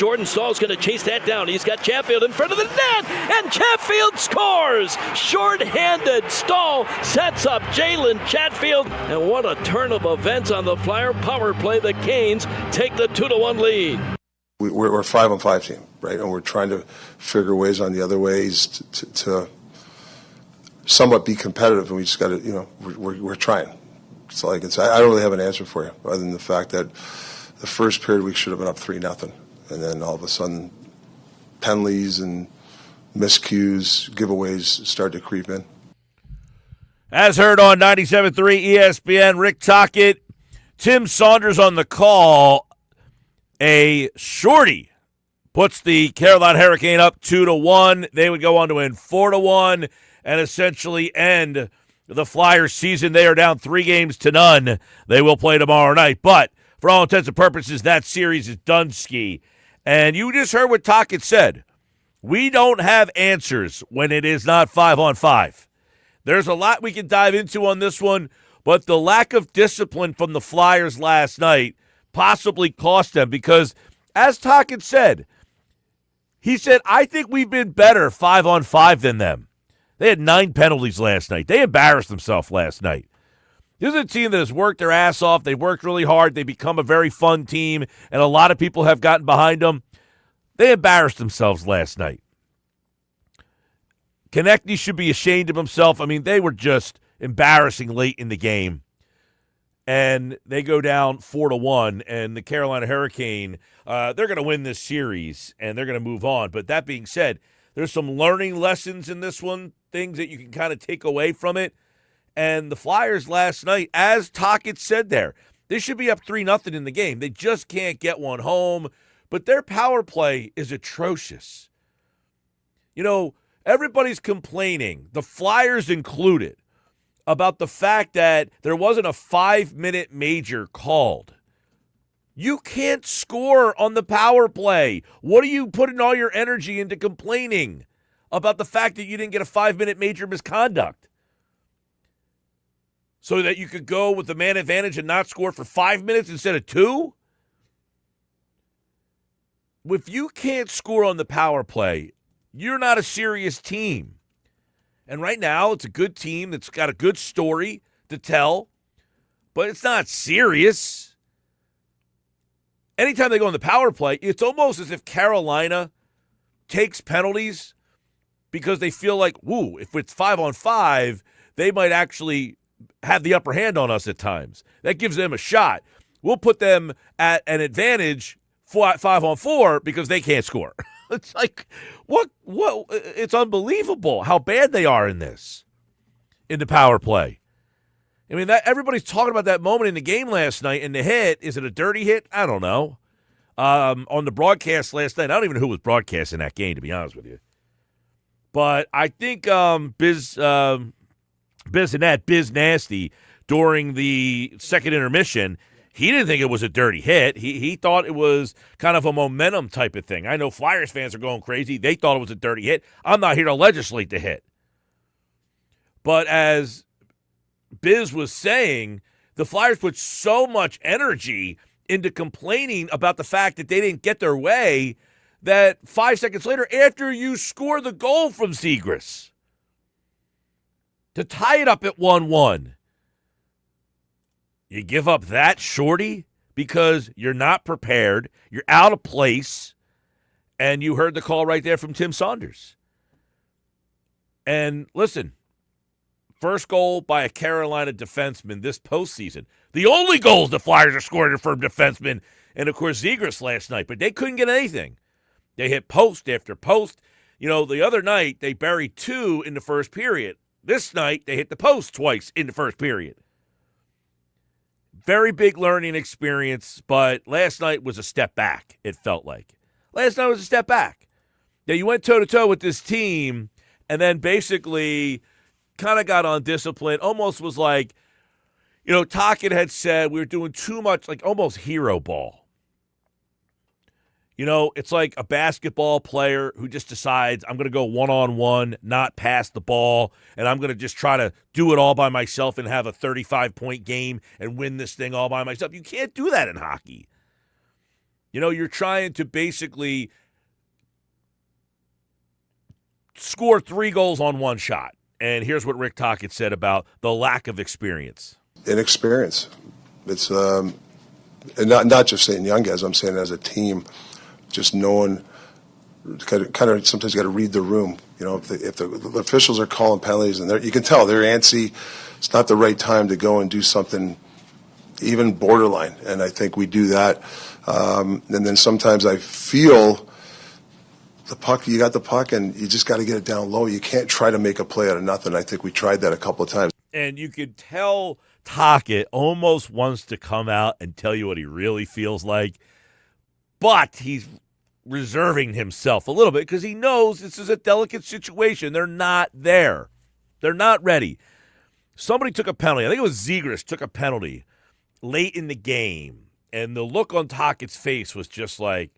Jordan Staal's going to chase that down. He's got Chatfield in front of the net, and Chatfield scores! Short-handed, Staal sets up Jalen Chatfield, and what a turn of events on the Flyer power play. The Canes take the 2-1 lead. We're a 5-on-5 team, right? And we're trying to figure ways on the other ways to somewhat be competitive, and we just got to, we're trying. That's all I can say. I don't really have an answer for you, other than the fact that the first period we should have been up 3-0, and then all of a sudden penalties and miscues, giveaways start to creep in. As heard on 97.3 ESPN, Rick Tocchet, Tim Saunders on the call. A shorty puts the Carolina Hurricane up 2-1. They would go on to win 4-1 and essentially end the Flyers season. They are down 3-0. They will play tomorrow night. But for all intents and purposes, that series is done ski. And you just heard what Tocchet said. We don't have answers when it is not 5-on-5. There's a lot we can dive into on this one, but the lack of discipline from the Flyers last night possibly cost them because, as Tocchet said, he said, I think we've been better 5-on-5 than them. They had 9 penalties last night. They embarrassed themselves last night. This is a team that has worked their ass off. They've worked really hard. They've become a very fun team, and a lot of people have gotten behind them. They embarrassed themselves last night. Konechny should be ashamed of himself. I mean, they were just embarrassing late in the game. And they go down 4-1, and the Carolina Hurricane, they're going to win this series, and they're going to move on. But that being said, there's some learning lessons in this one, things that you can kind of take away from it. And the Flyers last night, as Tocchet said there, they should be up 3-0 in the game. They just can't get one home. But their power play is atrocious. Everybody's complaining, the Flyers included, about the fact that there wasn't a 5-minute major called. You can't score on the power play. What are you putting all your energy into complaining about the fact that you didn't get a 5-minute major misconduct? So that you could go with the man advantage and not score for 5 minutes instead of 2? If you can't score on the power play, you're not a serious team. And right now, it's a good team that's got a good story to tell, but it's not serious. Anytime they go on the power play, it's almost as if Carolina takes penalties because they feel like, if it's 5-on-5, they might actually have the upper hand on us at times. That gives them a shot. We'll put them at an advantage 5-on-4 because they can't score. It's like, what? It's unbelievable how bad they are in the power play. I mean, everybody's talking about that moment in the game last night, and the hit, is it a dirty hit? I don't know. On the broadcast last night, I don't even know who was broadcasting that game, to be honest with you. But I think Biz Nasty, during the second intermission, he didn't think it was a dirty hit. He thought it was kind of a momentum type of thing. I know Flyers fans are going crazy. They thought it was a dirty hit. I'm not here to legislate the hit. But as Biz was saying, the Flyers put so much energy into complaining about the fact that they didn't get their way that 5 seconds later, after you score the goal from Zegras, to tie it up at 1-1, you give up that shorty because you're not prepared, you're out of place, and you heard the call right there from Tim Saunders. And listen, first goal by a Carolina defenseman this postseason. The only goals the Flyers are scoring are from defensemen, and of course Zegras last night, but they couldn't get anything. They hit post after post. The other night they buried 2 in the first period. This night they hit the post twice in the first period. Very big learning experience, but last night was a step back, it felt like. Last night was a step back. Now, you went toe-to-toe with this team and then basically kind of got on discipline, almost was like, Tocchet had said we were doing too much, like almost hero ball. It's like a basketball player who just decides I'm going to go one-on-one, not pass the ball, and I'm going to just try to do it all by myself and have a 35-point game and win this thing all by myself. You can't do that in hockey. You're trying to basically score 3 goals on one shot. And here's what Rick Tocchet said about the lack of experience. Inexperience. It's and not just saying young guys. I'm saying as a team, just knowing. Kind of sometimes you got to read the room. If the officials are calling penalties and you can tell they're antsy. It's not the right time to go and do something even borderline. And I think we do that. And then sometimes I feel the puck. You got the puck, and you just got to get it down low. You can't try to make a play out of nothing. I think we tried that a couple of times. And you could tell Tocchet almost wants to come out and tell you what he really feels like, but he's reserving himself a little bit because he knows this is a delicate situation. They're not there. They're not ready. Somebody took a penalty. I think it was Zegras took a penalty late in the game, and the look on Tocchet's face was just like,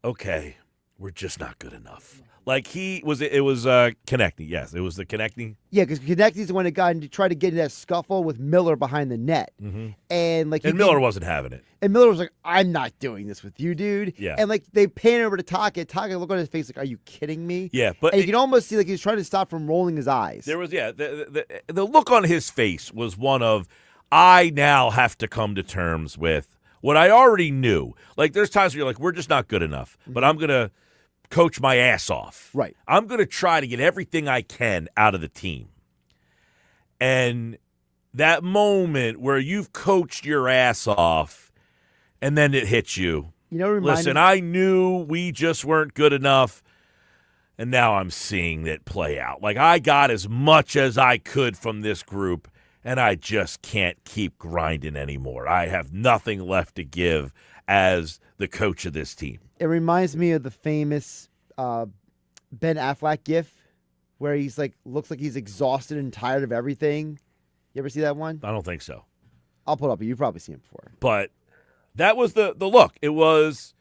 okay, we're just not good enough. Like it was Konechny. Yes, it was the Konechny. Yeah, because Konechny's the one that got and tried to get in that scuffle with Miller behind the net. Mm-hmm. And Miller wasn't having it. And Miller was like, I'm not doing this with you, dude. Yeah. And they pan over to Tocchet. Tocchet looked on his face like, are you kidding me? Yeah, but and you can almost see like he was trying to stop from rolling his eyes. There was, the look on his face was one of, I now have to come to terms with what I already knew. Like there's times where you're like, we're just not good enough, but I'm going to coach my ass off. Right. I'm going to try to get everything I can out of the team. And that moment where you've coached your ass off and then it hits you. Listen, I knew we just weren't good enough, and now I'm seeing it play out. Like I got as much as I could from this group, and I just can't keep grinding anymore. I have nothing left to give as the coach of this team. It reminds me of the famous Ben Affleck gif where he's like, looks like he's exhausted and tired of everything. You ever see that one? I don't think so. I'll pull it up. You've probably seen it before. But that was the look. It was,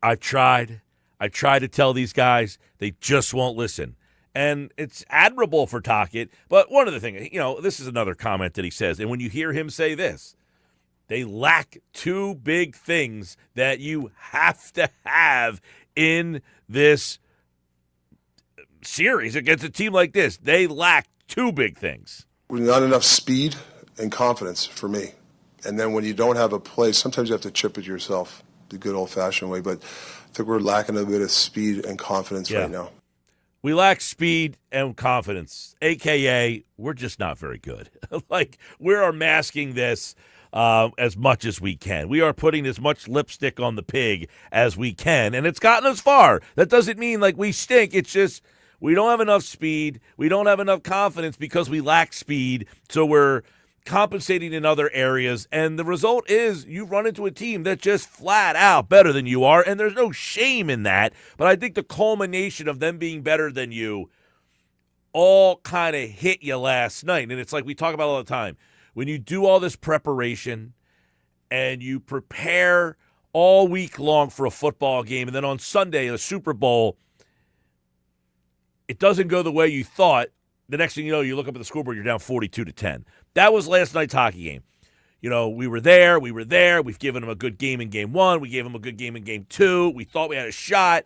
I tried to tell these guys, they just won't listen. And it's admirable for Tocchet. But one of the things, this is another comment that he says, and when you hear him say this, they lack 2 big things that you have to have in this series against a team like this. They lack 2 big things. Not enough speed and confidence for me. And then when you don't have a play, sometimes you have to chip it yourself the good old-fashioned way. But I think we're lacking a bit of speed and confidence right now. We lack speed and confidence, a.k.a. we're just not very good. Like, we are masking this as much as we can. We are putting as much lipstick on the pig as we can, and it's gotten us far. That doesn't mean, like, we stink. It's just we don't have enough speed. We don't have enough confidence because we lack speed, so we're compensating in other areas, and the result is you run into a team that's just flat out better than you are, and there's no shame in that, but I think the culmination of them being better than you all kind of hit you last night, and it's like we talk about all the time. When you do all this preparation and you prepare all week long for a football game, and then on Sunday, the Super Bowl, it doesn't go the way you thought. The next thing you know, you look up at the scoreboard, you're down 42-10. That was last night's hockey game. We were there. We've given them a good game in game 1. We gave them a good game in game 2. We thought we had a shot,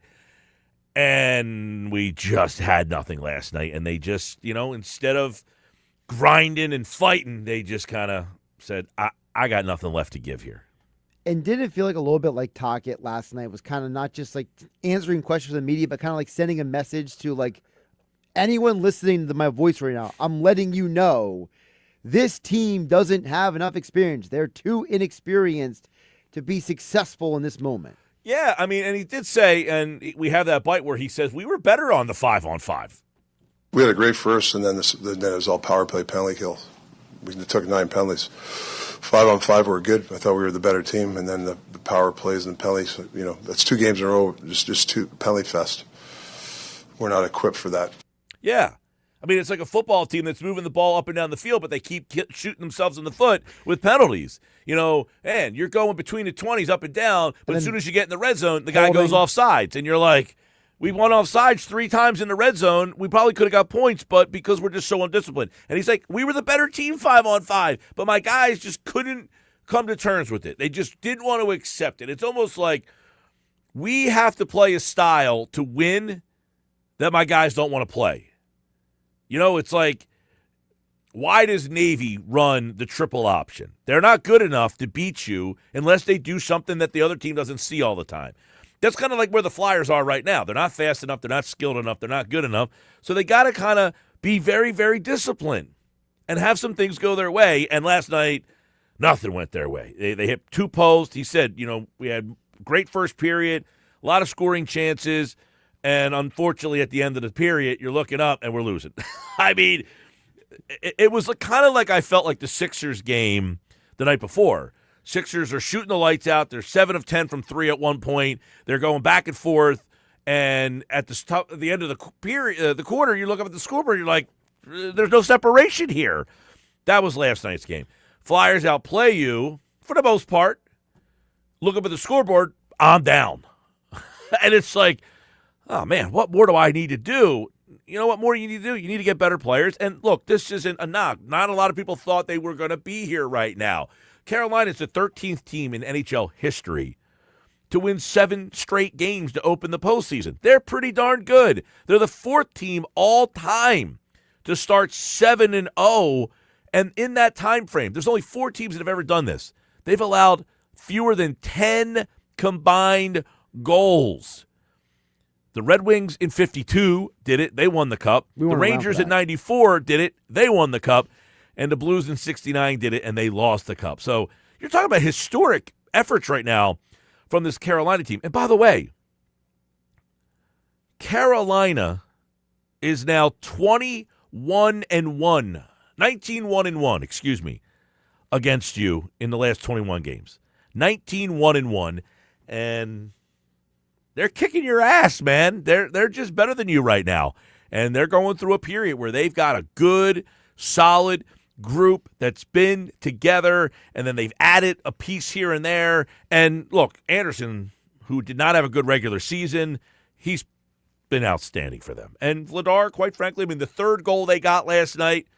and we just had nothing last night. And they just, instead of grinding and fighting, they just kind of said, I got nothing left to give here. And did it feel like a little bit like Tocchet last night was kind of not just like answering questions from the media, but kind of like sending a message to like anyone listening to my voice right now? I'm letting you know this team doesn't have enough experience. They're too inexperienced to be successful in this moment. Yeah, I mean, and he did say, and we have that bite where he says, we were better on the 5-on-5. We had a great first, and then it was all power play penalty kills. We took 9 penalties. 5-on-5 were good. I thought we were the better team, and then the power plays and penalties. That's 2 games in a row, just 2 penalty fest. We're not equipped for that. Yeah. I mean, it's like a football team that's moving the ball up and down the field, but they keep shooting themselves in the foot with penalties. And you're going between the 20s up and down, but as soon as you get in the red zone, the guy goes off sides, and you're like, We won off sides 3 times in the red zone. We probably could have got points, but because we're just so undisciplined. And he's like, we were the better team 5-on-5, but my guys just couldn't come to terms with it. They just didn't want to accept it. It's almost like we have to play a style to win that my guys don't want to play. You know, it's like, why does Navy run the triple option? They're not good enough to beat you unless they do something that the other team doesn't see all the time. That's kind of like where the Flyers are right now. They're not fast enough. They're not skilled enough. They're not good enough. So they got to kind of be very, very disciplined and have some things go their way. And last night, nothing went their way. They hit 2 posts. He said, you know, we had great first period, a lot of scoring chances, and unfortunately at the end of the period, you're looking up and we're losing. I mean, it was kind of like I felt like the Sixers game the night before. Sixers are shooting the lights out. They're 7 of 10 from 3 at one point. They're going back and forth. And at the end of the period, the quarter, you look up at the scoreboard, you're like, there's no separation here. That was last night's game. Flyers outplay you for the most part. Look up at the scoreboard, I'm down. And it's like, oh, man, what more do I need to do? You know what more you need to do? You need to get better players. And look, this isn't a knock. Not a lot of people thought they were going to be here right now. Carolina is the 13th team in NHL history to win 7 straight games to open the postseason. They're pretty darn good. They're the 4th team all time to start 7-0, and in that time frame, there's only 4 teams that have ever done this. They've allowed fewer than 10 combined goals. The Red Wings in 52 did it. They won the Cup. The Rangers in 94 did it. They won the Cup. And the Blues in 69 did it, and they lost the Cup. So you're talking about historic efforts right now from this Carolina team. And by the way, Carolina is now 21-1, 19-1-1, excuse me, against you in the last 21 games. 19-1-1, and they're kicking your ass, man. They're just better than you right now. And they're going through a period where they've got a good, solid group that's been together, and then they've added a piece here and there. And look, Anderson, who did not have a good regular season, he's been outstanding for them. And Vladar, quite frankly, I mean, the 3rd goal they got last night,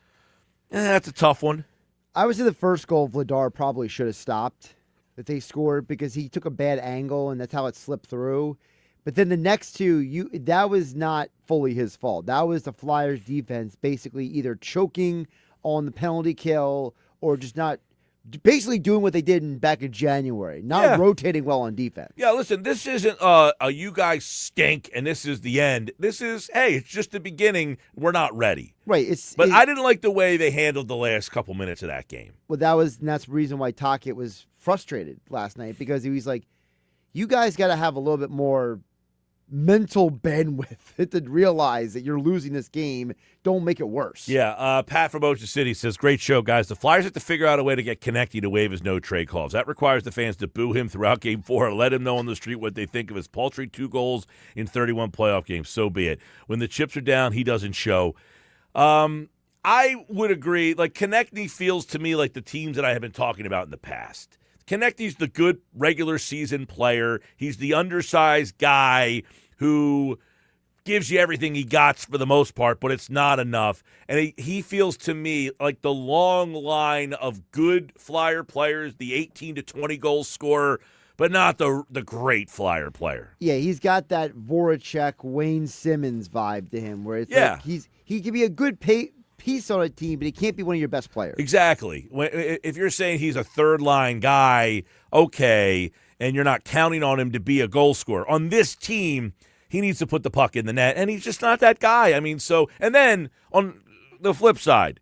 that's a tough one. I would say the first goal Vladar probably should have stopped that they scored because he took a bad angle, and that's how it slipped through. But then the next 2, that was not fully his fault. That was the Flyers' defense basically either choking on the penalty kill or just not basically doing what they did back in January, not rotating well on defense. Yeah, listen, this isn't a you guys stink and this is the end. This is, hey, it's just the beginning. We're not ready. Right. But I didn't like the way they handled the last couple minutes of that game. Well, that's the reason why Tocchet was frustrated last night, because he was like, you guys got to have a little bit more mental bandwidth to realize that you're losing this game. Don't make it worse. Yeah, Pat from Ocean City says, great show, guys. The Flyers have to figure out a way to get Konecny to waive his no-trade clause. That requires the fans to boo him throughout Game 4 and let him know on the street what they think of his paltry 2 goals in 31 playoff games. So be it. When the chips are down, he doesn't show. I would agree. Like, Konecny feels to me like the teams that I have been talking about in the past. Konechny's the good regular season player. He's the undersized guy who gives you everything he got for the most part, but it's not enough. And he feels to me like the long line of good Flyer players, the 18 to 20 goal scorer, but not the great Flyer player. Yeah, he's got that Voracek, Wayne Simmons vibe to him, where it's like he can be a good piece on a team, but he can't be one of your best players. Exactly. If you're saying he's a third-line guy, okay, and you're not counting on him to be a goal scorer. On this team, he needs to put the puck in the net, and he's just not that guy. I mean, and then on the flip side,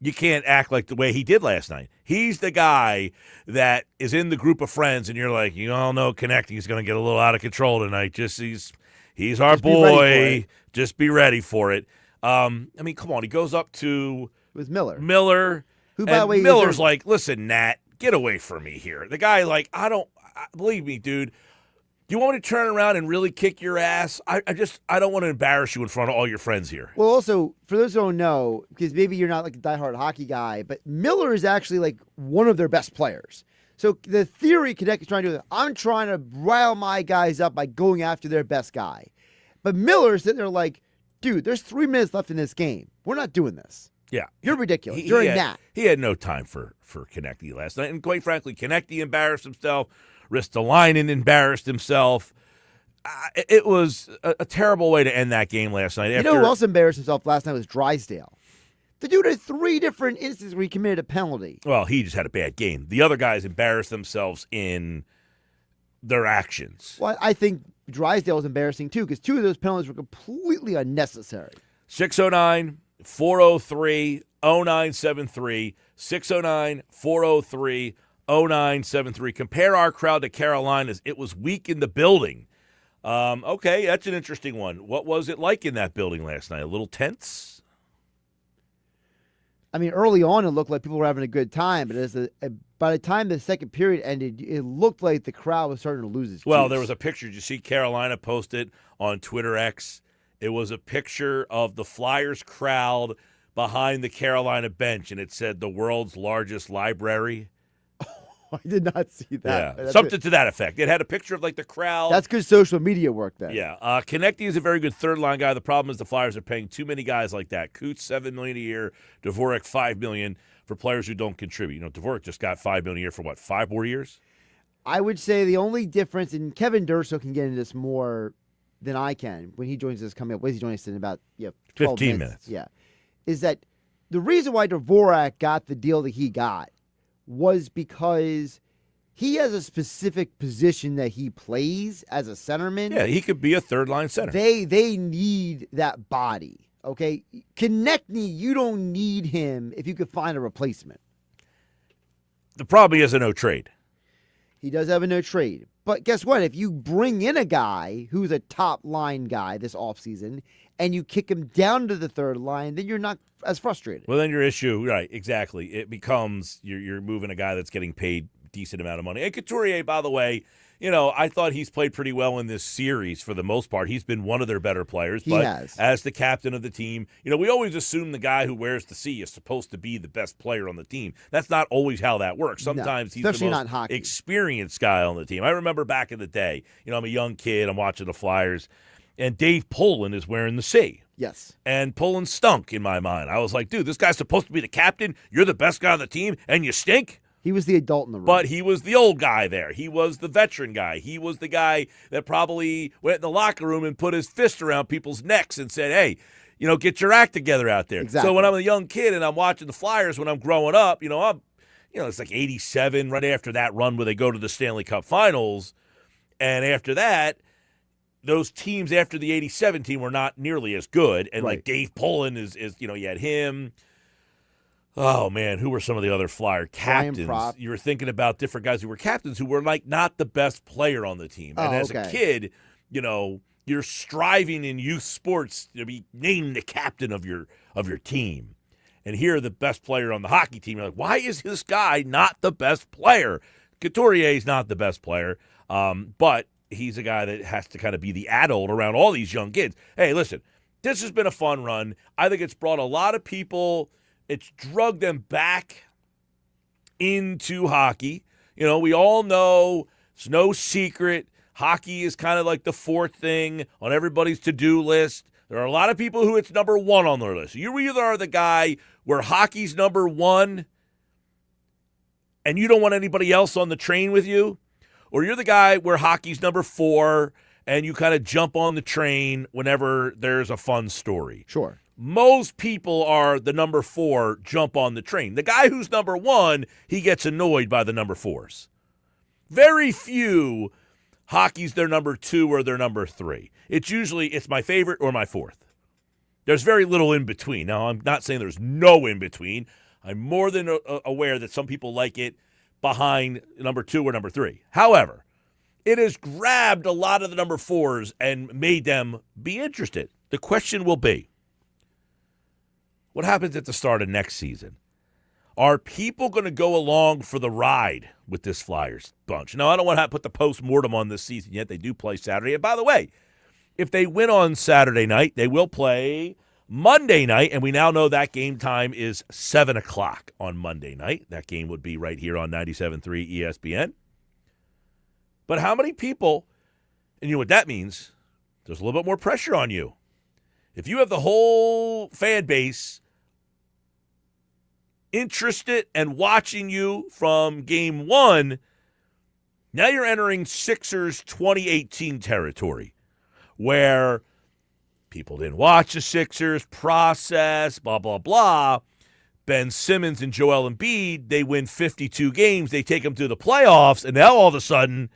you can't act like the way he did last night. He's the guy that is in the group of friends, and you're like, you all know Konechny's going to get a little out of control tonight. He's our boy. Just be ready for it. I mean, come on. He goes up to with Miller, who, by the way, Miller's like, listen, Nat, get away from me here. The guy, like, believe me, dude. You want me to turn around and really kick your ass? I don't want to embarrass you in front of all your friends here. Well, also, for those who don't know, because maybe you're not like a diehard hockey guy, but Miller is actually like one of their best players. So the theory Konechny's trying to do, I'm trying to rile my guys up by going after their best guy. But Miller's sitting there like, dude, there's 3 minutes left in this game. We're not doing this. Yeah. You're ridiculous. You're a gnat. He had no time for Konechny last night. And quite frankly, Konechny embarrassed himself. Ristolainen embarrassed himself. It was a terrible way to end that game last night. You know who else embarrassed himself last night was Drysdale. The dude had 3 different instances where he committed a penalty. Well, he just had a bad game. The other guys embarrassed themselves in their actions. Well, I think Drysdale was embarrassing too because 2 of those penalties were completely unnecessary. 609-403-0973. 609-403-0973. Compare our crowd to Carolina's. It was weak in the building. Okay, that's an interesting one. What was it like in that building last night? A little tense? I mean, early on, it looked like people were having a good time, but by the time the second period ended, it looked like the crowd was starting to lose its Well, juice. there was a picture. Did you see Carolina posted on Twitter X? It was a picture of the Flyers crowd behind the Carolina bench, and it said the world's largest library. I did not see that. Yeah, something to that effect. It had a picture of like the crowd. That's good social media work then. Yeah. Konechny is a very good third-line guy. The problem is the Flyers are paying too many guys like that. Coots, $7 million a year. Dvorak, $5 million for players who don't contribute. You know, Dvorak just got $5 million a year for what, 5 more years? I would say the only difference, and Kevin Durso can get into this more than I can when he joins us coming up. What is he joining us in about 12 15 minutes. Yeah. Is that the reason why Dvorak got the deal that he got was because he has a specific position that he plays as a centerman. Yeah, he could be a third-line center. They need that body, okay? Konechny, you don't need him if you could find a replacement. The problem is a no trade. He does have a no trade. But guess what? If you bring in a guy who's a top-line guy this offseason and you kick him down to the third line, then you're not as frustrated. Well, then your issue, right, exactly. It becomes you're moving a guy that's getting paid decent amount of money. And Couturier, by the way, you know, I thought he's played pretty well in this series for the most part. He's been one of their better players. But has. As the captain of the team, you know, we always assume the guy who wears the C is supposed to be the best player on the team. That's not always how that works. Sometimes he's especially the not most hockey. experienced guy on the team. I remember back in the day, you know, I'm a young kid, I'm watching the Flyers, and Dave Poland is wearing the C. Yes. And Poland stunk in my mind. I was like, dude, this guy's supposed to be the captain. You're the best guy on the team, and you stink? He was the adult in the room. But he was the old guy there. He was the veteran guy. He was the guy that probably went in the locker room and put his fist around people's necks and said, hey, you know, get your act together out there. Exactly. So when I'm a young kid and I'm watching the Flyers when I'm growing up, it's like 87, right after that run where they go to the Stanley Cup Finals. And after that, those teams after the 87 team were not nearly as good. And Right. like Dave Poland is you had him. Oh, man, who were some of the other Flyer captains? Prop. You were thinking about different guys who were captains who were, like, not the best player on the team. And as a kid, you know, you're striving in youth sports to be named the captain of your team. And here, the best player on the hockey team, you're like, why is this guy not the best player? Couturier's not the best player, but he's a guy that has to kind of be the adult around all these young kids. Hey, listen, this has been a fun run. I think it's brought a lot of people – it's drugged them back into hockey. You know, we all know it's no secret. Hockey is kind of like the fourth thing on everybody's to-do list. There are a lot of people who it's number one on their list. You either are the guy where hockey's number one and you don't want anybody else on the train with you, or you're the guy where hockey's number 4 and you kind of jump on the train whenever there's a fun story. Sure. Most people are the number 4, jump on the train. The guy who's number 1, he gets annoyed by the number 4s. Very few, hockey's their number 2 or their number 3. It's my favorite or my 4th. There's very little in between. Now, I'm not saying there's no in between. I'm more than aware that some people like it behind number 2 or number 3. However, it has grabbed a lot of the number 4s and made them be interested. The question will be, what happens at the start of next season? Are people going to go along for the ride with this Flyers bunch? Now, I don't want to put the post-mortem on this season yet. They do play Saturday. And by the way, if they win on Saturday night, they will play Monday night, and we now know that game time is 7 o'clock on Monday night. That game would be right here on 97.3 ESPN. But how many people, and you know what that means, there's a little bit more pressure on you. If you have the whole fan base interested and watching you from game one, now you're entering Sixers 2018 territory where people didn't watch the Sixers, process, blah, blah, blah. Ben Simmons and Joel Embiid, they win 52 games. They take them to the playoffs, and now all of a sudden,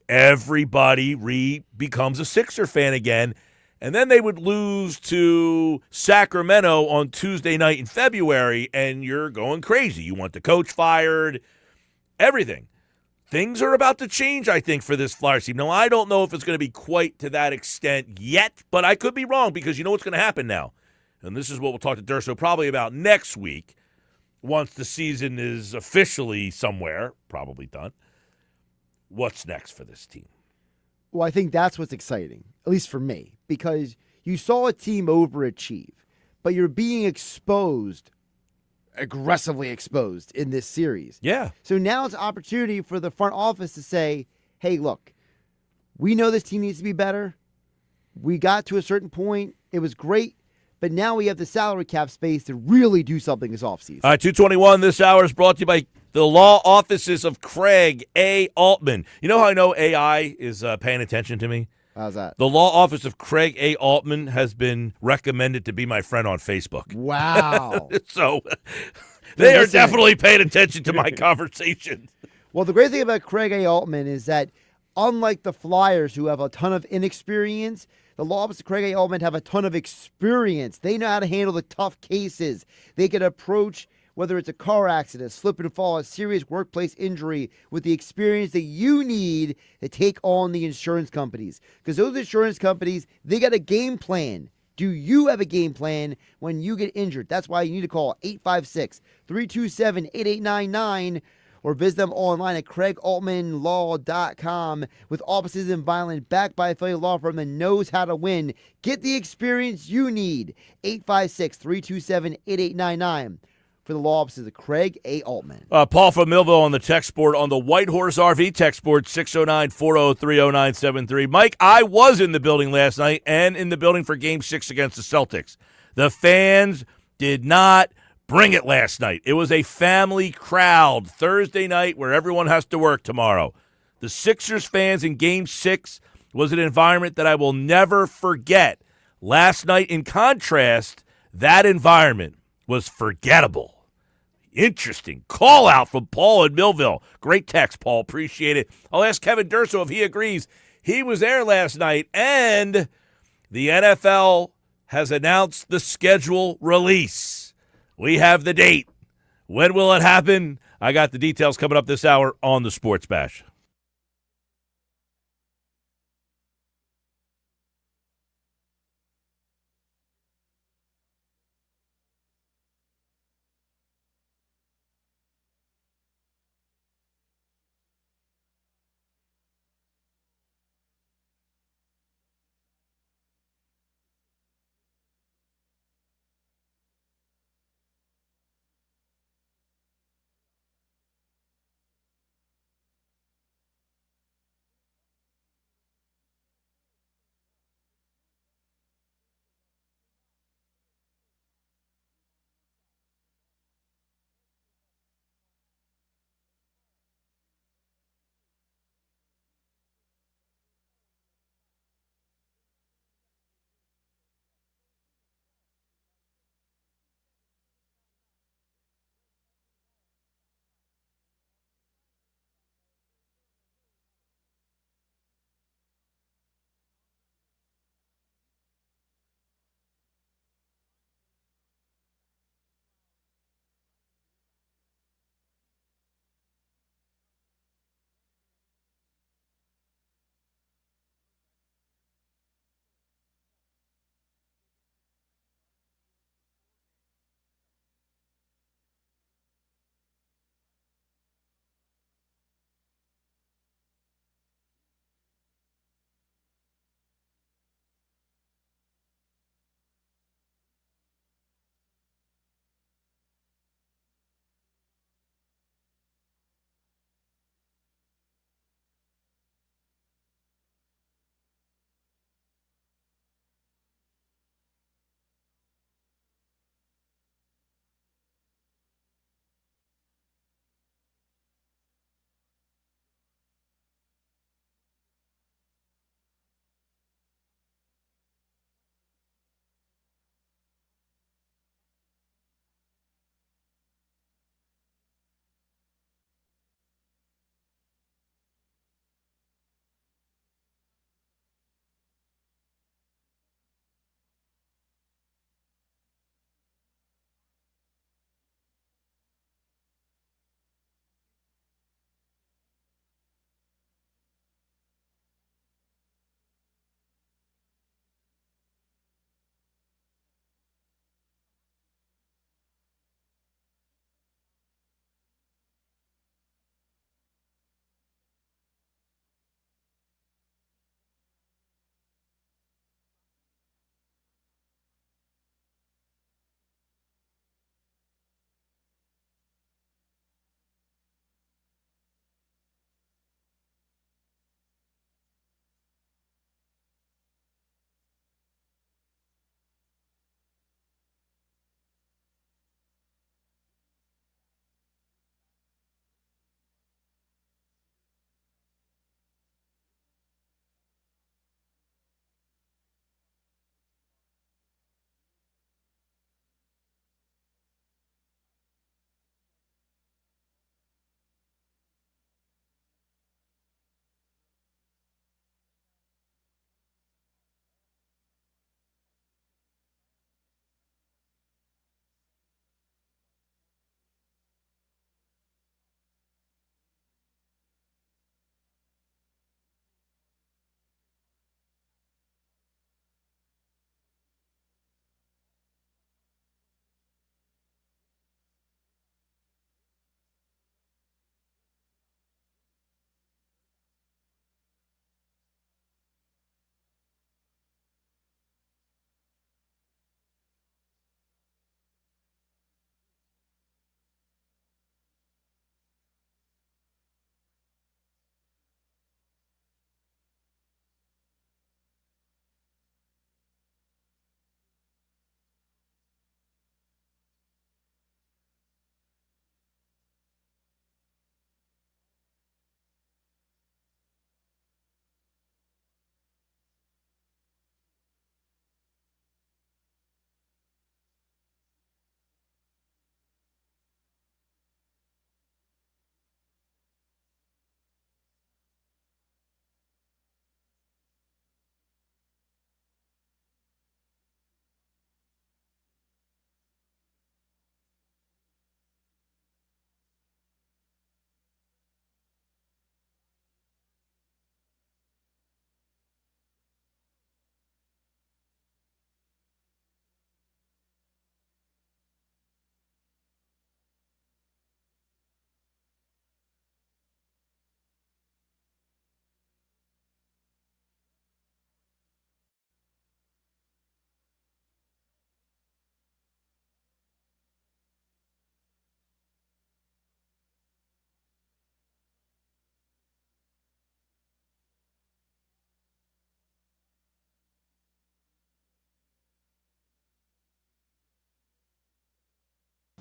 everybody becomes a Sixer fan again. And then they would lose to Sacramento on Tuesday night in February, and you're going crazy. You want the coach fired, everything. Things are about to change, I think, for this Flyers team. Now, I don't know if it's going to be quite to that extent yet, but I could be wrong because you know what's going to happen now. And this is what we'll talk to Durso probably about next week once the season is officially somewhere, probably done. What's next for this team? Well, I think that's what's exciting, at least for me, because you saw a team overachieve, but you're being exposed, aggressively exposed in this series. Yeah. So now it's an opportunity for the front office to say, hey, look, we know this team needs to be better. We got to a certain point. It was great. But now we have the salary cap space to really do something this offseason. All right, 2:21 this hour is brought to you by the law offices of Craig A. Altman. You know how I know AI is paying attention to me? How's that? The law office of Craig A. Altman has been recommended to be my friend on Facebook. Wow. So they are listening. definitely paying attention to my conversation. Well, the great thing about Craig A. Altman is that unlike the Flyers, who have a ton of inexperience, the law office of Craig A. Altman have a ton of experience. They know how to handle the tough cases. They can approach whether it's a car accident, slip and fall, a serious workplace injury, with the experience that you need to take on the insurance companies. Because those insurance companies, they got a game plan. Do you have a game plan when you get injured? That's why you need to call 856-327-8899 or visit them online at CraigAltmanLaw.com with offices in Vineland, backed by a affiliate law firm that knows how to win. Get the experience you need. 856-327-8899 for the law offices of Craig A. Altman. Paul from Millville on the text board, on the White Horse RV text board, 609-403-0973. Mike, I was in the building last night and in the building for Game 6 against the Celtics. The fans did not bring it last night. It was a family crowd Thursday night where everyone has to work tomorrow. The Sixers fans in Game 6 was an environment that I will never forget. Last night, in contrast, that environment was forgettable. Interesting call out from Paul in Millville. Great text, Paul. Appreciate it. I'll ask Kevin Durso if he agrees. He was there last night, and the NFL has announced the schedule release. We have the date. When will it happen? I got the details coming up this hour on the Sports Bash.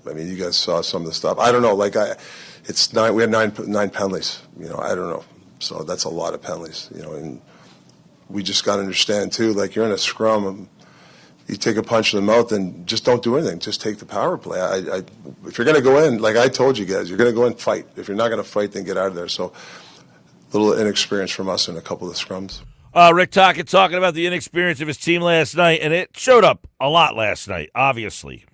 I mean, you guys saw some of the stuff. I don't know. Like we had nine penalties. I don't know. So that's a lot of penalties. And we just got to understand too. Like you're in a scrum, and you take a punch in the mouth, and just don't do anything. Just take the power play. If you're going to go in, like I told you guys, you're going to go in and fight. If you're not going to fight, then get out of there. So a little inexperience from us in a couple of scrums. Rick Tocchet talking about the inexperience of his team last night, and it showed up a lot last night, obviously.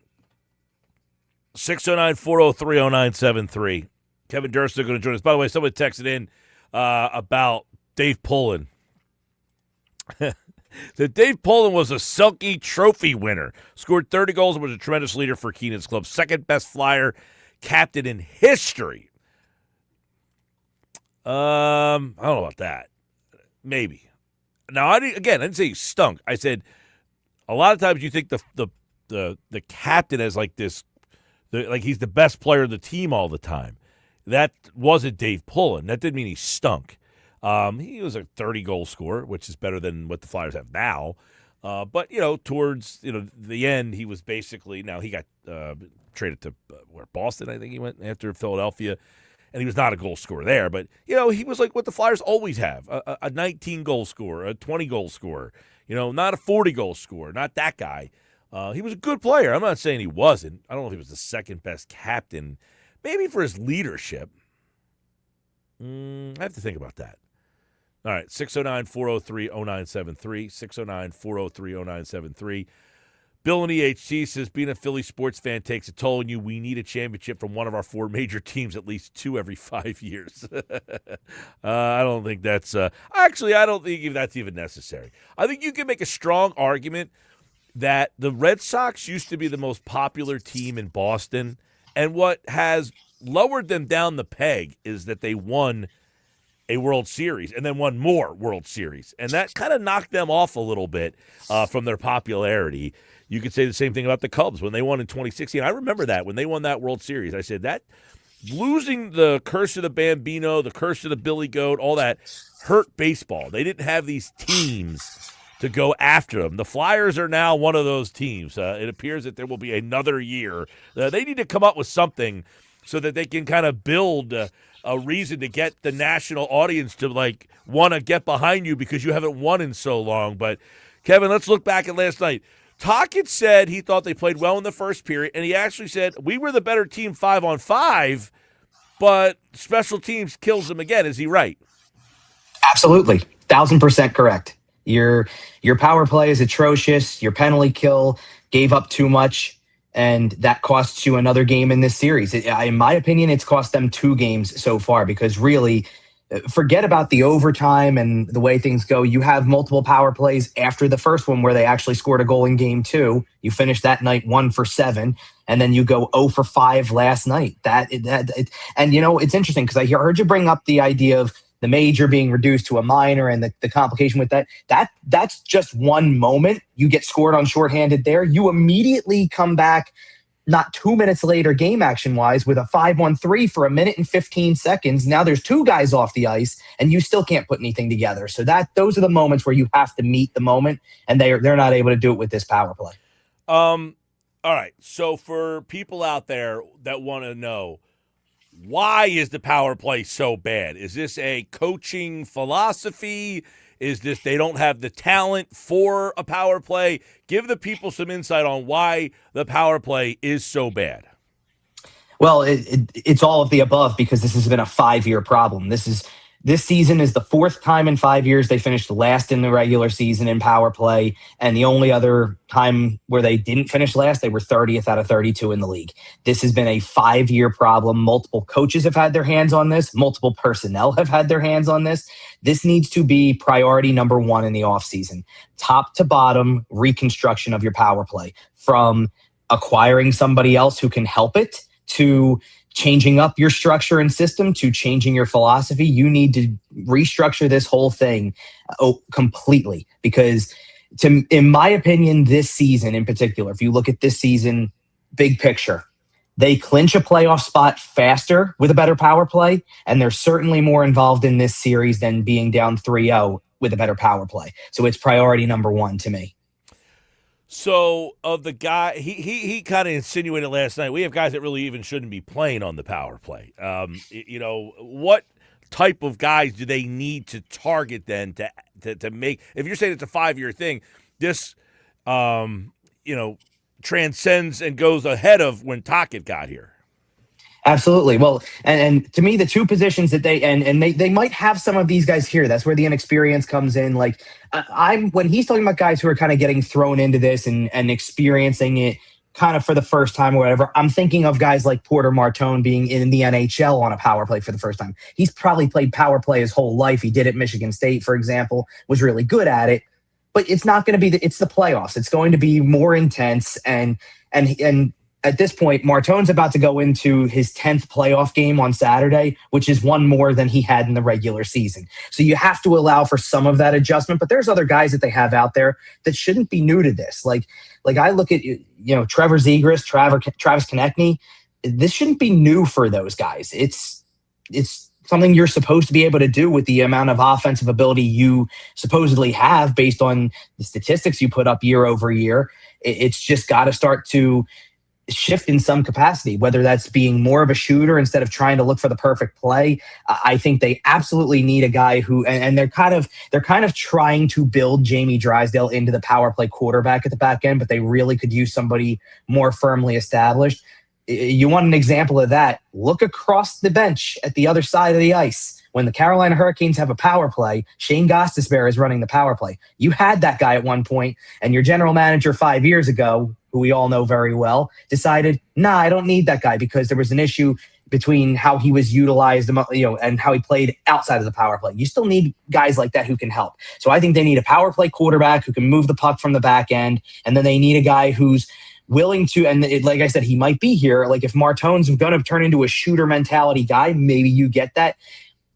609-403-0973. Kevin Durso going to join us. By the way, someone texted in about Dave Pullen. That Dave Pullen was a Selke Trophy winner. Scored 30 goals and was a tremendous leader for Keenan's club. Second best Flyer captain in history. I don't know about that. Maybe. Now, I didn't say he stunk. I said a lot of times you think the captain as like this, like he's the best player of the team all the time. That wasn't Dave Pullen. That didn't mean he stunk. He was a 30-goal scorer, which is better than what the Flyers have now. But, towards, the end, he was basically – now he got traded to Boston, I think he went after Philadelphia. And he was not a goal scorer there. But, he was like what the Flyers always have, a 19-goal scorer, a 20-goal scorer. Not a 40-goal scorer, not that guy. He was a good player. I'm not saying he wasn't. I don't know if he was the second-best captain. Maybe for his leadership. I have to think about that. All right, 609-403-0973, 609-403-0973. Bill in EHT says, being a Philly sports fan takes a toll on you. We need a championship from one of our four major teams, at least 2 every 5 years. I don't think that's actually, I don't think that's even necessary. I think you can make a strong argument that the Red Sox used to be the most popular team in Boston, and what has lowered them down the peg is that they won a World Series and then won more World Series. And that kind of knocked them off a little bit from their popularity. You could say the same thing about the Cubs when they won in 2016. I remember that when they won that World Series. I said that losing the curse of the Bambino, the curse of the Billy Goat, all that hurt baseball. They didn't have these teams to go after them. The Flyers are now one of those teams. It appears that there will be another year. They need to come up with something so that they can kind of build a reason to get the national audience to, like, want to get behind you because you haven't won in so long. But, Kevin, let's look back at last night. Tocchet said he thought they played well in the first period, and he actually said, we were the better team 5-on-5, but special teams kills them again. Is he right? Absolutely. 1,000% correct. Your power play is atrocious. Your penalty kill gave up too much, and that costs you another game in this series. In my opinion, it's cost them 2 games so far because really, forget about the overtime and the way things go. You have multiple power plays after the first one where they actually scored a goal in game 2. You finish that night 1 for 7, and then you go 0 for 5 last night. And it's interesting because I heard you bring up the idea of the major being reduced to a minor and the complication with that's just one moment. You get scored on shorthanded there. You immediately come back not 2 minutes later, game action-wise, with a 5-1-3 for 1 minute and 15 seconds. Now there's 2 guys off the ice, and you still can't put anything together. So those are the moments where you have to meet the moment, and they're not able to do it with this power play. All right, so for people out there that want to know, why is the power play so bad? Is this a coaching philosophy? Is this they don't have the talent for a power play? Give the people some insight on why the power play is so bad. Well, it's all of the above because this has been a 5-year problem. This season is the 4th time in 5 years they finished last in the regular season in power play, and the only other time where they didn't finish last, they were 30th out of 32 in the league. This has been a 5-year problem. Multiple coaches have had their hands on this. Multiple personnel have had their hands on this. This needs to be priority number 1 in the offseason. Top to bottom reconstruction of your power play, from acquiring somebody else who can help it to changing up your structure and system to changing your philosophy. You need to restructure this whole thing completely because in my opinion, this season in particular, if you look at this season, big picture, they clinch a playoff spot faster with a better power play, and they're certainly more involved in this series than being down 3-0 with a better power play. So it's priority number 1 to me. So of the guy, he kind of insinuated last night, we have guys that really even shouldn't be playing on the power play. What type of guys do they need to target then to make? If you're saying it's a 5-year thing, this transcends and goes ahead of when Tocchet got here. Absolutely. Well, and to me, the two positions that they might have some of these guys here. That's where the inexperience comes in. Like when he's talking about guys who are kind of getting thrown into this and experiencing it kind of for the first time or whatever, I'm thinking of guys like Porter Martone being in the NHL on a power play for the first time. He's probably played power play his whole life. He did it at Michigan State, for example, was really good at it. But it's not going to be it's the playoffs. It's going to be more intense and at this point, Martone's about to go into his 10th playoff game on Saturday, which is one more than he had in the regular season. So you have to allow for some of that adjustment. But there's other guys that they have out there that shouldn't be new to this. Like I look at Trevor Zegras, Travis Konechny. This shouldn't be new for those guys. It's something you're supposed to be able to do with the amount of offensive ability you supposedly have based on the statistics you put up year over year. It's just got to start to shift in some capacity, whether that's being more of a shooter instead of trying to look for the perfect play. I think they absolutely need a guy who, and they're kind of trying to build Jamie Drysdale into the power play quarterback at the back end, but they really could use somebody more firmly established. You want an example of that? Look across the bench at the other side of the ice. When the Carolina Hurricanes have a power play, Shane Gostisbehere is running the power play. You had that guy at one point, and your general manager 5 years ago, who we all know very well, decided, I don't need that guy because there was an issue between how he was utilized, and how he played outside of the power play. You still need guys like that who can help. So I think they need a power play quarterback who can move the puck from the back end, and then they need a guy who's willing to, and like I said, he might be here. Like if Martone's going to turn into a shooter mentality guy, maybe you get that.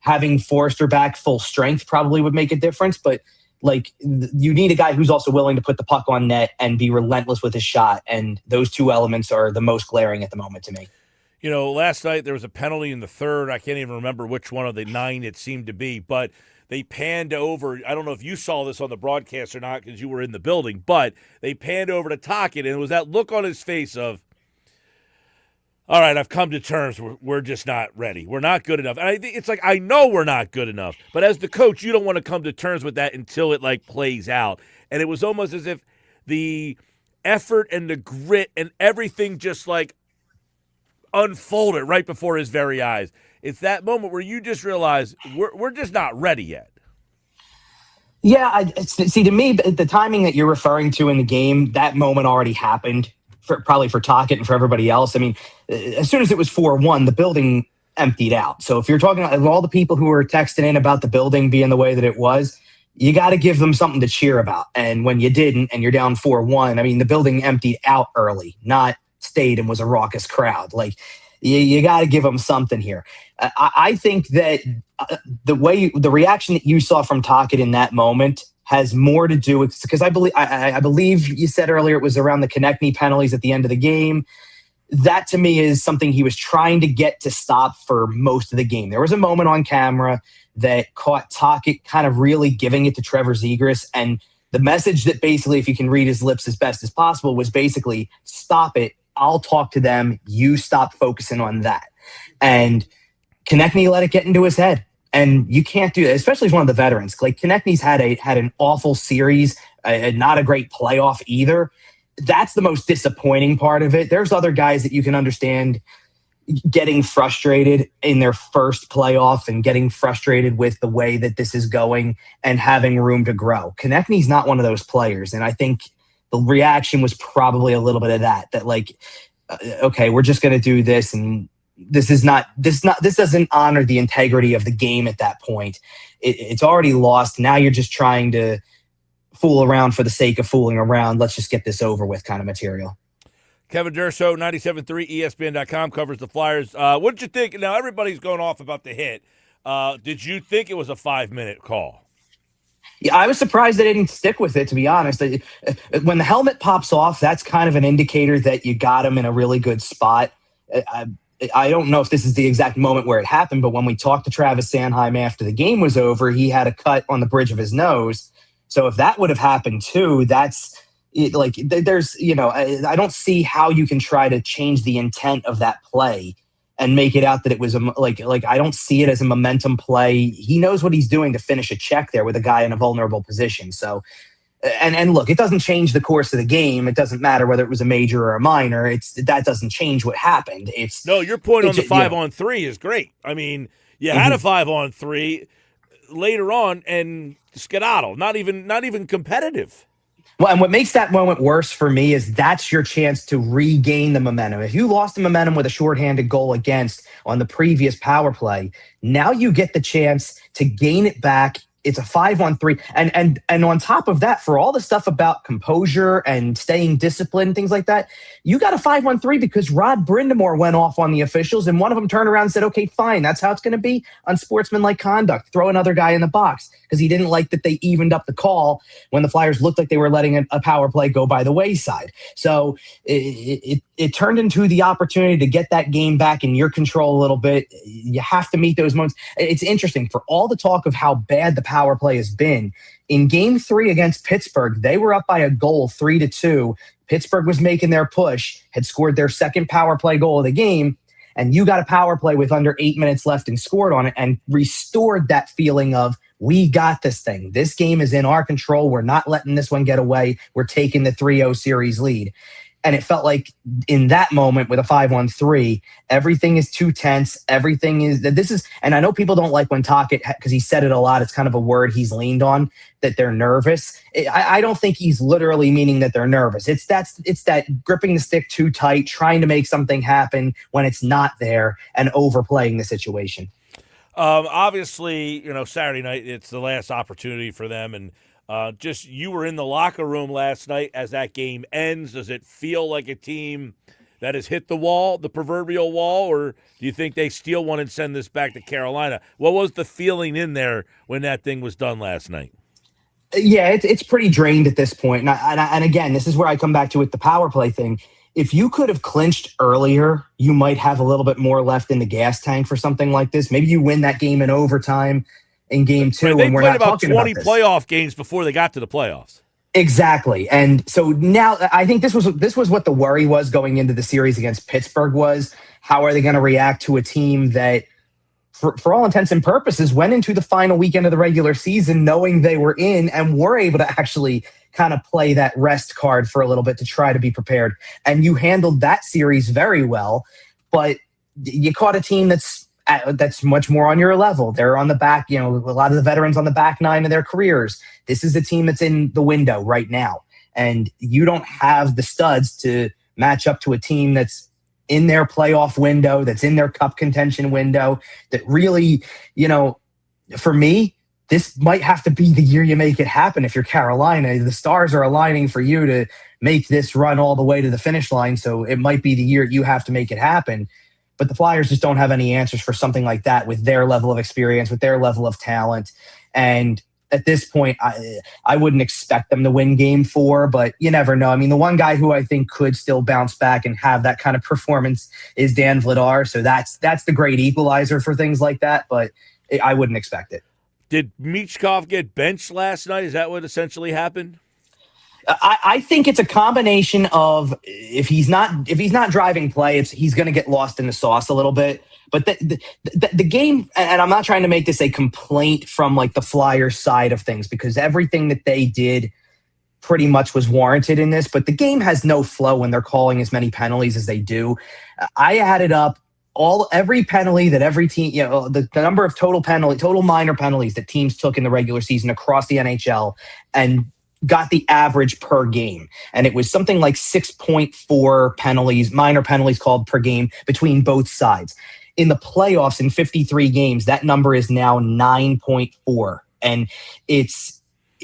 Having Forrester back full strength probably would make a difference, but like you need a guy who's also willing to put the puck on net and be relentless with his shot. And those two elements are the most glaring at the moment to me. Last night there was a penalty in the third. I can't even remember which one of the 9 it seemed to be, but they panned over. I don't know if you saw this on the broadcast or not because you were in the building, but they panned over to Tocchet, and it was that look on his face of, all right, I've come to terms. We're just not ready. We're not good enough. And it's like, I know we're not good enough. But as the coach, you don't want to come to terms with that until it, plays out. And it was almost as if the effort and the grit and everything just, unfolded right before his very eyes. It's that moment where you just realize we're just not ready yet. Yeah, see, to me, the timing that you're referring to in the game, that moment already happened. Probably for Tocchet and for everybody else. I mean, as soon as it was 4-1, the building emptied out. So if you're talking about all the people who were texting in about the building being the way that it was, you got to give them something to cheer about. And when you didn't and you're down 4-1, I mean, the building emptied out early, not stayed and was a raucous crowd. You got to give them something here. I think that the reaction that you saw from Tocchet in that moment has more to do with, because I believe you said earlier it was around the Konechny penalties at the end of the game. That to me is something he was trying to get to stop for most of the game. There was a moment on camera that caught Tocchet kind of really giving it to Trevor Zegras, and the message that basically, if you can read his lips as best as possible, was basically, stop it, I'll talk to them, you stop focusing on that. And Konechny let it get into his head. And you can't do that, especially as one of the veterans. Like Konechny's had an awful series, not a great playoff either. That's the most disappointing part of it. There's other guys that you can understand getting frustrated in their first playoff and getting frustrated with the way that this is going and having room to grow. Konechny's not one of those players. And I think the reaction was probably a little bit of that okay, we're just going to do this, and this doesn't honor the integrity of the game at that point. It's already lost. Now you're just trying to fool around for the sake of fooling around. Let's just get this over with kind of material. Kevin Durso, 97.3 ESPN.com, covers the Flyers. What did you think? Now, everybody's going off about the hit. Did you think it was a 5-minute call? Yeah, I was surprised they didn't stick with it, to be honest. When the helmet pops off, that's kind of an indicator that you got him in a really good spot. I don't know if this is the exact moment where it happened, but when we talked to Travis Sanheim after the game was over, he had a cut on the bridge of his nose. So if that would have happened too, that's There's, I don't see how you can try to change the intent of that play and make it out that it was I don't see it as a momentum play. He knows what he's doing to finish a check there with a guy in a vulnerable position. So, and look, it doesn't change the course of the game. It doesn't matter whether it was a major or a minor. That doesn't change what happened. No, your point on the 5-on-3 is great. I mean, you had a 5-on-3 later on and skedaddle, not even competitive. Well, and what makes that moment worse for me is that's your chance to regain the momentum. If you lost the momentum with a shorthanded goal against on the previous power play, now you get the chance to gain it back. It's a 5-on-3. And on top of that, for all the stuff about composure and staying disciplined, things like that, you got a 5-on-3 because Rod Brindamore went off on the officials, and one of them turned around and said, okay, fine, that's how it's going to be. Unsportsmanlike conduct. Throw another guy in the box, because he didn't like that they evened up the call when the Flyers looked like they were letting a power play go by the wayside. So it turned into the opportunity to get that game back in your control a little bit. You have to meet those moments. It's interesting, for all the talk of how bad the power play has been. In Game 3 against Pittsburgh, they were up by a goal 3-2. Pittsburgh was making their push, had scored their second power play goal of the game, and you got a power play with under 8 minutes left and scored on it and restored that feeling of, we got this thing. This game is in our control. We're not letting this one get away. We're taking the 3-0 series lead. And it felt like in that moment with a 5-on-3, everything is too tense. Everything is, and I know people don't like when Tocchet, because he said it a lot, it's kind of a word he's leaned on, that they're nervous. I don't think he's literally meaning that they're nervous. It's that gripping the stick too tight, trying to make something happen when it's not there, and overplaying the situation. Obviously, Saturday night, it's the last opportunity for them, and just you were in the locker room last night as that game ends. Does it feel like a team that has hit the wall, the proverbial wall, or do you think they steal one and send this back to Carolina? What was the feeling in there when that thing was done last night? Yeah, it's pretty drained at this point. And again, this is where I come back to with the power play thing. If you could have clinched earlier, you might have a little bit more left in the gas tank for something like this. Maybe you win that game in overtime in Game 2. They and we're played not about talking 20 about playoff games before they got to the playoffs. Exactly. And so now I think this was what the worry was going into the series against Pittsburgh was, how are they going to react to a team that, for all intents and purposes, went into the final weekend of the regular season knowing they were in and were able to actually kind of play that rest card for a little bit to try to be prepared. And you handled that series very well, but you caught a team that's much more on your level. They're on the back, a lot of the veterans on the back nine of their careers. This is a team that's in the window right now. And you don't have the studs to match up to a team that's in their playoff window, that's in their cup contention window, that really, for me, this might have to be the year you make it happen. If you're Carolina, the stars are aligning for you to make this run all the way to the finish line. So it might be the year you have to make it happen. But the Flyers just don't have any answers for something like that with their level of experience, with their level of talent. And at this point, I wouldn't expect them to win Game 4, but you never know. I mean, the one guy who I think could still bounce back and have that kind of performance is Dan Vladar. So that's the great equalizer for things like that, but I wouldn't expect it. Did Michkov get benched last night? Is that what essentially happened? I think it's a combination of if he's not driving play, he's going to get lost in the sauce a little bit. But the game, and I'm not trying to make this a complaint from like the Flyers side of things, because everything that they did pretty much was warranted in this. But the game has no flow when they're calling as many penalties as they do. I added up every penalty that every team, the number of total minor penalties that teams took in the regular season across the NHL, and got the average per game. And it was something like 6.4 penalties, minor penalties called per game between both sides. In the playoffs in 53 games, that number is now 9.4. And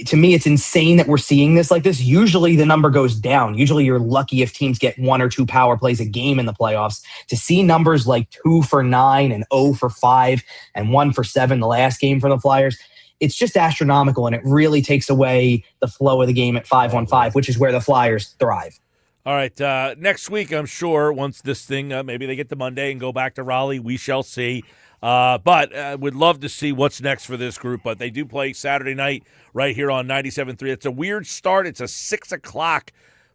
to me, it's insane that we're seeing this like this. Usually the number goes down. Usually you're lucky if teams get 1 or 2 power plays a game in the playoffs. To see numbers like 2 for 9 and 0 for 5 and 1 for 7 the last game for the Flyers, it's just astronomical, and it really takes away the flow of the game at 5-on-5, which is where the Flyers thrive. All right, next week, I'm sure, once this thing, maybe they get to Monday and go back to Raleigh, we shall see. But would love to see what's next for this group. But they do play Saturday night right here on 97.3. It's a weird start. It's a 6 o'clock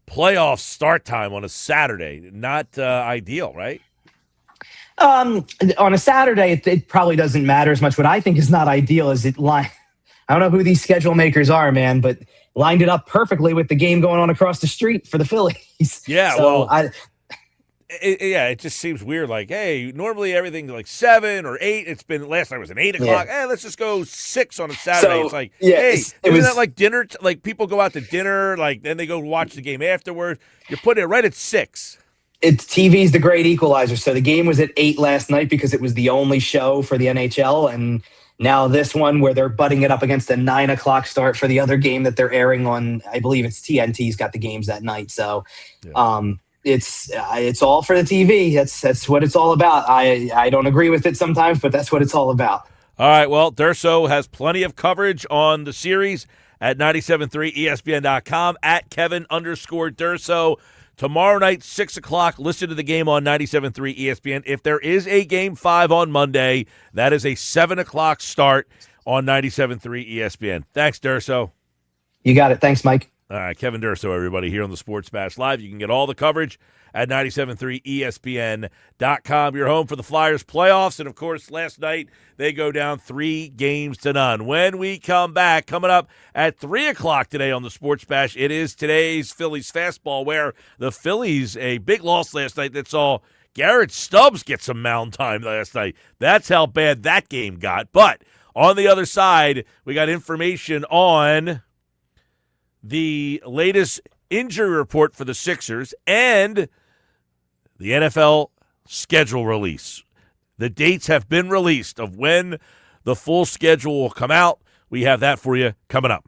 playoff start time on a Saturday. Not ideal, right? On a Saturday, it probably doesn't matter as much. What I think is not ideal is I don't know who these schedule makers are, man, but lined it up perfectly with the game going on across the street for the Phillies. Yeah, so well, it just seems weird. Like, hey, normally everything's like 7 or 8. It's been last night was an 8 o'clock. Hey, let's just go 6 on a Saturday. So, it's like, yeah, hey, it isn't was that like dinner? Like people go out to dinner, like then they go watch the game afterwards. You're putting it right at 6. TV's the great equalizer. So the game was at 8 last night because it was the only show for the NHL, and now this one where they're butting it up against a 9 o'clock start for the other game that they're airing on. I believe it's TNT's got the games that night. So, it's all for the TV. That's what it's all about. I don't agree with it sometimes, but that's what it's all about. All right, well, Durso has plenty of coverage on the series at 97.3 ESPN.com at Kevin_Durso. Tomorrow night, 6 o'clock, listen to the game on 97.3 ESPN. If there is a Game 5 on Monday, that is a 7 o'clock start on 97.3 ESPN. Thanks, Durso. You got it. Thanks, Mike. All right, Kevin Durso, everybody, here on the Sports Bash Live. You can get all the coverage at 97.3 ESPN.com. Your home for the Flyers playoffs. And, of course, last night they go down 3-0. When we come back, coming up at 3 o'clock today on the Sports Bash, it is today's Phillies Fastball, where the Phillies, a big loss last night that saw Garrett Stubbs get some mound time last night. That's how bad that game got. But on the other side, we got information on the latest injury report for the Sixers and the NFL schedule release. The dates have been released of when the full schedule will come out. We have that for you coming up.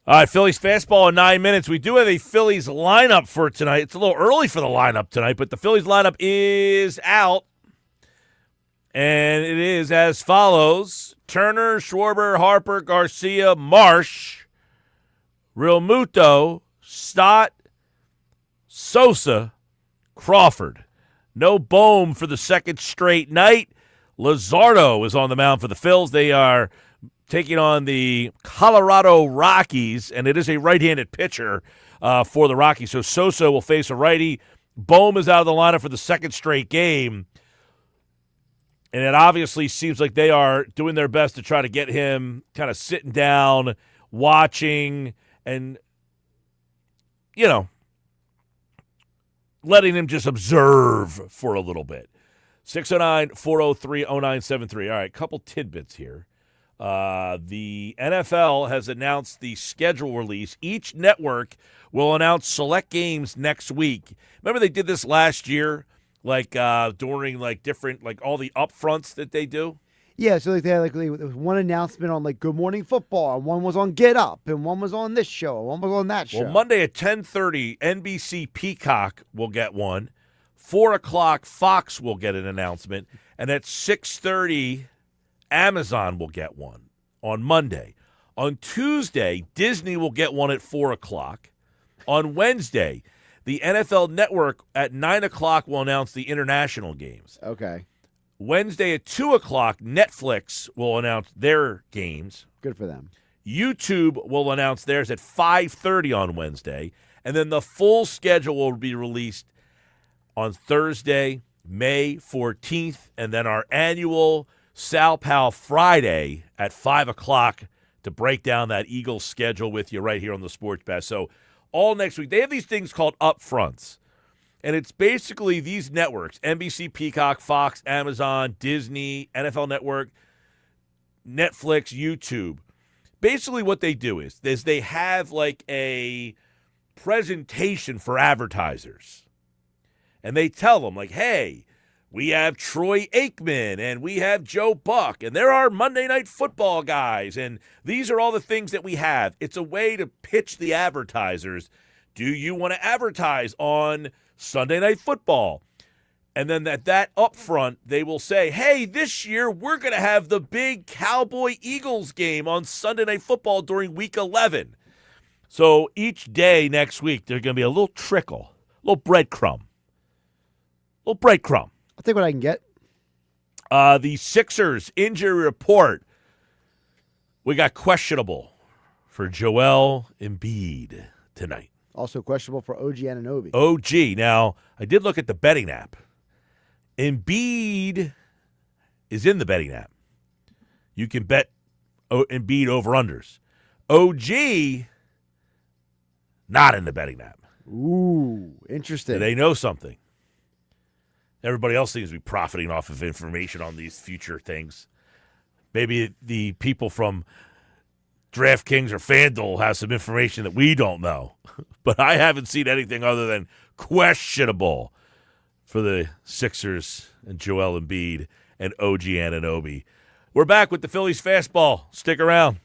All right, Phillies fastball in 9 minutes. We do have a Phillies lineup for tonight. It's a little early for the lineup tonight, but the Phillies lineup is out. And it is as follows: Turner, Schwarber, Harper, Garcia, Marsh, Real Muto, Stott, Sosa, Crawford. No Bohm for the second straight night. Luzardo is on the mound for the Phils. They are taking on the Colorado Rockies, and it is a right-handed pitcher for the Rockies. So Sosa will face a righty. Bohm is out of the lineup for the second straight game. And it obviously seems like they are doing their best to try to get him kind of sitting down, watching, and, letting him just observe for a little bit. 609-403-0973. All right, couple tidbits here. The NFL has announced the schedule release. Each network will announce select games next week. Remember they did this last year? During different all the upfronts that they do. Yeah, so they had there was one announcement on Good Morning Football, and one was on Get Up, and one was on this show, and one was on that show. Well, Monday at 10:30, NBC Peacock will get one. 4 o'clock, Fox will get an announcement, and at 6:30, Amazon will get one on Monday. On Tuesday, Disney will get one at 4 o'clock. On Wednesday, the NFL Network at 9 o'clock will announce the international games. Okay. Wednesday at 2 o'clock, Netflix will announce their games. Good for them. YouTube will announce theirs at 5:30 on Wednesday. And then the full schedule will be released on Thursday, May 14th. And then our annual Sal Pal Friday at 5 o'clock to break down that Eagles schedule with you right here on the Sports Bash. So all next week, they have these things called upfronts. And it's basically these networks, NBC, Peacock, Fox, Amazon, Disney, NFL Network, Netflix, YouTube. Basically what they do is they have a presentation for advertisers. And they tell them, hey, we have Troy Aikman and we have Joe Buck, and there are Monday Night Football guys, and these are all the things that we have. It's a way to pitch the advertisers. Do you want to advertise on Sunday Night Football? And then at that upfront, they will say, hey, this year we're going to have the big Cowboy-Eagles game on Sunday Night Football during Week 11. So each day next week, there's going to be a little trickle, a little breadcrumb. I'll take what I can get. The Sixers injury report. We got questionable for Joel Embiid tonight. Also questionable for OG Anunoby. OG. Now, I did look at the betting app. Embiid is in the betting app. You can bet Embiid over-unders. OG, not in the betting app. Ooh, interesting. Do they know something? Everybody else seems to be profiting off of information on these future things. Maybe the people from DraftKings or FanDuel have some information that we don't know. But I haven't seen anything other than questionable for the Sixers and Joel Embiid and OG Anunoby. We're back with the Phillies Fastball. Stick around.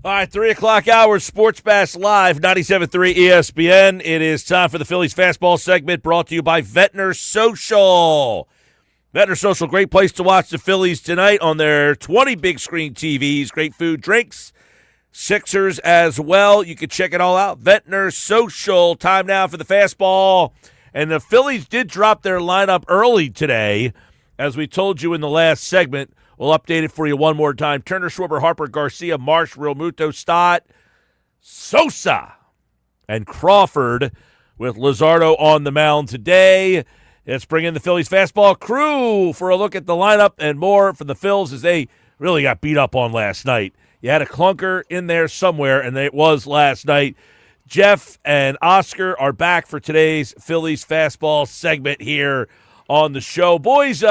All right, 3 o'clock hour, Sports Bash Live, 97.3 ESPN. It is time for the Phillies Fastball segment brought to you by Ventnor Social. Ventnor Social, great place to watch the Phillies tonight on their 20 big screen TVs. Great food, drinks, Sixers as well. You can check it all out. Ventnor Social. Time now for the fastball. And the Phillies did drop their lineup early today, as we told you in the last segment. We'll update it for you one more time. Turner, Schwarber, Harper, Garcia, Marsh, Realmuto, Stott, Sosa, and Crawford with Luzardo on the mound today. Let's bring in the Phillies fastball crew for a look at the lineup and more from the Phils as they really got beat up on last night. You had a clunker in there somewhere, and it was last night. Jeff and Oscar are back for today's Phillies fastball segment here on the show. Boys,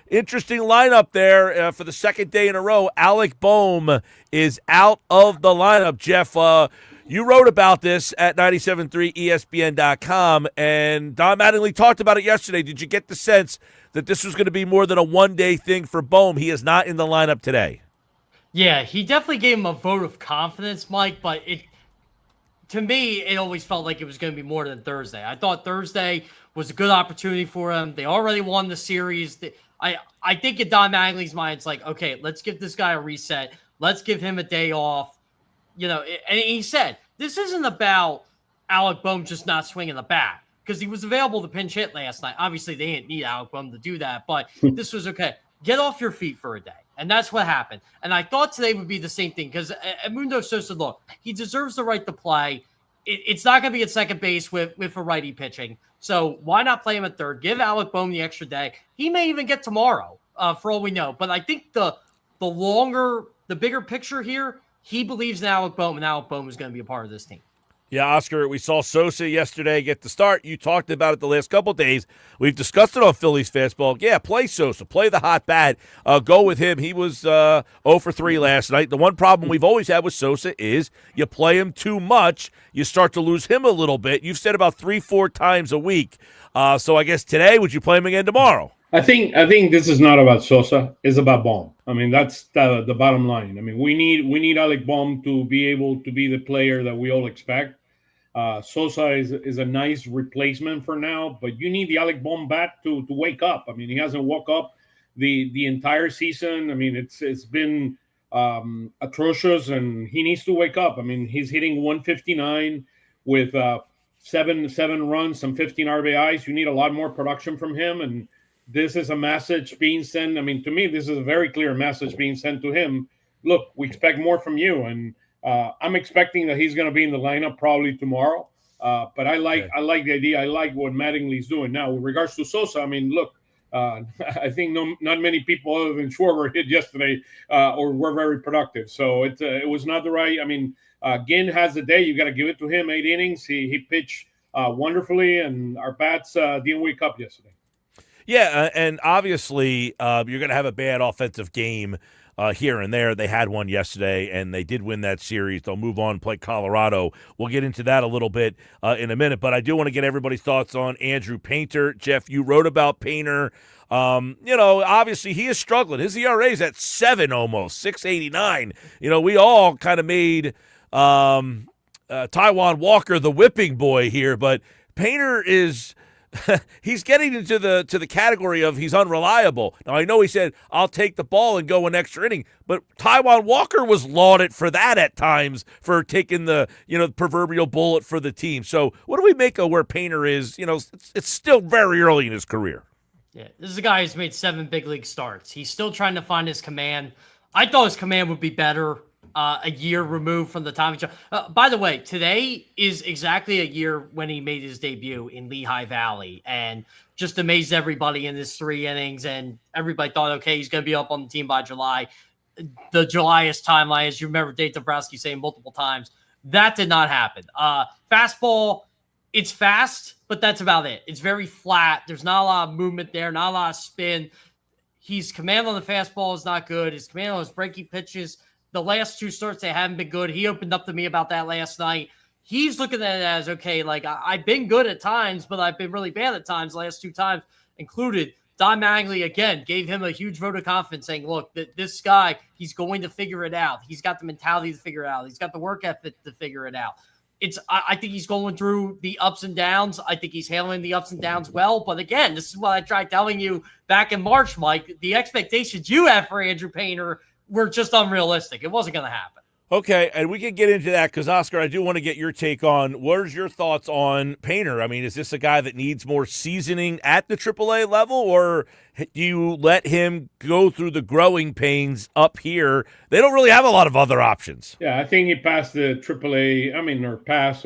interesting lineup there for the second day in a row. Alec Boehm is out of the lineup. Jeff, you wrote about this at 973ESPN.com, and Don Mattingly talked about it yesterday. Did you get the sense that this was going to be more than a one-day thing for Boehm? He is not in the lineup today. Yeah, he definitely gave him a vote of confidence, Mike, but to me, it always felt like it was going to be more than Thursday. I thought Thursday was a good opportunity for him. They already won the series. I think in Don Mattingly's mind, it's like, okay, let's give this guy a reset. Let's give him a day off. And he said, this isn't about Alec Boehm just not swinging the bat, because he was available to pinch hit last night. Obviously, they didn't need Alec Boehm to do that, but this was okay. Get off your feet for a day. And that's what happened. And I thought today would be the same thing, because Edmundo Sosa, look, he deserves the right to play. It's not going to be at second base with a righty pitching. So why not play him at third? Give Alec Boehm the extra day. He may even get tomorrow, for all we know. But I think the bigger picture here, he believes in Alec Boehm, and Alec Boehm is going to be a part of this team. Yeah, Oscar, we saw Sosa yesterday get the start. You talked about it the last couple of days. We've discussed it on Phillies Fastball. Yeah, play Sosa. Play the hot bat. Go with him. He was 0 for 3 last night. The one problem we've always had with Sosa is you play him too much, you start to lose him a little bit. You've said about 3-4 times a week. So I guess today, would you play him again tomorrow? I think this is not about Sosa. It's about Boehm. I mean, that's the bottom line. I mean, we need Alec Boehm to be able to be the player that we all expect. Sosa is a nice replacement for now, but you need the Alec Boehm bat to wake up. I mean, he hasn't woke up the entire season. I mean, it's been atrocious, and he needs to wake up. I mean, he's hitting 159 with seven runs, some 15 RBIs. You need a lot more production from him, and this is a message being sent. I mean, to me, this is a very clear message being sent to him. Look, we expect more from you, and I'm expecting that he's going to be in the lineup probably tomorrow. But I like the idea. I like what Mattingly's doing now. With regards to Sosa, I mean, look, I think not many people other than Schwarber hit yesterday or were very productive. So it was not the right. I mean, Ginn has the day. You got to give it to him. 8 innings. He pitched wonderfully, and our bats didn't wake up yesterday. Yeah, and obviously you're going to have a bad offensive game here and there. They had one yesterday, and they did win that series. They'll move on and play Colorado. We'll get into that a little bit in a minute, but I do want to get everybody's thoughts on Andrew Painter. Jeff, you wrote about Painter. Obviously he is struggling. His ERA is at 7 almost, 6.89. We all kind of made Taijuan Walker the whipping boy here, but Painter is – he's getting into the category of he's unreliable. Now, I know he said, I'll take the ball and go an extra inning, but Taijuan Walker was lauded for that at times, for taking the proverbial bullet for the team. So what do we make of where Painter is? It's still very early in his career. Yeah, this is a guy who's made 7 big league starts. He's still trying to find his command. I thought his command would be better a year removed from the time. By the way, today is exactly a year when he made his debut in Lehigh Valley and just amazed everybody in his 3 innings. And everybody thought, okay, he's going to be up on the team by July. The July-ish timeline, as you remember Dave Dombrowski saying multiple times, that did not happen. Fastball, it's fast, but that's about it. It's very flat. There's not a lot of movement there, not a lot of spin. His command on the fastball is not good. His command on his breaking pitches, the last 2 starts, they haven't been good. He opened up to me about that last night. He's looking at it as, okay, like I've been good at times, but I've been really bad at times. The last 2 times included Don Mattingly, again, gave him a huge vote of confidence, saying, look, this guy, he's going to figure it out. He's got the mentality to figure it out. He's got the work ethic to figure it out. I think he's going through the ups and downs. I think he's handling the ups and downs well. But again, this is what I tried telling you back in March, Mike. The expectations you have for Andrew Painter were just unrealistic. It wasn't going to happen. Okay, and we can get into that because, Oscar, I do want to get your take on what is your thoughts on Painter? I mean, is this a guy that needs more seasoning at the AAA level, or do you let him go through the growing pains up here? They don't really have a lot of other options. Yeah, I think he passed the AAA,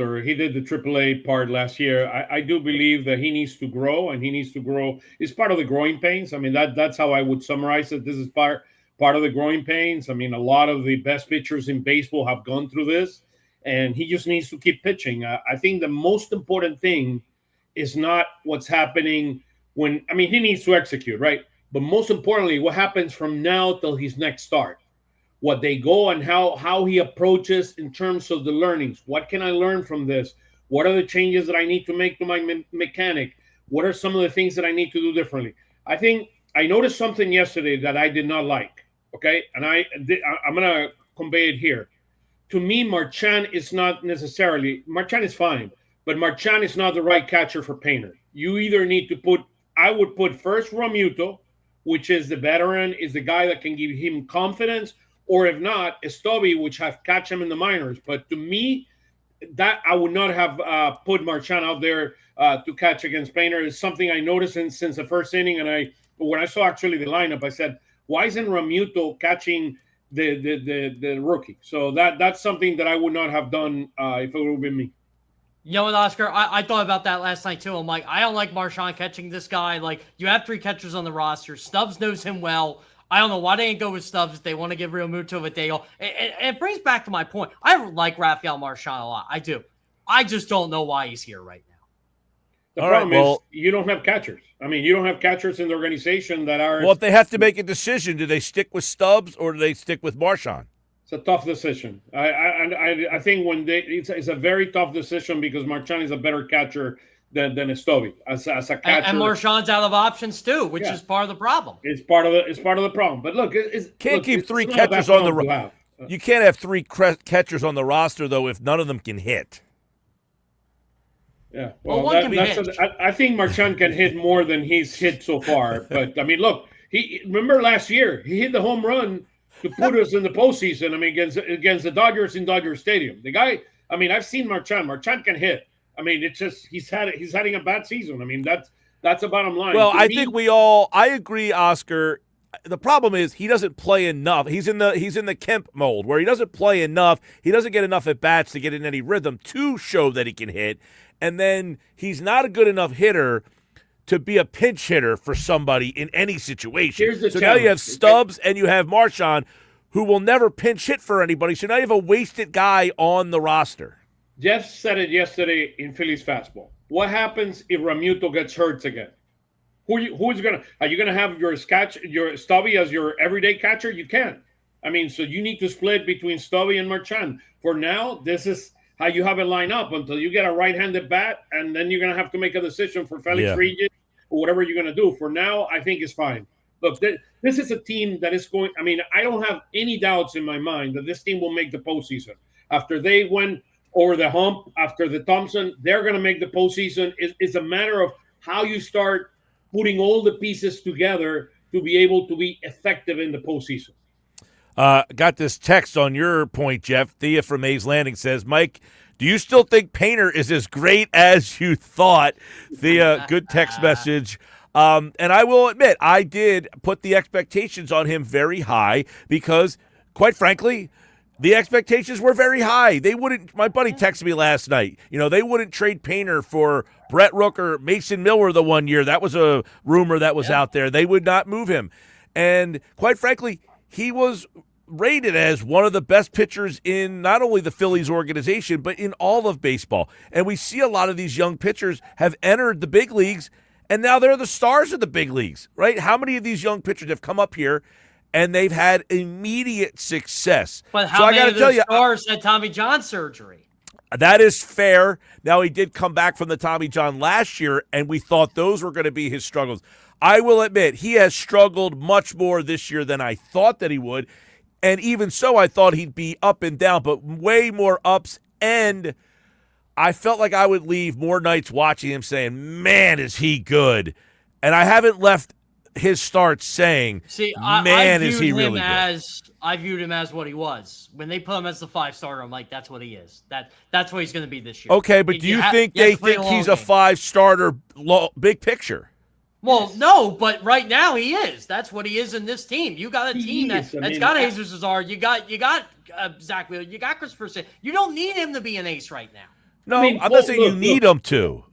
or he did the AAA part last year. I do believe that he needs to grow, and he needs to grow. It's part of the growing pains. I mean, that's how I would summarize it. This is part of the growing pains. I mean, a lot of the best pitchers in baseball have gone through this, and he just needs to keep pitching. I think the most important thing is not what's happening he needs to execute, right? But most importantly, what happens from now till his next start, what they go and how he approaches in terms of the learnings. What can I learn from this? What are the changes that I need to make to my mechanic? What are some of the things that I need to do differently? I think I noticed something yesterday that I did not like. Okay, and I'm going to convey it here. To me, Marchand is fine, but Marchand is not the right catcher for Painter. You either need to I would put first Realmuto, which is the veteran, is the guy that can give him confidence, or if not, Estovi, which have catch him in the minors. But to me, that I would not have put Marchand out there to catch against Painter. It's something I noticed since the first inning, and when I saw actually the lineup, I said, why isn't Realmuto catching the rookie? So that's something that I would not have done if it would have been me. You know what, Oscar? I thought about that last night too. I'm like, I don't like Marchand catching this guy. Like, you have 3 catchers on the roster. Stubbs knows him well. I don't know why they didn't go with Stubbs. They want to give Realmuto a day off. And it brings back to my point. I like Rafael Marchand a lot. I do. I just don't know why he's here right now. The problem is you don't have catchers. I mean, you don't have catchers in the organization that are. Well, if they have to make a decision, do they stick with Stubbs or do they stick with Marchand? It's a tough decision. I think it's a very tough decision because Marchand is a better catcher than Estovi as a catcher. And Marchand's out of options too, which is part of the problem. It's part of the problem. But look, keep 3 catchers on the roster. You can't have 3 catchers on the roster though if none of them can hit. Yeah, well, I think Marchand can hit more than he's hit so far. But I mean, look, remember last year he hit the home run to put us in the postseason. I mean, against the Dodgers in Dodger Stadium. The guy, I mean, I've seen Marchand. Marchand can hit. I mean, it's just he's having a bad season. I mean, that's the bottom line. Well, I think I agree, Oscar. The problem is he doesn't play enough. He's in the Kemp mold where he doesn't play enough. He doesn't get enough at bats to get in any rhythm to show that he can hit. And then he's not a good enough hitter to be a pinch hitter for somebody in any situation. So now you have Stubbs and you have Marchand, who will never pinch hit for anybody. So now you have a wasted guy on the roster. Jeff said it yesterday in Phillies Fastball. What happens if Realmuto gets hurt again? Are you gonna have your Stubby as your everyday catcher? You can't. I mean, so you need to split between Stubby and Marchand. For now, this is how you have it lined up until you get a right-handed bat, and then you're gonna have to make a decision for Felix Regis or whatever you're gonna do. For now, I think it's fine. Look, this is a team that is going. I mean, I don't have any doubts in my mind that this team will make the postseason. After they went over the hump, after the Thompson, they're going to make the postseason. It's a matter of how you start putting all the pieces together to be able to be effective in the postseason. Got this text on your point, Jeff. Thea from Mays Landing says, Mike, do you still think Painter is as great as you thought? Thea, good text message. And I will admit, I did put the expectations on him very high because, quite frankly, the expectations were very high. They wouldn't. My buddy texted me last night. They wouldn't trade Painter for Brett Rooker, Mason Miller the one year. That was a rumor that was out there. They would not move him. And quite frankly, he was rated as one of the best pitchers in not only the Phillies organization, but in all of baseball. And we see a lot of these young pitchers have entered the big leagues, and now they're the stars of the big leagues, right? How many of these young pitchers have come up here and they've had immediate success? But how many of those stars had Tommy John surgery? That is fair. Now, he did come back from the Tommy John last year, and we thought those were going to be his struggles. I will admit, he has struggled much more this year than I thought that he would. And even so, I thought he'd be up and down, but way more ups. And I felt like I would leave more nights watching him saying, man, is he good. And I haven't left his starts saying, man, is he really good. I viewed him as what he was. When they put him as the 5-starter, I'm like, that's what he is. That's what he's going to be this year. Okay, but do you think they think he's a 5-starter big picture? Well, no, but right now he is. That's what he is in this team. You got a team that's got Jesus Azar. You got Zach Wheeler. You got Christopher St. You don't need him to be an ace right now. No, I'm not saying you need him to.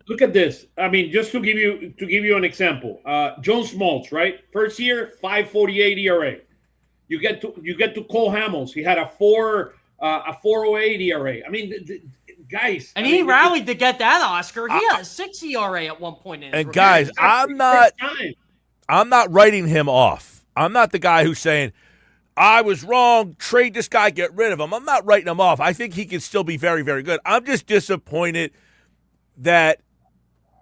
Look at this. I mean, just to give you an example, John Smoltz, right? First year, 5.48 ERA. You get to Cole Hamels. He had a 4.08 ERA. I mean, guys. And he rallied to get that Oscar. He had a 6 ERA at one point in his And guys, I'm not writing him off. I'm not the guy who's saying, I was wrong, trade this guy, get rid of him. I'm not writing him off. I think he can still be very, very good. I'm just disappointed that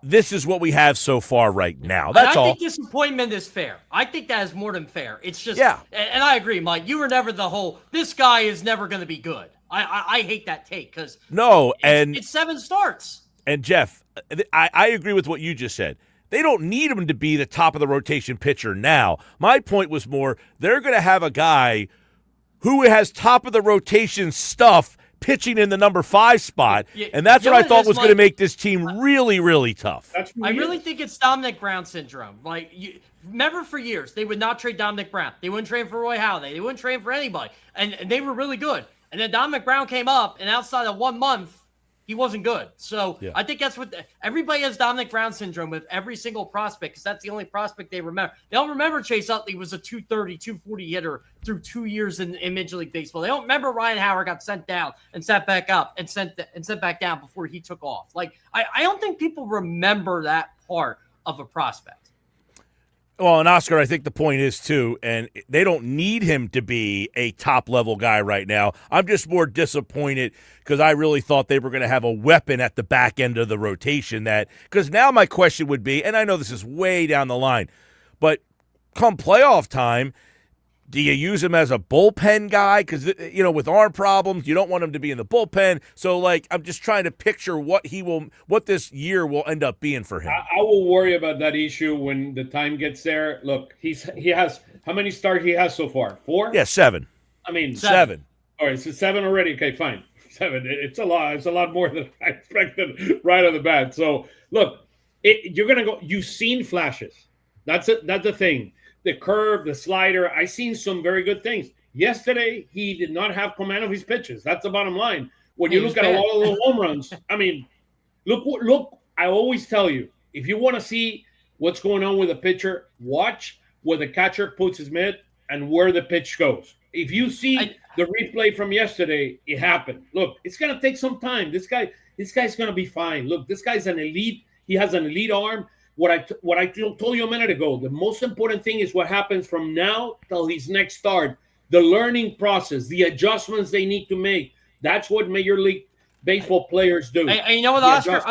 this is what we have so far right now. That's all. I think disappointment is fair. I think that is more than fair. It's just, and I agree, Mike. You were never the whole, this guy is never going to be good. I hate that take because it's 7 starts. And Jeff, I agree with what you just said. They don't need him to be the top of the rotation pitcher now. My point was more, they're going to have a guy who has top of the rotation stuff pitching in the number 5 spot, and that's what I thought was going to make this team really, really tough. I really think it's Dominic Brown syndrome. Like, remember for years, they would not trade Dominic Brown. They wouldn't trade for Roy Halladay. They wouldn't trade for anybody, and they were really good. And then Dominic Brown came up, and outside of 1 month, he wasn't good. So I think that's what everybody has Dominic Brown syndrome with every single prospect because that's the only prospect they remember. They don't remember Chase Utley was a 230, 240 hitter through 2 years in Major League Baseball. They don't remember Ryan Howard got sent down and sent back up and sent back down before he took off. Like I don't think people remember that part of a prospect. Well, and Oscar, I think the point is, too, and they don't need him to be a top-level guy right now. I'm just more disappointed because I really thought they were going to have a weapon at the back end of the rotation. Because now my question would be, and I know this is way down the line, but come playoff time, do you use him as a bullpen guy? Because, with arm problems, you don't want him to be in the bullpen. So, I'm just trying to picture what this year will end up being for him. I will worry about that issue when the time gets there. Look, he has how many starts he has so far? 4? Yeah, 7. I mean, 7. All right, so 7 already. Okay, fine. 7. It's a lot. It's a lot more than I expected right off the bat. So, look, you're gonna go. You've seen flashes. That's it. That's the thing. The curve, the slider. I've seen some very good things. Yesterday, he did not have command of his pitches. That's the bottom line. When you look at a lot of the home runs, I mean, look. I always tell you, if you want to see what's going on with a pitcher, watch where the catcher puts his mitt and where the pitch goes. If you see the replay from yesterday, it happened. Look, it's going to take some time. This guy's going to be fine. Look, this guy's an elite. He has an elite arm. What I told you a minute ago, the most important thing is what happens from now till his next start. The learning process, the adjustments they need to make. That's what Major League Baseball players do. And you know what, Oscar?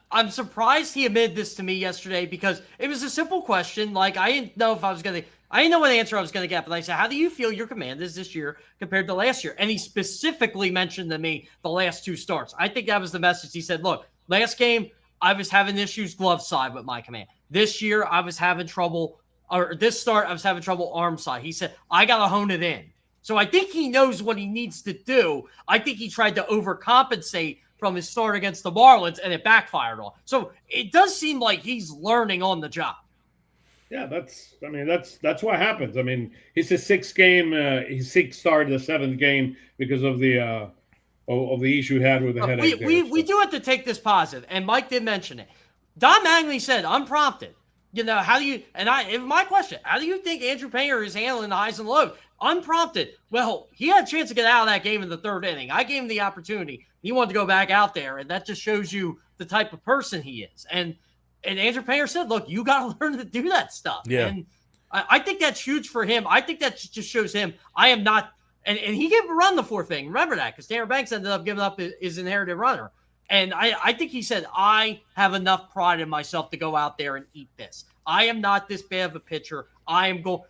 I'm surprised he admitted this to me yesterday because it was a simple question. Like, I didn't know what answer I was going to get. But I said, how do you feel your command is this year compared to last year? And he specifically mentioned to me the last 2 starts. I think that was the message. He said, look, last game, I was having issues glove side with my command. This year, I was having trouble, or this start, I was having trouble arm side. He said, I got to hone it in. So I think he knows what he needs to do. I think he tried to overcompensate from his start against the Marlins, and it backfired on. So it does seem like he's learning on the job. Yeah, that's what happens. I mean, it's his 6th game. His 6th start, the 7th game because of the issue he had with the headache. We do have to take this positive, and Mike did mention it. Don Mattingly said, unprompted. How do you – my question, how do you think Andrew Painter is handling the highs and lows? Unprompted. Well, he had a chance to get out of that game in the 3rd inning. I gave him the opportunity. He wanted to go back out there, and that just shows you the type of person he is. And Andrew Painter said, look, you got to learn to do that stuff. Yeah. And I think that's huge for him. I think that just shows him I am not – And he gave him a run the fourth inning. Remember that, because Tanner Banks ended up giving up his inherited runner. And I think he said, I have enough pride in myself to go out there and eat this. I am not this bad of a pitcher. I am going.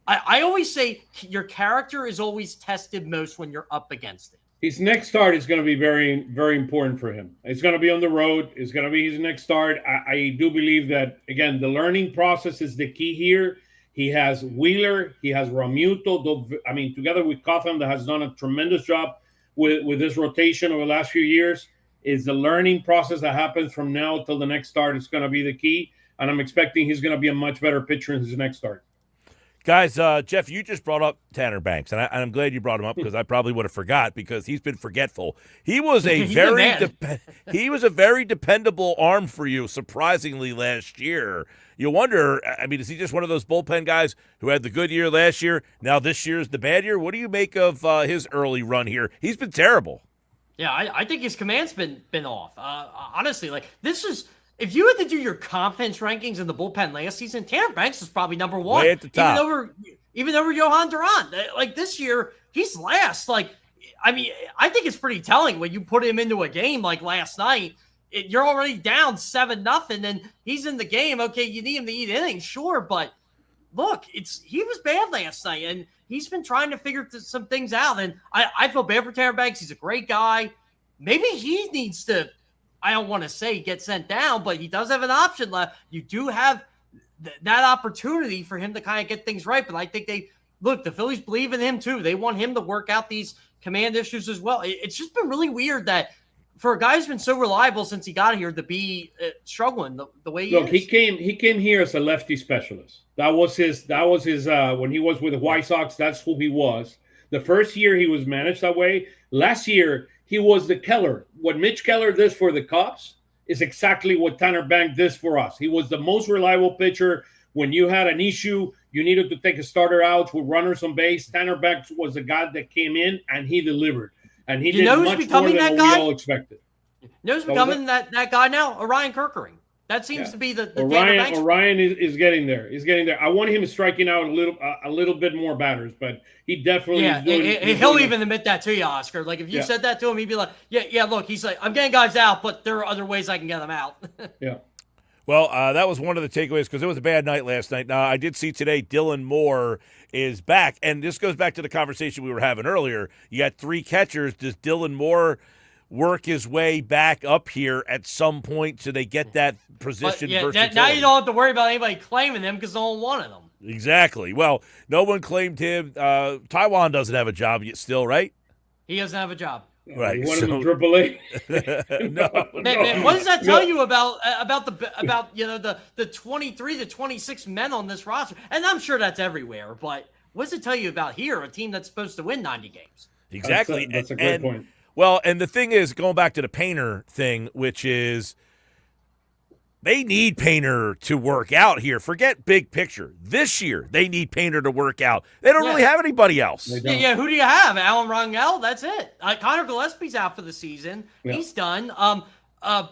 I always say your character is always tested most when you're up against it. His next start is going to be very, very important for him. It's going to be on the road. It's going to be his next start. I do believe that, again, the learning process is the key here. He has Wheeler. He has Ramuto. I mean, together with Caplan, that has done a tremendous job with this rotation over the last few years. Is the learning process that happens from now till the next start is going to be the key. And I'm expecting he's going to be a much better pitcher in his next start. Guys, Jeff, you just brought up Tanner Banks, and I'm glad you brought him up because I probably would have forgot because he's been forgetful. He was a he was a very dependable arm for you, surprisingly, last year. You wonder, I mean, is he just one of those bullpen guys who had the good year last year? Now this year's the bad year? What do you make of his early run here? He's been terrible. Yeah, I think his command's been off. Honestly, like this is. If you had to do your confidence rankings in the bullpen last season, Tanner Banks was probably number one. Way at the top. Even over Johan Duran. Like this year, he's last. Like, I mean, I think it's pretty telling when you put him into a game like last night. You're already down 7-0, and he's in the game. Okay, you need him to eat innings, sure, but look, he was bad last night, and he's been trying to figure some things out. And I feel bad for Tanner Banks. He's a great guy. Maybe he needs to. I don't want to say get sent down, but he does have an option left. You do have that opportunity for him to kind of get things right. But I think the Phillies believe in him too. They want him to work out these command issues as well. It's just been really weird that for a guy who's been so reliable since he got here to be struggling the way he is. He came here as a lefty specialist. That was his when he was with the White Sox, that's who he was. The first year he was managed that way. Last year, he was the Keller. What Mitch Keller does for the Cubs is exactly what Tanner Banks does for us. He was the most reliable pitcher. When you had an issue, you needed to take a starter out with runners on base. Tanner Banks was the guy that came in, and he delivered. And he did much more than what we all expected. You know who's becoming that guy now? Orion Kerkering. That seems to be the Orion is getting there. He's getting there. I want him striking out a little bit more batters, but he definitely is doing. He'll even admit that to you, Oscar. Like if you said that to him, he'd be like, "Yeah, look." He's like, "I'm getting guys out, but there are other ways I can get them out." Yeah. Well, that was one of the takeaways because it was a bad night last night. Now, I did see today Dylan Moore is back, and this goes back to the conversation we were having earlier. You got 3 catchers. Does Dylan Moore work his way back up here at some point so they get that position versatility? Now you don't have to worry about anybody claiming him because no one wanted him. Exactly. Well, no one claimed him. Taiwan doesn't have a job yet still, right? He doesn't have a job. Right. You want him in AAA? Man, what does that tell you about the 23 to 26 men on this roster? And I'm sure that's everywhere, but what does it tell you about here, a team that's supposed to win 90 games? Exactly. That's a great point. Well, and the thing is, going back to the Painter thing, which is they need Painter to work out here. Forget big picture. This year, they need Painter to work out. They don't really have anybody else. Yeah, who do you have? Alan Rangel? That's it. Connor Gillespie's out for the season. Yeah. He's done.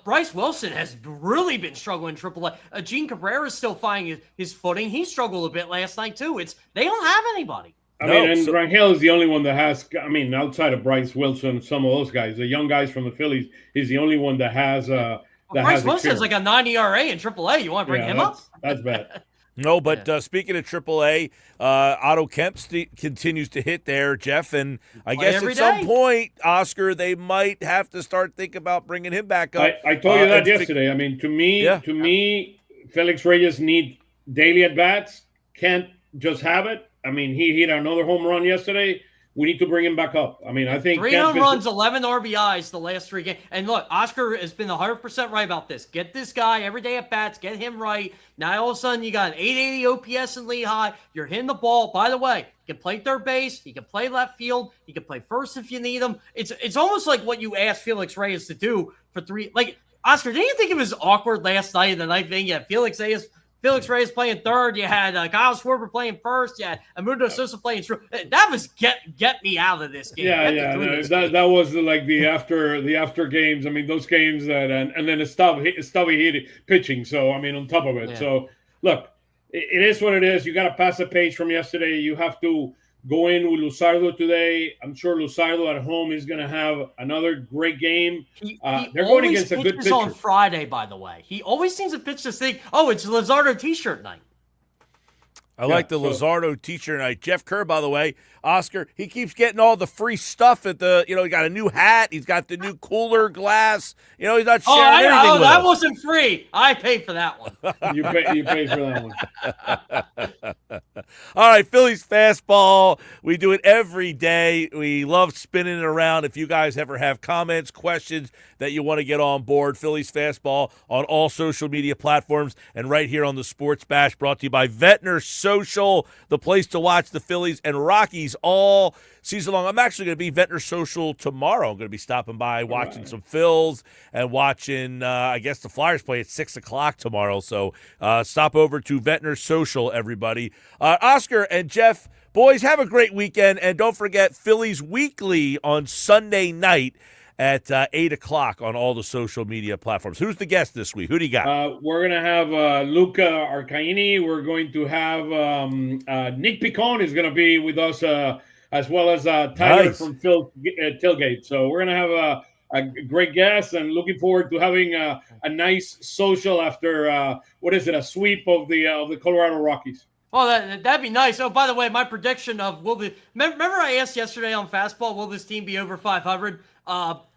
Bryce Wilson has really been struggling in AAA. Gene Cabrera is still finding his footing. He struggled a bit last night, too. They don't have anybody. Rangel is the only one that has, outside of Bryce Wilson, some of those guys, the young guys from the Phillies, he's the only one that has Bryce Wilson's like a 9 ERA in AAA. You want to bring him up? That's bad. No, but speaking of AAA, Otto Kemp continues to hit there, Jeff, and I guess at some point, Oscar, they might have to start thinking about bringing him back up. I told you that yesterday. To me, Felix Reyes need daily at-bats. Can't just have it. He hit another home run yesterday. We need to bring him back up. I think 3 home runs, 11 RBIs the last 3 games. And look, Oscar has been 100% right about this. Get this guy every day at bats. Get him right. Now all of a sudden you got an 880 OPS in Lehigh. You're hitting the ball. By the way, he can play third base. He can play left field. He can play first if you need him. It's almost like what you asked Felix Reyes to do for 3. Like Oscar, didn't you think it was awkward last night in the ninth inning? You had Felix Reyes playing third. You had Kyle Schwarber playing first. You had Amundo Sosa playing true. That was get me out of this game. That was like the after games. Those games that and then Stubby hit pitching. So on top of it. Yeah. So look, it is what it is. You got to pass the page from yesterday. You have to go in with Luzardo today. I'm sure Luzardo at home is going to have another great game. He They're going always against a good pitches on pitcher. Friday, by the way. He always seems to pitch this thing. Oh, it's Luzardo T-shirt night. I like the Luzardo t-shirt night. Jeff Kerr, by the way, Oscar, he keeps getting all the free stuff at the, he got a new hat. He's got the new cooler glass. He's not sharing anything with that us. wasn't free. I paid for that one. You pay for that one. All right, Phillies Fastball. We do it every day. We love spinning it around. If you guys ever have comments, questions that you want to get on board, Phillies Fastball on all social media platforms and right here on the Sports Bash, brought to you by Ventnor Social, the place to watch the Phillies and Rockies all season long. I'm actually going to be Ventnor Social tomorrow. I'm going to be stopping by, watching some Phils and watching, I guess, the Flyers play at 6 o'clock tomorrow. So stop over to Ventnor Social, everybody. Oscar and Jeff, boys, have a great weekend. And don't forget Phillies Weekly on Sunday night at 8 o'clock on all the social media platforms. Who's the guest this week? Who do you got? We're going to have Luca Arcaini. We're going to have Nick Picone is going to be with us, as well as Tyler from Tailgate. So we're going to have a great guest, and looking forward to having a nice social after, a sweep of the Colorado Rockies. Well, that'd be nice. Oh, by the way, my prediction of remember I asked yesterday on Fastball, will this team be over 500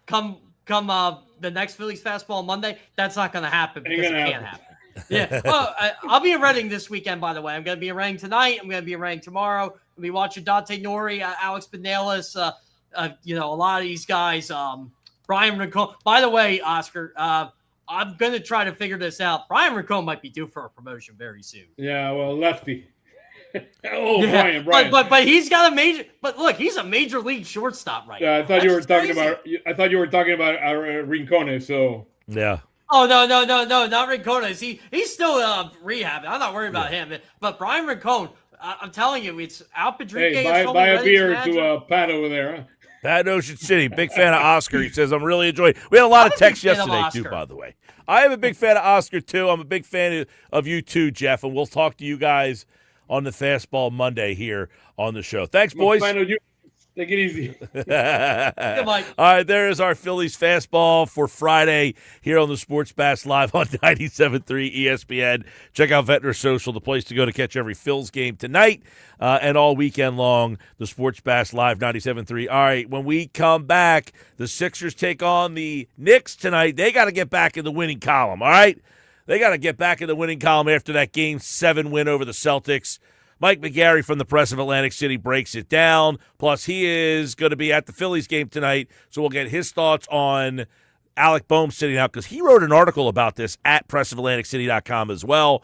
come the next Phillies Fastball on Monday? That's not going to happen because it can't happen. Yeah. Well, I'll be in Reading this weekend, by the way. I'm going to be in Reading tonight. I'm going to be in Reading tomorrow. I'm going to be watching Dante Nori, Alex Benelis, a lot of these guys. Brian Rincon. By the way, Oscar, I'm going to try to figure this out. Brian Rincon might be due for a promotion very soon. Yeah, well, lefty. Brian. But he's got a major. But look, he's a major league shortstop right now. I thought you were talking about. I thought you were talking about Rincon. So yeah. Oh no, not Rincon. He's still rehabbing. I'm not worried about him. But Brian Rincon, I'm telling you, it's Al Padrique. Hey, buy a beer to Pat over there. Huh? Pat in Ocean City, big fan of Oscar. He says, I'm really enjoying it. We had a lot of texts yesterday, too, by the way. I am a big fan of Oscar, too. I'm a big fan of you, too, Jeff, and we'll talk to you guys on the Fastball Monday here on the show. Thanks, boys. Take it easy. All right, there is our Phillies Fastball for Friday here on the Sports Bash Live on 97.3 ESPN. Check out Ventnor Social, the place to go to catch every Phils game tonight and all weekend long. The Sports Bash Live 97.3. All right, when we come back, the Sixers take on the Knicks tonight. They got to get back in the winning column, all right? They got to get back in the winning column after that Game 7 win over the Celtics. Mike McGarry from the Press of Atlantic City breaks it down. Plus, he is going to be at the Phillies game tonight, so we'll get his thoughts on Alec Boehm sitting out because he wrote an article about this at pressofatlanticcity.com as well.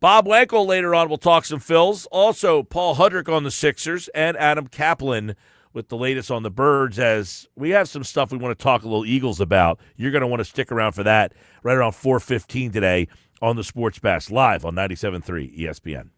Bob Wankel later on will talk some Phils. Also, Paul Hudrick on the Sixers and Adam Caplan with the latest on the Birds, as we have some stuff we want to talk a little Eagles about. You're going to want to stick around for that right around 4:15 today on the Sports Bash Live on 97.3 ESPN.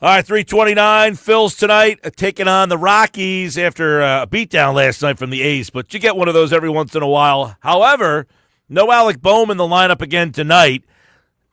All right, 329. Phil's tonight taking on the Rockies after a beatdown last night from the A's, but you get one of those every once in a while. However, no Alec Bohm in the lineup again tonight.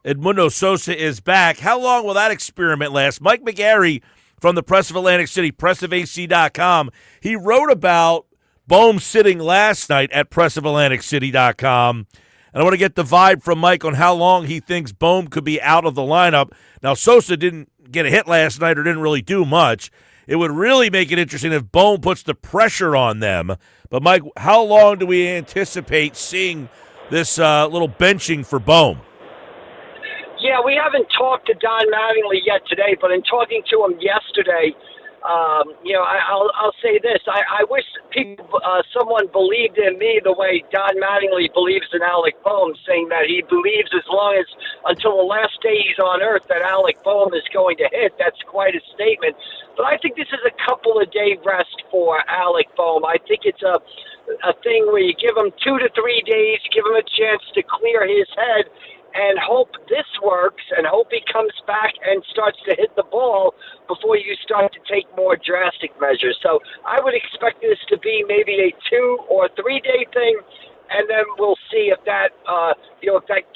Edmundo Sosa is back. How long will that experiment last? Mike McGarry from the Press of Atlantic City, pressofac.com, he wrote about Bohm sitting last night at pressofatlanticcity.com. And I want to get the vibe from Mike on how long he thinks Bohm could be out of the lineup. Now, Sosa didn't get a hit last night or didn't really do much. It would really make it interesting if Bohm puts the pressure on them. But, Mike, how long do we anticipate seeing this little benching for Bohm? Yeah, we haven't talked to Don Mattingly yet today, but in talking to him yesterday, I'll say this. I wish someone believed in me the way Don Mattingly believes in Alec Bohm, saying that he believes until the last day he's on earth that Alec Bohm is going to hit. That's quite a statement. But I think this is a couple of day rest for Alec Bohm. I think it's a thing where you give him 2 to 3 days, give him a chance to clear his head, and hope this works, and hope he comes back and starts to hit the ball before you start to take more drastic measures. So I would expect this to be maybe a 2 or 3 day thing, and then we'll see if that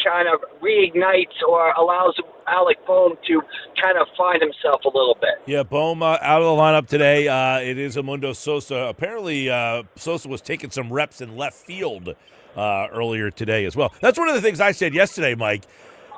kind of reignites or allows Alec Bohm to kind of find himself a little bit. Yeah, Bohm out of the lineup today. It is Edmundo Sosa. Apparently, Sosa was taking some reps in left field earlier today as well. That's one of the things I said yesterday, Mike.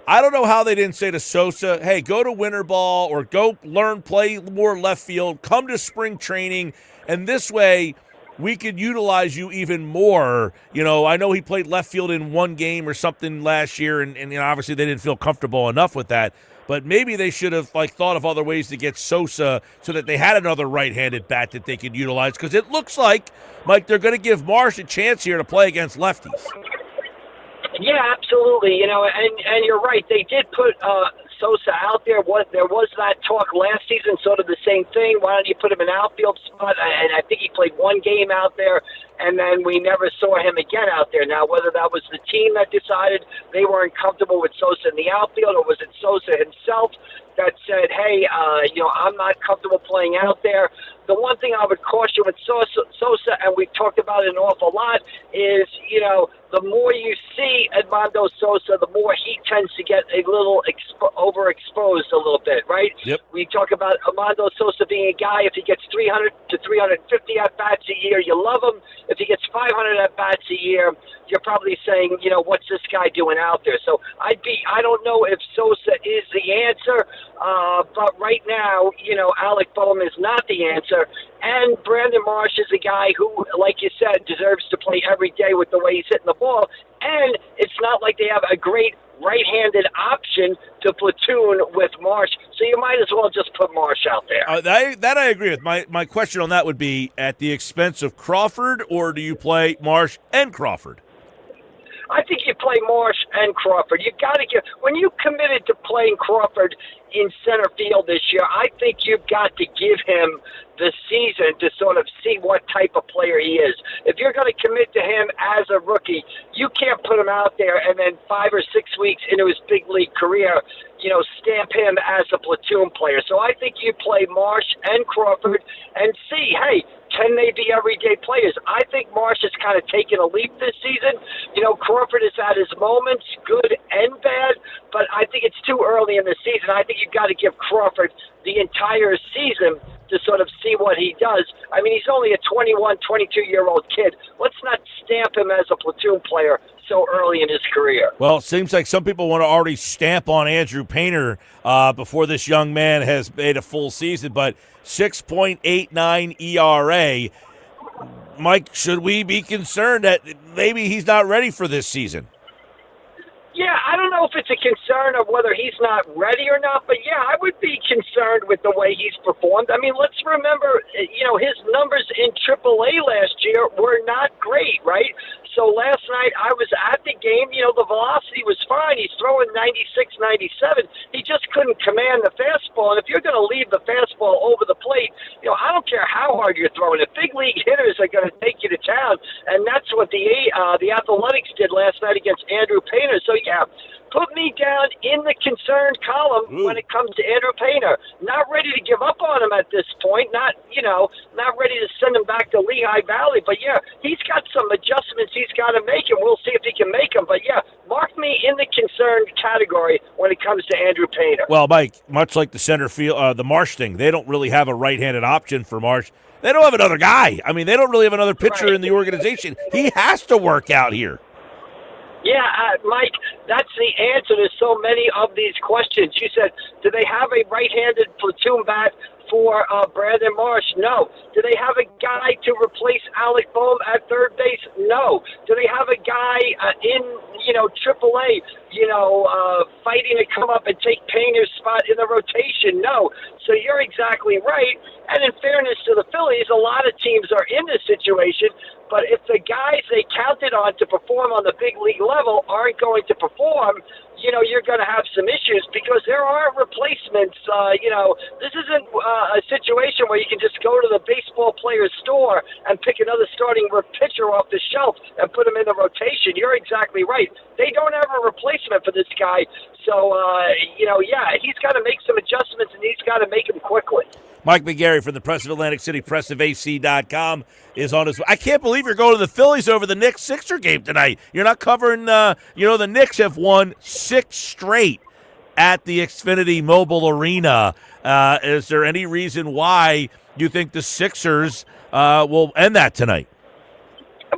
I don't know how they didn't say to Sosa, hey, go to winter ball or go play more left field, come to spring training, and this way we could utilize you even more. I know he played left field in one game or something last year, and obviously they didn't feel comfortable enough with that. But maybe they should have thought of other ways to get Sosa so that they had another right-handed bat that they could utilize, because it looks like, Mike, they're going to give Marsh a chance here to play against lefties. Yeah, absolutely. And you're right. They did put Sosa out there. There was that talk last season, sort of the same thing. Why don't you put him in outfield spot? And I think he played one game out there, and then we never saw him again out there. Now, whether that was the team that decided they weren't comfortable with Sosa in the outfield, or was it Sosa himself that said, hey, I'm not comfortable playing out there. The one thing I would caution with Sosa, and we've talked about it an awful lot, is, the more you see Edmundo Sosa, the more he tends to get a little overexposed a little bit, right? Yep. We talk about Edmundo Sosa being a guy, if he gets 300 to 350 at-bats a year, you love him. If he gets 500 at-bats a year, you're probably saying, what's this guy doing out there? So I don't know if Sosa is the answer, but right now, Alec Boehm is not the answer. And Brandon Marsh is a guy who, like you said, deserves to play every day with the way he's hitting the ball. And it's not like they have a great right-handed option to platoon with Marsh, so you might as well just put Marsh out there. That I agree with. My question on that would be, at the expense of Crawford, or do you play Marsh and Crawford? I think you play Marsh and Crawford. You got to when you committed to playing Crawford in center field this year, I think you've got to give him the season to sort of see what type of player he is. If you're going to commit to him as a rookie, you can't put him out there and then 5 or 6 weeks into his big league career, stamp him as a platoon player. So I think you play Marsh and Crawford and see, hey, can they be everyday players? I think Marsh has kind of taken a leap this season. Crawford has had his moments, good and bad, but I think it's too early in the season. I think you've got to give Crawford the entire season to sort of see what he does. I mean, he's only a 21, 22-year-old kid. Let's not stamp him as a platoon player so early in his career. Well, it seems like some people want to already stamp on Andrew Painter before this young man has made a full season, but 6.89 ERA. Mike, should we be concerned that maybe he's not ready for this season? Yeah, I don't know if it's a concern of whether he's not ready or not, but yeah, I would be concerned with the way he's performed. I mean, let's remember, his numbers in AAA last year were not great, right? So last night I was at the game, the velocity was fine. He's throwing 96, 97. He just couldn't command the fastball. And if you're going to leave the fastball over the plate, I don't care how hard you're throwing it. Big league hitters are going to take you to town. And that's what the Athletics did last night against Andrew Painter. So yeah, put me down in the concerned column when it comes to Andrew Painter. Not ready to give up on him at this point. Not ready to send him back to Lehigh Valley. But yeah, he's got some adjustments he's got to make, and we'll see if he can make them. But yeah, mark me in the concerned category when it comes to Andrew Painter. Well, Mike, much like the center field, the Marsh thing, they don't really have a right-handed option for Marsh. They don't have another guy. I mean, they don't really have another pitcher in the organization. He has to work out here. Yeah, Mike, that's the answer to so many of these questions. You said, do they have a right-handed platoon bat for Brandon Marsh? No. Do they have a guy to replace Alec Boehm at third base? No. Do they have a guy in AAA, fighting to come up and take Painter's spot in the rotation? No. So you're exactly right. And in fairness to the Phillies, a lot of teams are in this situation. But if the guys they counted on to perform on the big league level aren't going to perform, you're going to have some issues because there are replacements. This isn't a situation where you can just go to the baseball player's store and pick another starting pitcher off the shelf and put him in the rotation. You're exactly right. They don't have a replacement for this guy. So, he's got to make some adjustments, and he's got to make them quickly. Mike McGarry from the Press of Atlantic City, pressofac.com, is on his. I can't believe you're going to the Phillies over the Knicks Sixer game tonight. You're not covering, the Knicks have won 6 straight at the Xfinity Mobile Arena. Is there any reason why you think the Sixers will end that tonight?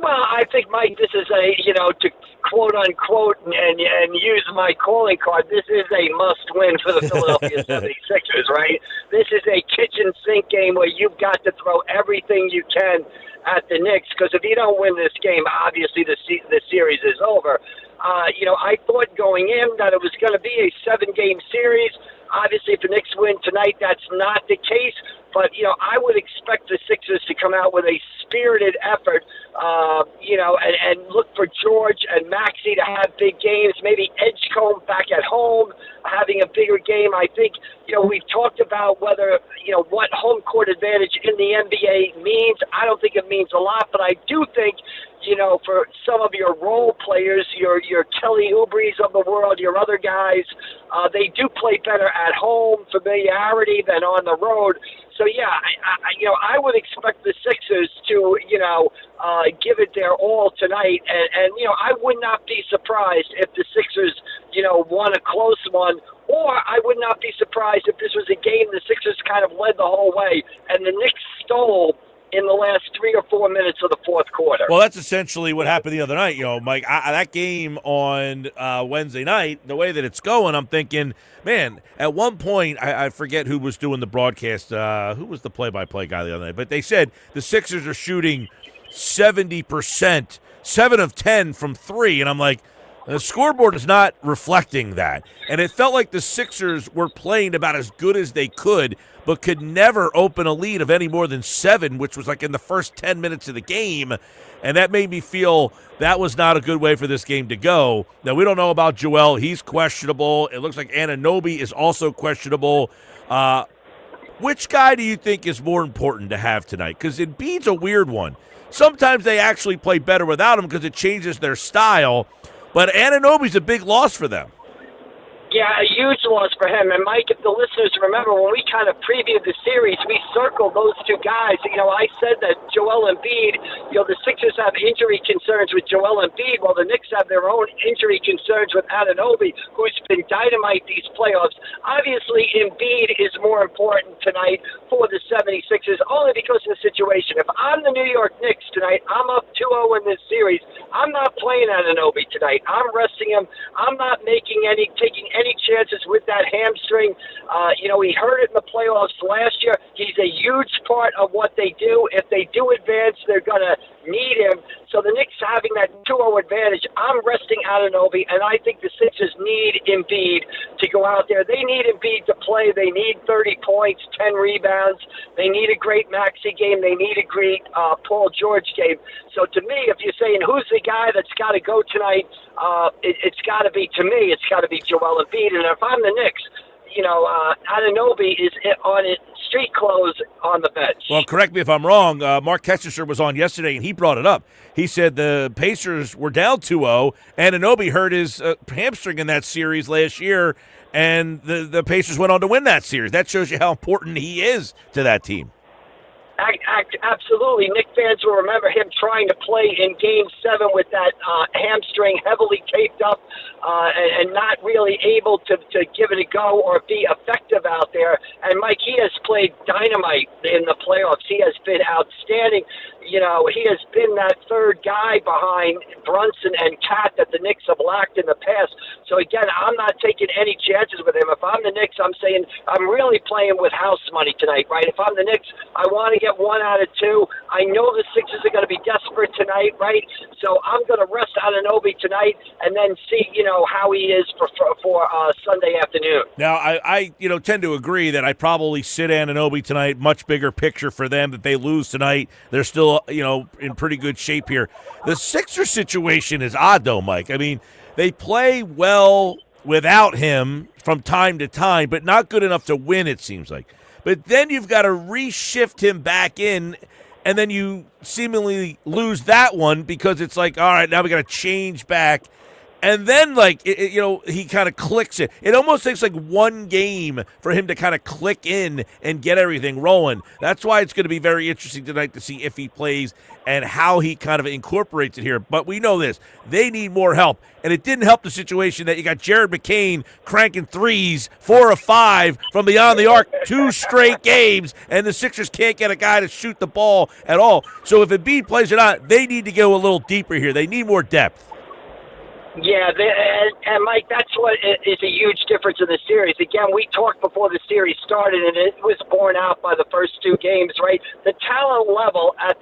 Well, I think, Mike, this is to quote unquote and use my calling card, this is a must win for the Philadelphia 76ers, right? This is a kitchen sink game where you've got to throw everything you can at the Knicks, because if you don't win this game, obviously the series is over. I thought going in that it was going to be a 7-game series. Obviously, if the Knicks win tonight, that's not the case. But, I would expect the Sixers to come out with a spirited effort, and look for George and Maxey to have big games, maybe Edgecombe back at home, having a bigger game. I think, we've talked about whether, what home court advantage in the NBA means. I don't think it means a lot, but I do think, for some of your role players, your Kelly Oubre's of the world, your other guys, they do play better at home, familiarity, than on the road. So, yeah, I would expect the Sixers to, give it their all tonight. And I would not be surprised if the Sixers, won a close one. Or I would not be surprised if this was a game the Sixers kind of led the whole way and the Knicks stole in the last 3 or 4 minutes of the fourth quarter. Well, that's essentially what happened the other night, Mike. That game on Wednesday night, the way that it's going, I'm thinking, man, at one point, I forget who was doing the broadcast, who was the play-by-play guy the other night, but they said the Sixers are shooting 70%, 7 of 10 from 3, and I'm like, the scoreboard is not reflecting that. And it felt like the Sixers were playing about as good as they could, but could never open a lead of any more than 7, which was like in the first 10 minutes of the game. And that made me feel that was not a good way for this game to go. Now, we don't know about Joel. He's questionable. It looks like Anunoby is also questionable. Which guy do you think is more important to have tonight? Because Embiid's a weird one. Sometimes they actually play better without him because it changes their style. But Anunoby's a big loss for them. Yeah, a huge loss for him. And, Mike, if the listeners remember, when we kind of previewed the series, we circled those two guys. I said that Joel Embiid, the Sixers have injury concerns with Joel Embiid, while the Knicks have their own injury concerns with Anunoby, who's been dynamite these playoffs. Obviously, Embiid is more important tonight for the 76ers, only because of the situation. If I'm the New York Knicks tonight, I'm up 2-0 in this series. I'm not playing Anunoby tonight. I'm resting him. I'm not taking any chances with that hamstring. He hurt it in the playoffs last year. He's a huge part of what they do. If they do advance, they're going to need him. So the Knicks having that 2-0 advantage, I'm resting Anunoby, and I think the Sixers need Embiid to go out there. They need Embiid to play. They need 30 points, 10 rebounds. They need a great Maxey game. They need a great Paul George game. So to me, if you're saying who's the guy that's got to go tonight, it's got to be, to me, it's got to be Joel Embiid. And if I'm the Knicks, Anunoby is on it, street clothes on the bench. Well, correct me if I'm wrong. Mark Kestecher was on yesterday, and he brought it up. He said the Pacers were down 2-0. Anunoby hurt his hamstring in that series last year, and the Pacers went on to win that series. That shows you how important he is to that team. Absolutely. Knicks fans will remember him trying to play in Game 7 with that hamstring heavily taped up and not really able to give it a go or be effective out there. And, Mike, he has played dynamite in the playoffs. He has been outstanding. He has been that third guy behind Brunson and Cat that the Knicks have lacked in the past. So, again, I'm not taking any chances with him. If I'm the Knicks, I'm saying I'm really playing with house money tonight, right? If I'm the Knicks, I want to get 1 out of 2. I know the Sixers are going to be desperate tonight, right? So I'm going to rest Anunoby tonight and then see, how he is for Sunday afternoon. Now, I tend to agree that I probably sit Anunoby tonight. Much bigger picture for them. If they lose tonight, they're still, in pretty good shape here. The Sixers situation is odd, though, Mike. I mean, they play well without him from time to time, but not good enough to win, it seems like. But then you've got to reshift him back in, and then you seemingly lose that one because it's like, all right, now we got to change back. And then, he kind of clicks it. It almost takes like one game for him to kind of click in and get everything rolling. That's why it's going to be very interesting tonight to see if he plays and how he kind of incorporates it here. But we know this. They need more help. And it didn't help the situation that you got Jared McCain cranking threes, 4 of 5 from beyond the arc, 2 straight games, and the Sixers can't get a guy to shoot the ball at all. So if Embiid plays or not, they need to go a little deeper here. They need more depth. Yeah, and Mike, that's what is a huge difference in the series. Again, we talked before the series started, and it was borne out by the first 2 games, right? The talent level at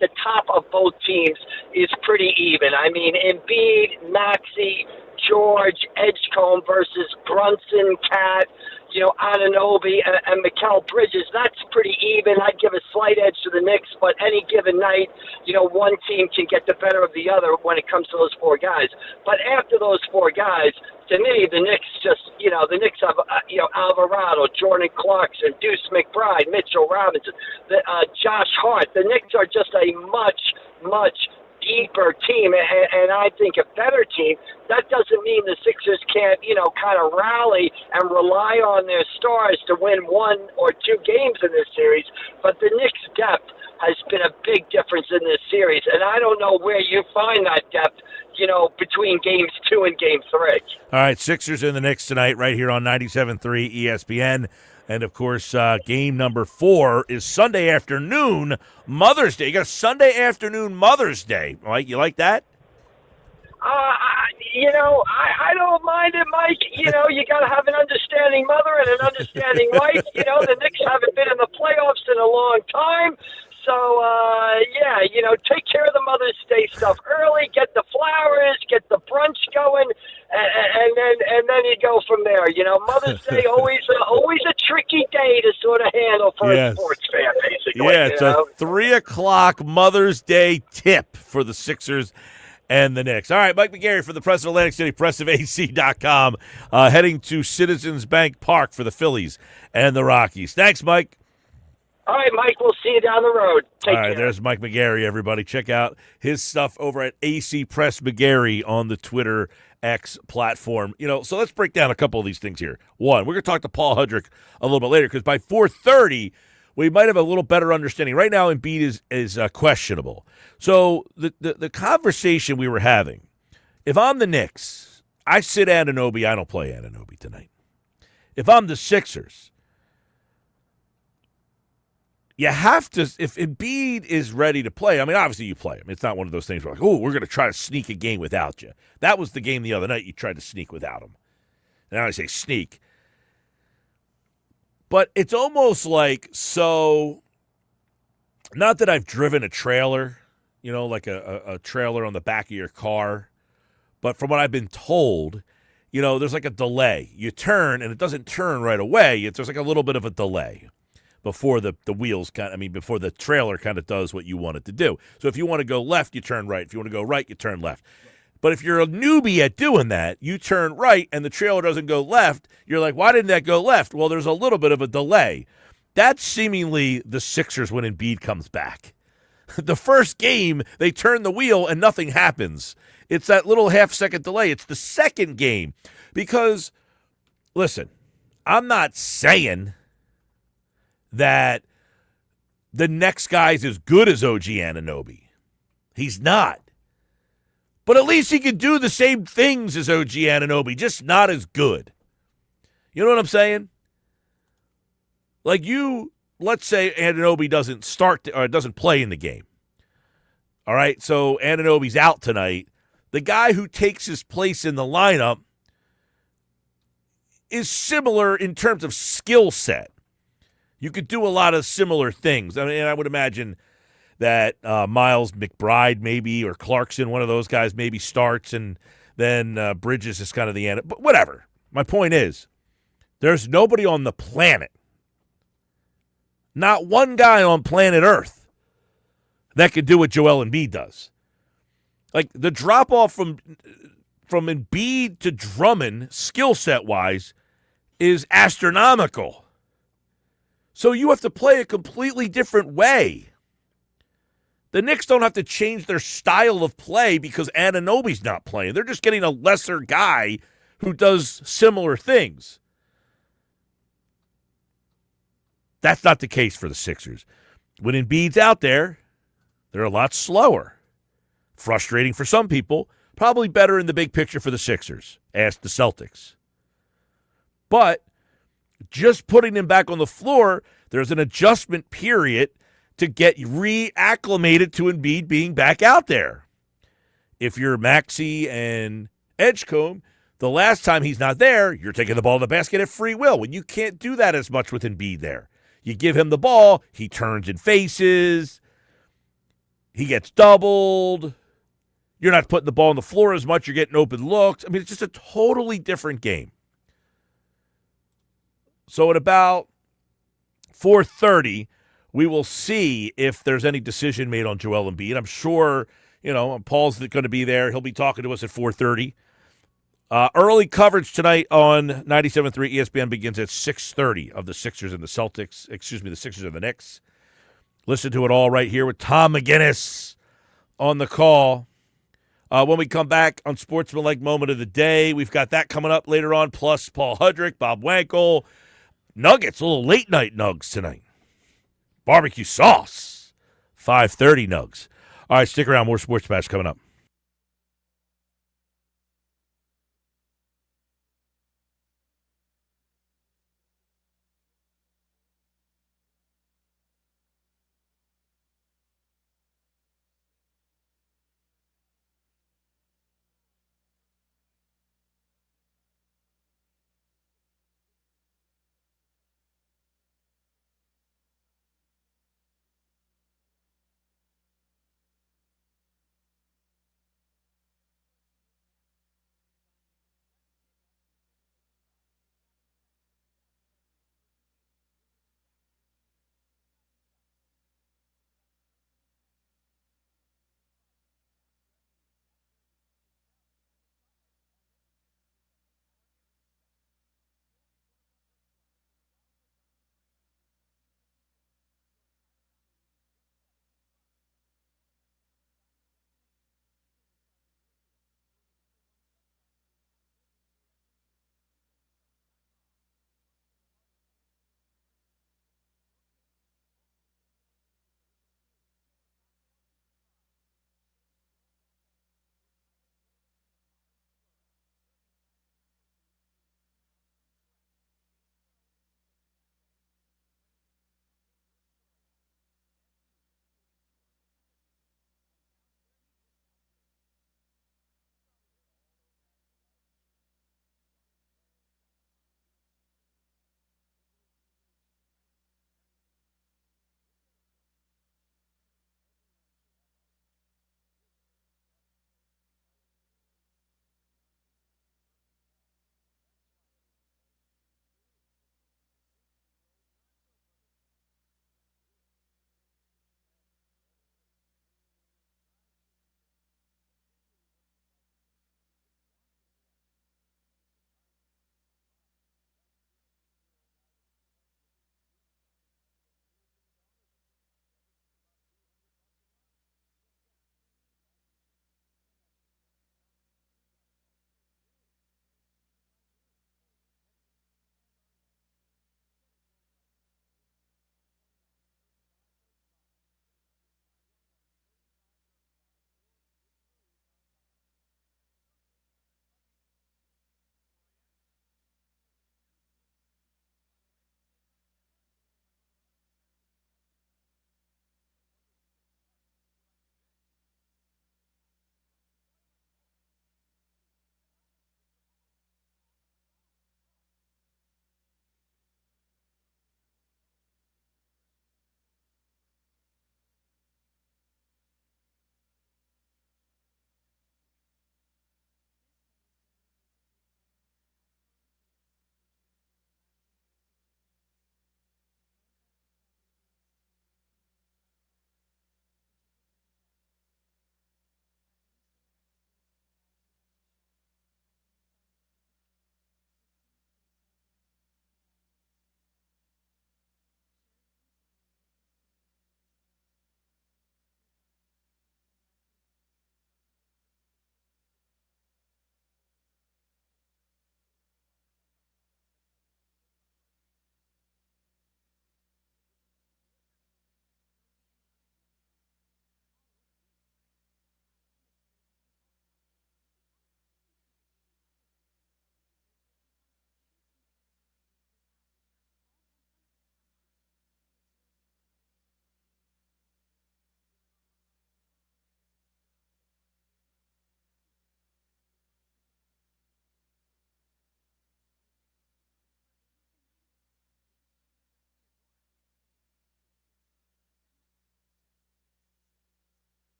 the top of both teams is pretty even. I mean, Embiid, Maxey, George, Edgecombe versus Brunson, Cat, Anunoby, and Mikal Bridges. That's pretty even. I'd give a slight edge to the Knicks, but any given night, one team can get the better of the other when it comes to those 4 guys. But after those 4 guys, to me, the Knicks the Knicks have, Alvarado, Jordan Clarkson, Deuce McBride, Mitchell Robinson, Josh Hart. The Knicks are just a much, much deeper team, and I think a better team. That doesn't mean the Sixers can't, kind of rally and rely on their stars to win 1 or 2 games in this series. But the Knicks' depth has been a big difference in this series, and I don't know where you find that depth, between games 2 and game 3. All right, Sixers and the Knicks tonight right here on 97.3 ESPN. And, of course, game number 4 is Sunday afternoon, Mother's Day. You got a Sunday afternoon Mother's Day. Mike, you like that? I don't mind it, Mike. You got to have an understanding mother and an understanding wife. The Knicks haven't been in the playoffs in a long time. So, take care of the Mother's Day stuff early, get the flowers, get the brunch going, and then you go from there. Mother's Day always a tricky day to sort of handle for a sports fan, basically. Yeah, it's a 3 o'clock Mother's Day tip for the Sixers and the Knicks. All right, Mike McGarry for the Press of Atlantic City, pressofac.com, heading to Citizens Bank Park for the Phillies and the Rockies. Thanks, Mike. All right, Mike, we'll see you down the road. Take care. There's Mike McGarry, everybody. Check out his stuff over at AC Press McGarry on the Twitter X platform. So let's break down a couple of these things here. One, we're going to talk to Paul Hudrick a little bit later because by 4:30, we might have a little better understanding. Right now, Embiid is questionable. So the conversation we were having, if I'm the Knicks, I sit Anunoby. I don't play Anunoby tonight. If I'm the Sixers, you have to, if Embiid is ready to play, I mean, obviously you play him. It's not one of those things where we're going to try to sneak a game without you. That was the game the other night you tried to sneak without him. And I say sneak. But it's almost like, so, not that I've driven a trailer, like a trailer on the back of your car, but from what I've been told, there's like a delay. You turn, and it doesn't turn right away. There's like a little bit of a delay before the wheels before the trailer kind of does what you want it to do. So if you want to go left, you turn right. If you want to go right, you turn left. But if you're a newbie at doing that, you turn right and the trailer doesn't go left, you're like, why didn't that go left? Well, there's a little bit of a delay. That's seemingly the Sixers when Embiid comes back. The first game, they turn the wheel and nothing happens. It's that little half-second delay. It's the second game. Because, listen, I'm not saying that the next guy's as good as OG Anunoby. He's not. But at least he can do the same things as OG Anunoby, just not as good. You know what I'm saying? Like let's say Anunoby doesn't doesn't play in the game. All right, so Anunoby's out tonight. The guy who takes his place in the lineup is similar in terms of skill set. You could do a lot of similar things. I mean, I would imagine that Miles McBride maybe or Clarkson, one of those guys, maybe starts, and then Bridges is kind of the end. But whatever. My point is, there's nobody on the planet, not one guy on planet Earth, that could do what Joel Embiid does. Like, the drop-off from Embiid to Drummond, skill set-wise, is astronomical. So you have to play a completely different way. The Knicks don't have to change their style of play because Anunoby's not playing. They're just getting a lesser guy who does similar things. That's not the case for the Sixers. When Embiid's out there, they're a lot slower. Frustrating for some people. Probably better in the big picture for the Sixers. Ask the Celtics. But just putting him back on the floor, there's an adjustment period to get reacclimated to Embiid being back out there. If you're Maxey and Edgecombe, the last time he's not there, you're taking the ball to the basket at free will. When you can't do that as much with Embiid there. You give him the ball, he turns and faces, he gets doubled. You're not putting the ball on the floor as much, you're getting open looks. I mean, it's just a totally different game. So at about 4:30, we will see if there's any decision made on Joel Embiid. I'm sure, Paul's going to be there. He'll be talking to us at 4:30. Early coverage tonight on 97.3 ESPN begins at 6:30 of the Sixers and the Celtics. The Sixers and the Knicks. Listen to it all right here with Tom McGinnis on the call. When we come back on Sportsmanlike Moment of the Day, we've got that coming up later on, plus Paul Hudrick, Bob Wankel. Nuggets, a little late night Nugs tonight. Barbecue sauce, 5:30 Nugs. All right, stick around. More Sports Bash coming up.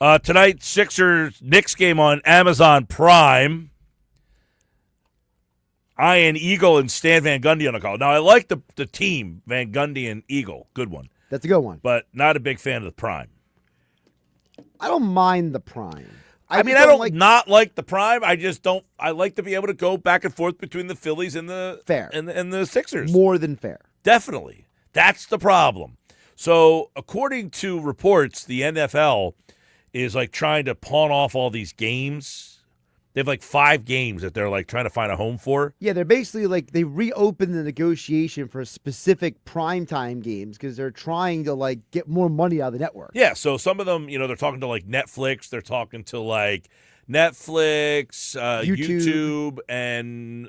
Tonight, Sixers-Knicks game on Amazon Prime. Ian Eagle and Stan Van Gundy on the call. Now, I like the team, Van Gundy and Eagle. Good one. That's a good one. But not a big fan of the Prime. I don't mind the Prime. I mean, I don't not like the Prime. I just don't. I like to be able to go back and forth between the Phillies and the and the Sixers. More than fair. Definitely. That's the problem. So, according to reports, the NFL is like trying to pawn off all these games. They have like 5 games that they're like trying to find a home for. Yeah, they're basically like they reopened the negotiation for specific primetime games because they're trying to like get more money out of the network. Yeah, so some of them, they're talking to like Netflix, they're talking to like Netflix, YouTube, and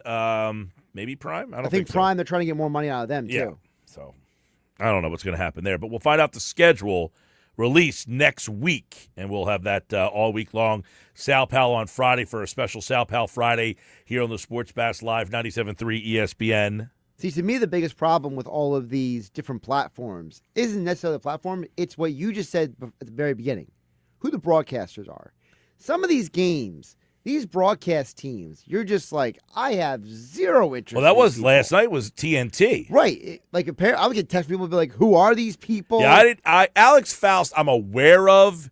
maybe Prime. I think Prime, so. they're trying to get more money out of them too. Yeah, so I don't know what's going to happen there, but we'll find out the schedule released next week, and we'll have that all week long. Sal Pal on Friday for a special Sal Pal Friday here on the Sports Bass Live 97.3 ESPN. See, to me, the biggest problem with all of these different platforms isn't necessarily the platform. It's what you just said at the very beginning, who the broadcasters are. Some of these games, these broadcast teams, you're just like, I have zero interest. Well, that was last night was TNT. Right. I would get text people be like, who are these people? Yeah, Alex Faust, I'm aware of.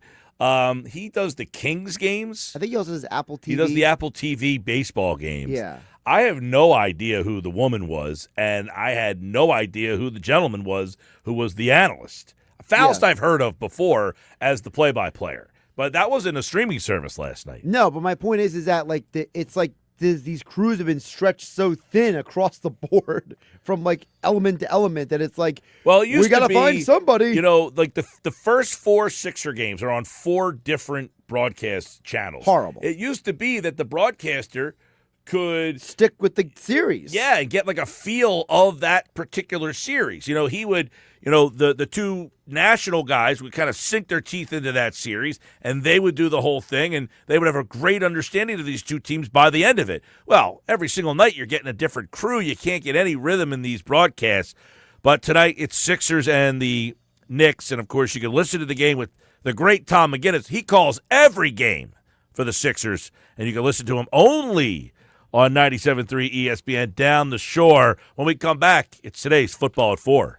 He does the Kings games. I think he also does Apple TV. He does the Apple TV baseball games. Yeah. I have no idea who the woman was, and I had no idea who the gentleman was who was the analyst. Faust I've heard of before as the play-by-player, but that wasn't a streaming service last night. No, but my point is that like it's like these crews have been stretched so thin across the board from like element to element that it's like, well, it used we got to to find somebody. Like the first 4 Sixer games are on 4 different broadcast channels. Horrible. It used to be that the broadcaster could stick with the series. Yeah, and get like a feel of that particular series. He would, the 2 national guys would kind of sink their teeth into that series, and they would do the whole thing, and they would have a great understanding of these 2 teams by the end of it. Well, every single night you're getting a different crew. You can't get any rhythm in these broadcasts. But tonight it's Sixers and the Knicks, and of course you can listen to the game with the great Tom McGinnis. He calls every game for the Sixers, and you can listen to him only on 97.3 ESPN Down the Shore. When we come back, it's today's Football at 4.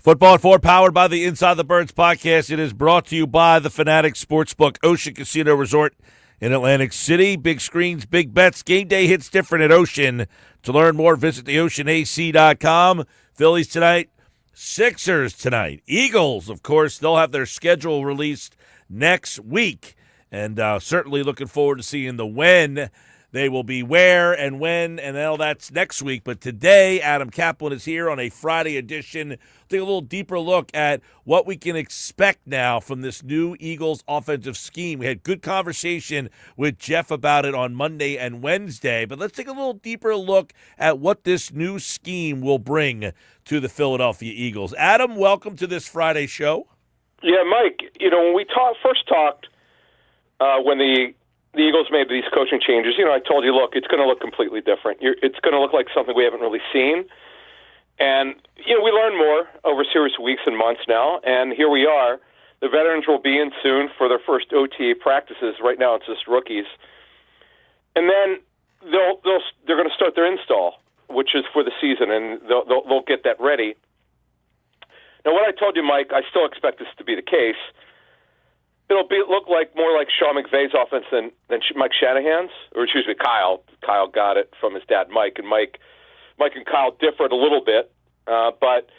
Football at 4, powered by the Inside the Birds podcast. It is brought to you by the Fanatic Sportsbook Ocean Casino Resort in Atlantic City. Big screens, big bets. Game day hits different at Ocean. To learn more, visit theoceanac.com. Phillies tonight, Sixers tonight. Eagles, of course, they'll have their schedule released next week. And certainly looking forward to seeing the when. They will be where and when, and all that's next week. But today, Adam Caplan is here on a Friday edition. Take a little deeper look at what we can expect now from this new Eagles offensive scheme. We had good conversation with Jeff about it on Monday and Wednesday, but let's take a little deeper look at what this new scheme will bring to the Philadelphia Eagles. Adam, welcome to this Friday show. Yeah, Mike, when we first talked, when the Eagles made these coaching changes, I told you, look, it's going to look completely different. It's going to look like something we haven't really seen. And, we learned more over a series of weeks and months now, and here we are. The veterans will be in soon for their first OTA practices. Right now it's just rookies. And then they're going to start their install, which is for the season, and they'll get that ready. Now, what I told you, Mike, I still expect this to be the case. It'll look more like Sean McVay's offense than Mike Shanahan's, or excuse me, Kyle. Kyle got it from his dad, Mike, and Mike and Kyle differed a little bit. But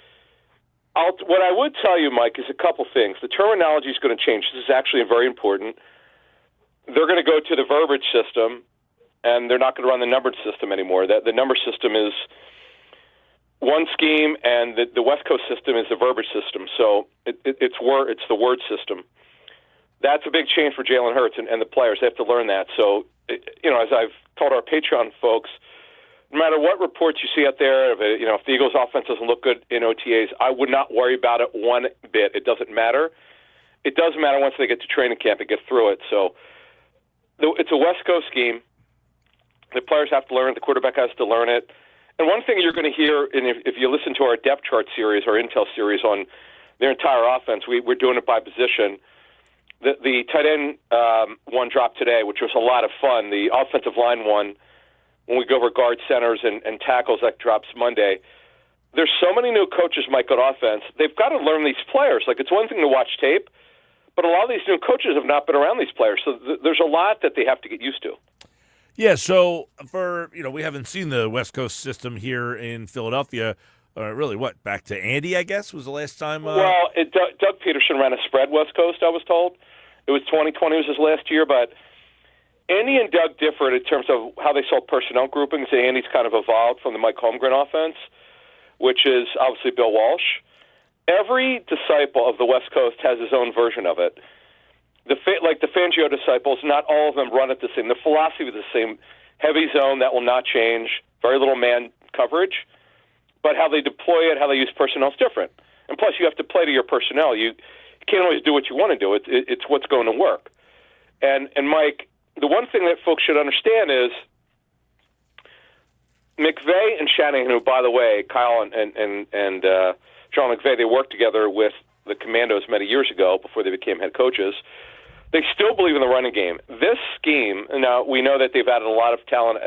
what I would tell you, Mike, is a couple things. The terminology is going to change. This is actually very important. They're going to go to the verbiage system, and they're not going to run the numbered system anymore. The number system is one scheme, and the West Coast system is the verbiage system. So it's the word system. That's a big change for Jalen Hurts and the players. They have to learn that. So, as I've told our Patreon folks, no matter what reports you see out there, if the Eagles' offense doesn't look good in OTAs, I would not worry about it one bit. It doesn't matter. It does matter once they get to training camp and get through it. So it's a West Coast scheme. The players have to learn it. The quarterback has to learn it. And one thing you're going to hear, and if you listen to our depth chart series, our intel series on their entire offense, we're doing it by position. The tight end one dropped today, which was a lot of fun. The offensive line one, when we go over guard centers and tackles, that drops Monday. There's so many new coaches, Mike, on offense. They've got to learn these players. Like, it's one thing to watch tape, but a lot of these new coaches have not been around these players. So there's a lot that they have to get used to. Yeah, so we haven't seen the West Coast system here in Philadelphia. Really, back to Andy, I guess, was the last time? Well, Doug Peterson ran a spread West Coast, I was told. It was 2020 was his last year, but Andy and Doug differed in terms of how they saw personnel groupings. Andy's kind of evolved from the Mike Holmgren offense, which is obviously Bill Walsh. Every disciple of the West Coast has his own version of it. Like the Fangio disciples, not all of them run it the same. The philosophy is the same. Heavy zone, that will not change. Very little man coverage. But how they deploy it, how they use personnel is different. And plus, you have to play to your personnel. You can't always do what you want to do. It's what's going to work. And Mike, the one thing that folks should understand is McVay and Shanahan, who, by the way, Kyle and John McVay, they worked together with the Commandos many years ago before they became head coaches. They still believe in the running game. This scheme, now we know that they've added a lot of talent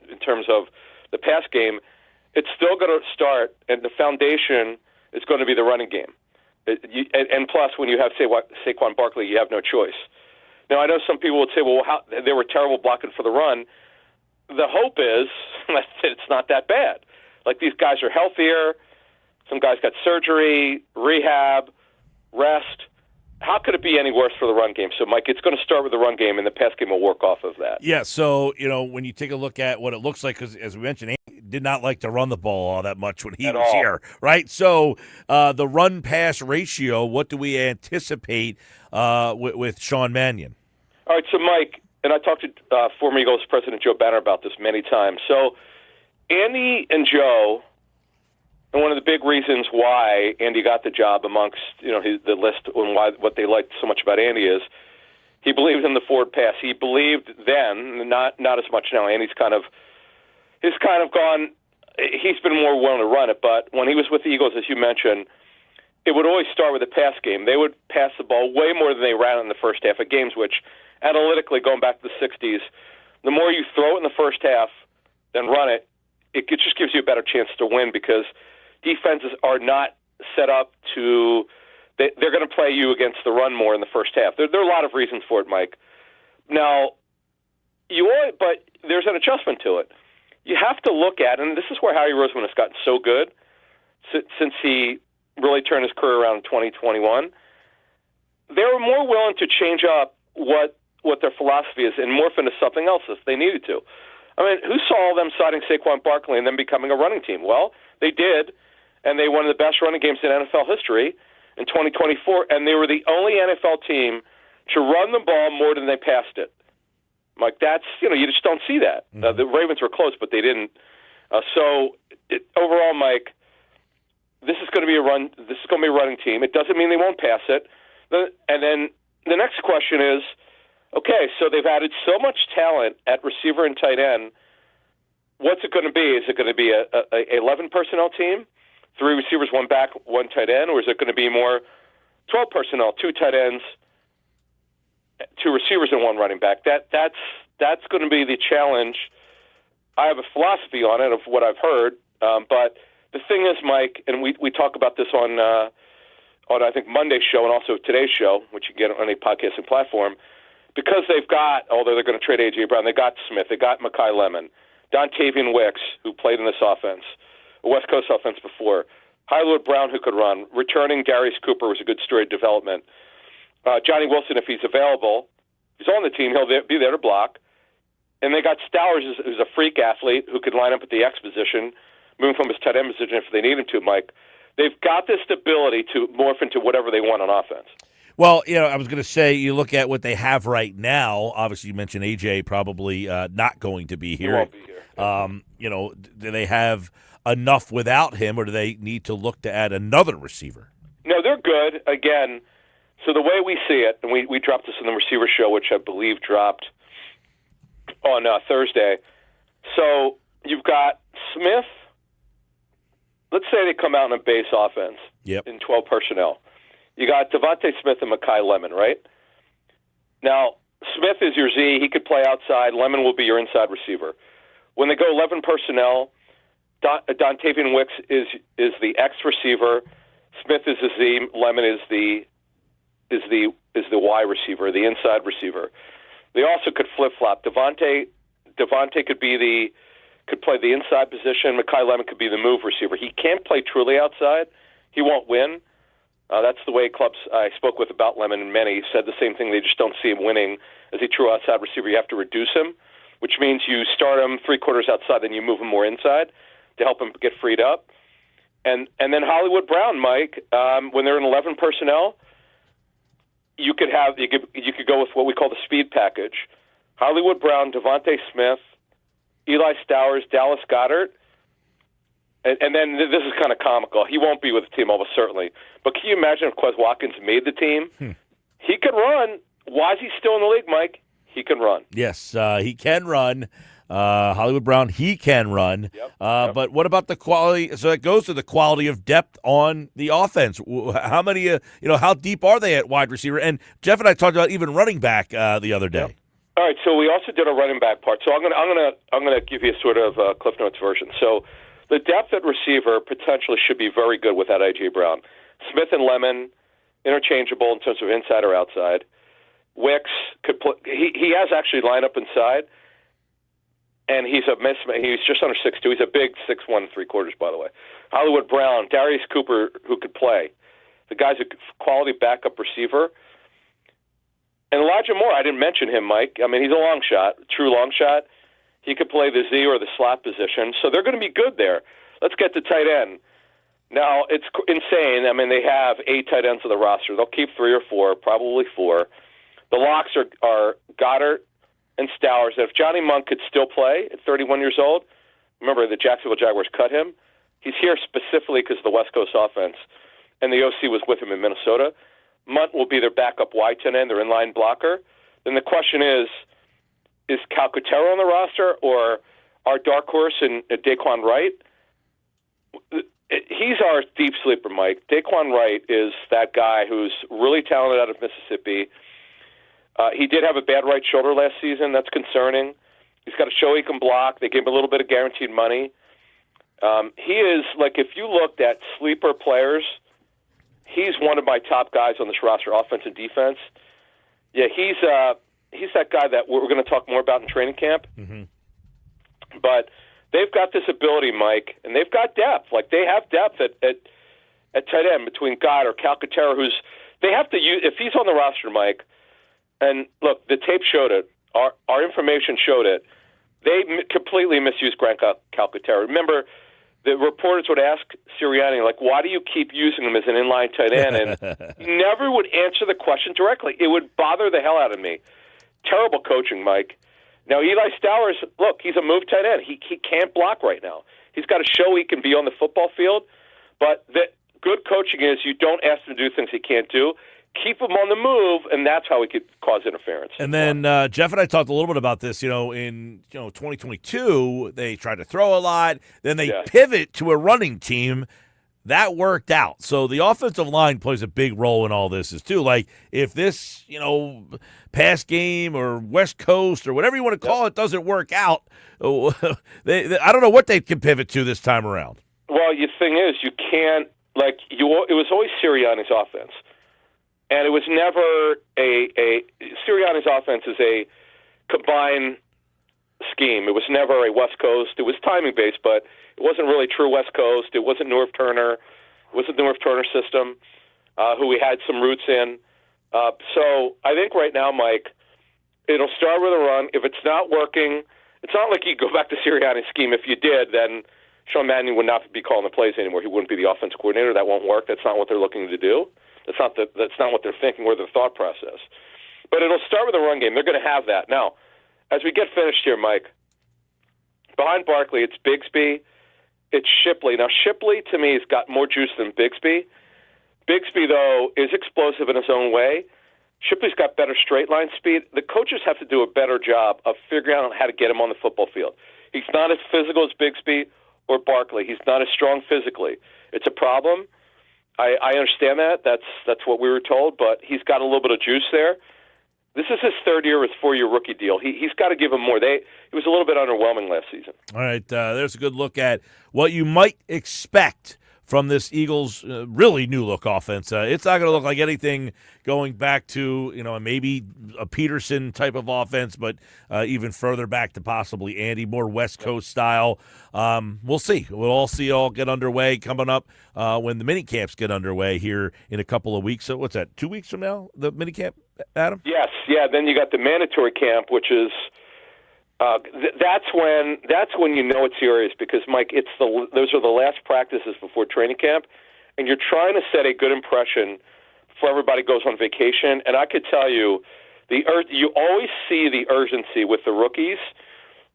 in terms of the pass game. It's still going to start, and the foundation is going to be the running game. And plus, when you have Saquon Barkley, you have no choice. Now, I know some people would say, well, they were terrible blocking for the run. The hope is that it's not that bad. Like, these guys are healthier. Some guys got surgery, rehab, rest. How could it be any worse for the run game? So, Mike, it's going to start with the run game, and the pass game will work off of that. Yeah, so, when you take a look at what it looks like, because as we mentioned, Andy did not like to run the ball all that much when he was here, right? So the run-pass ratio, what do we anticipate with Sean Mannion? All right, so, Mike, and I talked to former Eagles President Joe Banner about this many times. So Andy and Joe, and one of the big reasons why Andy got the job amongst the list and what they liked so much about Andy is he believed in the forward pass. He believed then, not as much now. Andy's kind of gone. He's been more willing to run it, but when he was with the Eagles, as you mentioned, it would always start with a pass game. They would pass the ball way more than they ran in the first half of games, which analytically, going back to the 60s, the more you throw it in the first half than run it, it just gives you a better chance to win because defenses are not set up to they're going to play you against the run more in the first half. There are a lot of reasons for it, Mike. Now, but there's an adjustment to it. You have to look at, and this is where Howie Roseman has gotten so good since he really turned his career around in 2021. They were more willing to change up what their philosophy is and morph into something else if they needed to. I mean, who saw them signing Saquon Barkley and then becoming a running team? Well, they did, and they won the best running games in NFL history in 2024, and they were the only NFL team to run the ball more than they passed it. Like, that's, you just don't see that. The Ravens were close, but they didn't. Overall, Mike, this is going to be a running team. It doesn't mean they won't pass it. And then the next question is, okay, so they've added so much talent at receiver and tight end. What's it going to be? Is it going to be a 11 personnel team, 3 receivers, 1 back, 1 tight end, or is it going to be more 12 personnel, 2 tight ends, 2 receivers, and 1 running back? That's going to be the challenge. I have a philosophy on it of what I've heard, but the thing is, Mike, and we talk about this on I think Monday's show and also today's show, which you get on any podcasting platform, because they've got, although they're going to trade A.J. Brown, they got Smith, they got Mekhi Lemon, Dontavian Wicks, who played in this offense, a West Coast offense before, Hollywood Brown, who could run, returning Darius Cooper was a good story of development. Johnny Wilson, if he's available, he's on the team, he'll be there to block. And they got Stowers, who's a freak athlete who could line up at the X position, moving from his tight end position if they need him to, Mike. They've got this ability to morph into whatever they want on offense. Well, I was going to say, you look at what they have right now. Obviously, you mentioned A.J. probably not going to be here. He won't be here. Do they have enough without him, or do they need to look to add another receiver? No, they're good. Again, so the way we see it, and we dropped this in the receiver show, which I believe dropped on Thursday. So you've got Smith. Let's say they come out in a base offense in 12 personnel. You got Devontae Smith and Mekhi Lemon, right? Now, Smith is your Z. He could play outside. Lemon will be your inside receiver. When they go 11 personnel, Dontavian Wicks is the X receiver. Smith is the Z. Lemon is the Y receiver, the inside receiver. They also could flip flop. Devontae could play the inside position. Mekhi Lemon could be the move receiver. He can't play truly outside. He won't win. That's the way clubs I spoke with about Lemon, and many said the same thing. They just don't see him winning as a true outside receiver. You have to reduce him, which means you start him 3/4 outside, then you move him more inside to help him get freed up. And then Hollywood Brown, Mike, when they're in 11 personnel, you could go with what we call the speed package. Hollywood Brown, Devontae Smith, Eli Stowers, Dallas Goedert, and then this is kind of comical. He won't be with the team almost certainly. But can you imagine if Quez Watkins made the team? He could run. Why is he still in the league, Mike? He can run. Yes, he can run. Hollywood Brown, he can run. Yep. But what about the quality? So it goes to the quality of depth on the offense. How many, how deep are they at wide receiver? And Jeff and I talked about even running back the other day. Yep. All right, so we also did a running back part. So I'm gonna give you a sort of Cliff Notes version. So the depth at receiver potentially should be very good without A.J. Brown. Smith and Lemon, interchangeable in terms of inside or outside. Wicks could play. He has actually lined up inside, and he's just under 6'2". He's a big 6'1" 3/4, by the way. Hollywood Brown, Darius Cooper, who could play. The guy's a quality backup receiver. And Elijah Moore, I didn't mention him, Mike. I mean, he's a long shot, true long shot. He could play the Z or the slot position, so they're going to be good there. Let's get to tight end. Now, it's insane. I mean, they have 8 tight ends on the roster. They'll keep 3 or 4, probably 4. The locks are Goddard and Stowers. And if Johnny Monk could still play at 31 years old, remember the Jacksonville Jaguars cut him. He's here specifically because of the West Coast offense, and the OC was with him in Minnesota. Munt will be their backup wide tight end, their inline blocker. Then the question is Calcaterra on the roster or our dark horse in Daquan Wright? He's our deep sleeper, Mike. Daquan Wright is that guy who's really talented out of Mississippi. He did have a bad right shoulder last season. That's concerning. He's got to show he can block. They gave him a little bit of guaranteed money. He is, like, if you looked at sleeper players He's one of my top guys on this roster, offense and defense. Yeah, he's that guy that we're going to talk more about in training camp. Mm-hmm. But they've got this ability, Mike, and they've got depth. Like, they have depth at tight end between God or Calcaterra, they have to use, if he's on the roster, Mike, and look, the tape showed it, our information showed it, they completely misused Grant Calcaterra. Remember, the reporters would ask Sirianni, like, why do you keep using him as an inline tight end? And he never would answer the question directly. It would bother the hell out of me. Terrible coaching, Mike. Now, Eli Stowers, look, he's a move tight end. He can't block right now. He's got to show he can be on the football field. But the good coaching is you don't ask him to do things he can't do. Keep him on the move, and that's how he could cause interference. And then Jeff and I talked a little bit about this. In 2022, they tried to throw a lot. Then they pivot to a running team. That worked out. So the offensive line plays a big role in all this, too. Like, if this, pass game or West Coast or whatever you want to call it doesn't work out, I don't know what they can pivot to this time around. Well, the thing is, you can't, it was always Sirianni's offense. And it was never Sirianni's offense is a combined scheme. It was never a West Coast. It was timing-based, but it wasn't really true West Coast. It wasn't Norv Turner. It wasn't the Norv Turner system, who we had some roots in. So I think right now, Mike, it'll start with a run. If it's not working, it's not like you go back to Sirianni's scheme. If you did, then Sean Mannion would not be calling the plays anymore. He wouldn't be the offense coordinator. That won't work. That's not what they're looking to do. That's not what they're thinking or their thought process. But it'll start with a run game. They're going to have that. Now, as we get finished here, Mike, behind Barkley, it's Bigsby, it's Shipley. Now, Shipley, to me, has got more juice than Bigsby. Bigsby, though, is explosive in his own way. Shipley's got better straight line speed. The coaches have to do a better job of figuring out how to get him on the football field. He's not as physical as Bigsby or Barkley. He's not as strong physically. It's a problem. I understand that. That's what we were told, but he's got a little bit of juice there. This is his third year with 4-year rookie deal. He's got to give him more. He was a little bit underwhelming last season. All right, there's a good look at what you might expect from this Eagles really new-look offense. It's not going to look like anything going back to, maybe a Peterson type of offense, but even further back to possibly Andy, more West Coast style. We'll see. We'll all see it all get underway coming up when the mini camps get underway here in a couple of weeks. So what's that, 2 weeks from now, the mini camp, Adam? Yes, yeah. Then you got the mandatory camp, which is that's when you know it's serious because, Mike, those are the last practices before training camp, and you're trying to set a good impression before everybody goes on vacation. And I could tell you, you always see the urgency with the rookies.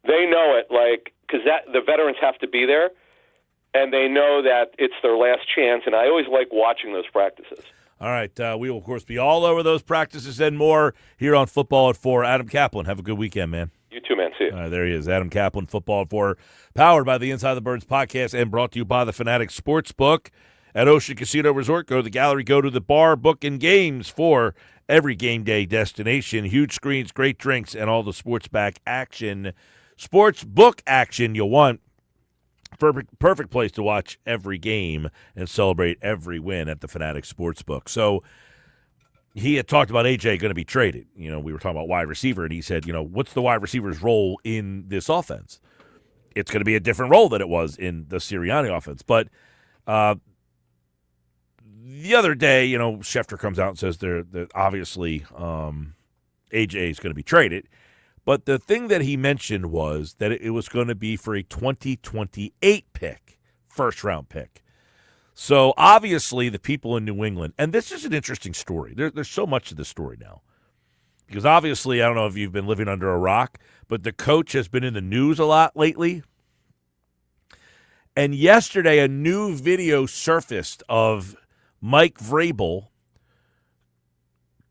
They know it, because the veterans have to be there, and they know that it's their last chance. And I always like watching those practices. All right, we will, of course, be all over those practices and more here on Football at 4. Adam Caplan, have a good weekend, man. You too, man. See you. There he is, Adam Caplan, Football at 4, powered by the Inside the Birds podcast and brought to you by the Fanatic Sportsbook at Ocean Casino Resort. Go to the gallery, go to the bar, booking games for every game day destination. Huge screens, great drinks, and all the sportsbook action you'll want. Perfect place to watch every game and celebrate every win at the Fanatic Sportsbook. So he had talked about A.J. going to be traded. We were talking about wide receiver, and he said, what's the wide receiver's role in this offense? It's going to be a different role than it was in the Sirianni offense. But the other day, Schefter comes out and says that obviously A.J. is going to be traded. But the thing that he mentioned was that it was going to be for a 2028 pick, first-round pick. So, obviously, the people in New England, and this is an interesting story. There's so much to this story now. Because, obviously, I don't know if you've been living under a rock, but the coach has been in the news a lot lately. And yesterday, a new video surfaced of Mike Vrabel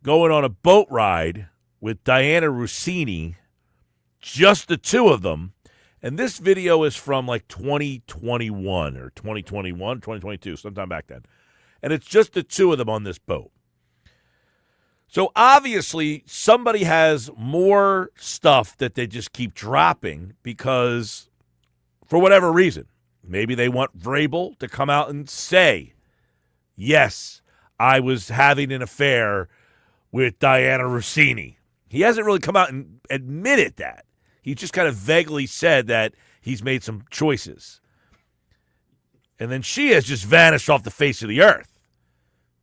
going on a boat ride with Diana Rossini, just the two of them. And this video is from 2021 or 2022, sometime back then. And it's just the two of them on this boat. So obviously somebody has more stuff that they just keep dropping because for whatever reason, maybe they want Vrabel to come out and say, yes, I was having an affair with Diana Rossini. He hasn't really come out and admitted that. He just kind of vaguely said that he's made some choices. And then she has just vanished off the face of the earth.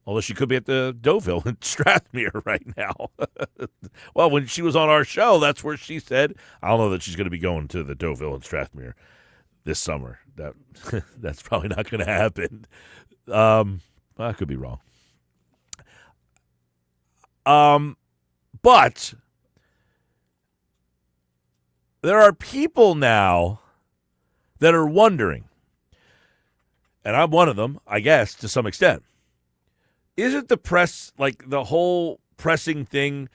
Although she could be at the Deauville in Strathmere right now. Well, when she was on our show, that's where she said, I don't know that she's going to be going to the Deauville in Strathmere this summer. That's probably not going to happen. I could be wrong. But there are people now that are wondering, and I'm one of them, I guess, to some extent. Isn't the press, like the whole pressing thing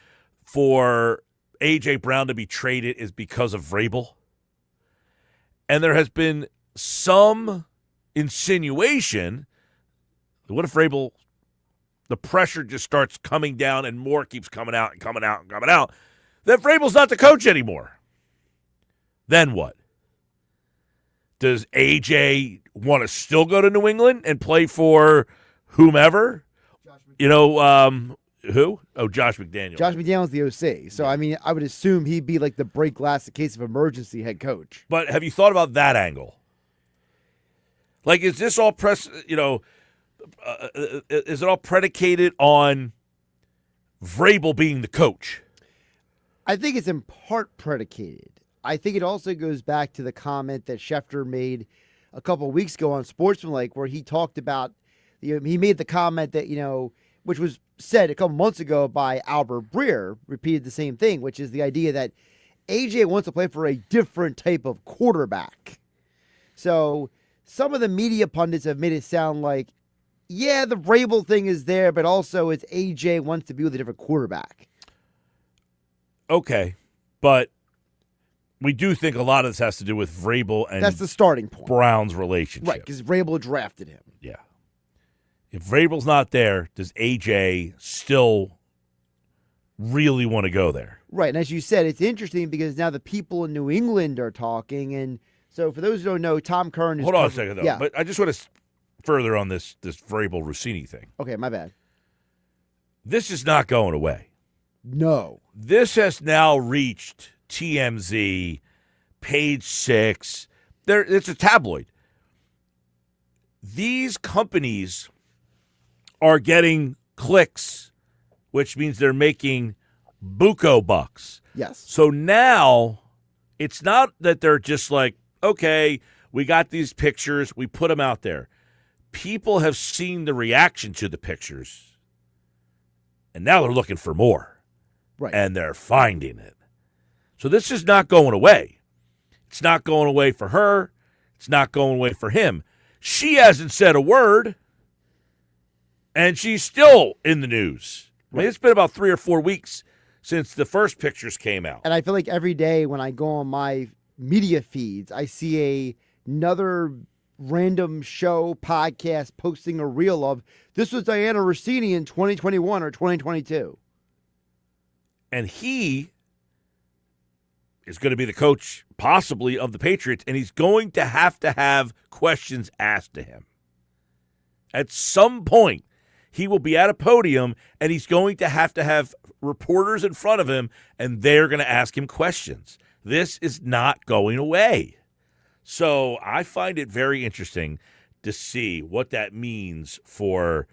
for A.J. Brown to be traded is because of Vrabel? And there has been some insinuation, what if Vrabel, the pressure just starts coming down and more keeps coming out and coming out and coming out, that Vrabel's not the coach anymore? Then what? Does A.J. want to still go to New England and play for whomever? You know, who? Oh, Josh McDaniels. Josh McDaniels, the OC. So, I mean, I would assume he'd be like the break glass in case of emergency head coach. But have you thought about that angle? Like, is this all is it all predicated on Vrabel being the coach? I think it's in part predicated. I think it also goes back to the comment that Schefter made a couple of weeks ago on Sportsmanlike, where he talked about, he made the comment that, which was said a couple months ago by Albert Breer, repeated the same thing, which is the idea that AJ wants to play for a different type of quarterback. So some of the media pundits have made it sound like, yeah, the Vrabel thing is there, but also it's AJ wants to be with a different quarterback. Okay, but we do think a lot of this has to do with Vrabel and that's the starting point. Brown's relationship. Right, because Vrabel drafted him. Yeah. If Vrabel's not there, does AJ still really want to go there? Right, and as you said, it's interesting because now the people in New England are talking, and so for those who don't know, Tom Curran is... Hold on a second, though. Yeah. But I just want to further on this Vrabel-Rossini thing. Okay, my bad. This is not going away. No. This has now reached TMZ, Page 6. It's a tabloid. These companies are getting clicks, which means they're making buco bucks. Yes. So now it's not that they're just like, okay, we got these pictures, we put them out there. People have seen the reaction to the pictures, and now they're looking for more. Right. And they're finding it. So this is not going away. It's not going away for her. It's not going away for him. She hasn't said a word, and she's still in the news. I mean, it's been about 3 or 4 weeks since the first pictures came out. And I feel like every day when I go on my media feeds, I see another random show, podcast, posting a reel of, this was Diana Rossini in 2021 or 2022. And he is going to be the coach, possibly, of the Patriots, and he's going to have questions asked to him. At some point, he will be at a podium, and he's going to have reporters in front of him, and they're going to ask him questions. This is not going away. So I find it very interesting to see what that means for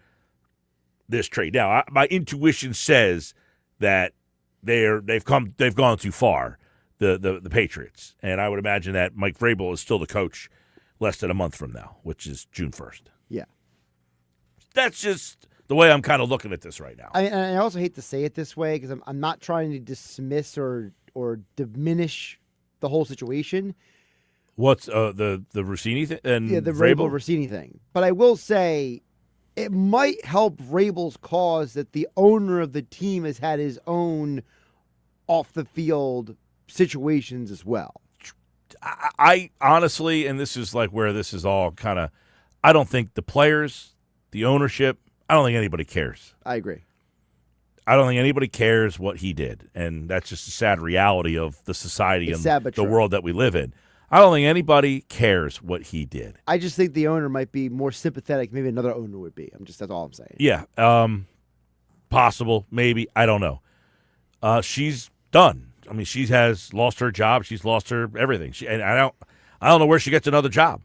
this trade. Now, my intuition says that they've gone too far, the Patriots, and I would imagine that Mike Vrabel is still the coach less than a month from now, which is June 1st. Yeah. That's just the way I'm kind of looking at this right now. I mean, and I also hate to say it this way because I'm not trying to dismiss or diminish the whole situation. What's the Rossini thing? And yeah, the Vrabel Rossini thing. But I will say it might help Vrabel's cause that the owner of the team has had his own off-the-field situations as well. I honestly, and this is like where this is all kind of, I don't think the players, the ownership, I don't think anybody cares. I agree. I don't think anybody cares what he did, and that's just a sad reality of the society and the true. world that we live in. I don't think anybody cares what he did. I just think the owner might be more sympathetic. Maybe another owner would be. That's all I'm saying. Yeah, possible, maybe. I don't know. She's done. I mean, she has lost her job. She's lost her everything. And I don't know where she gets another job.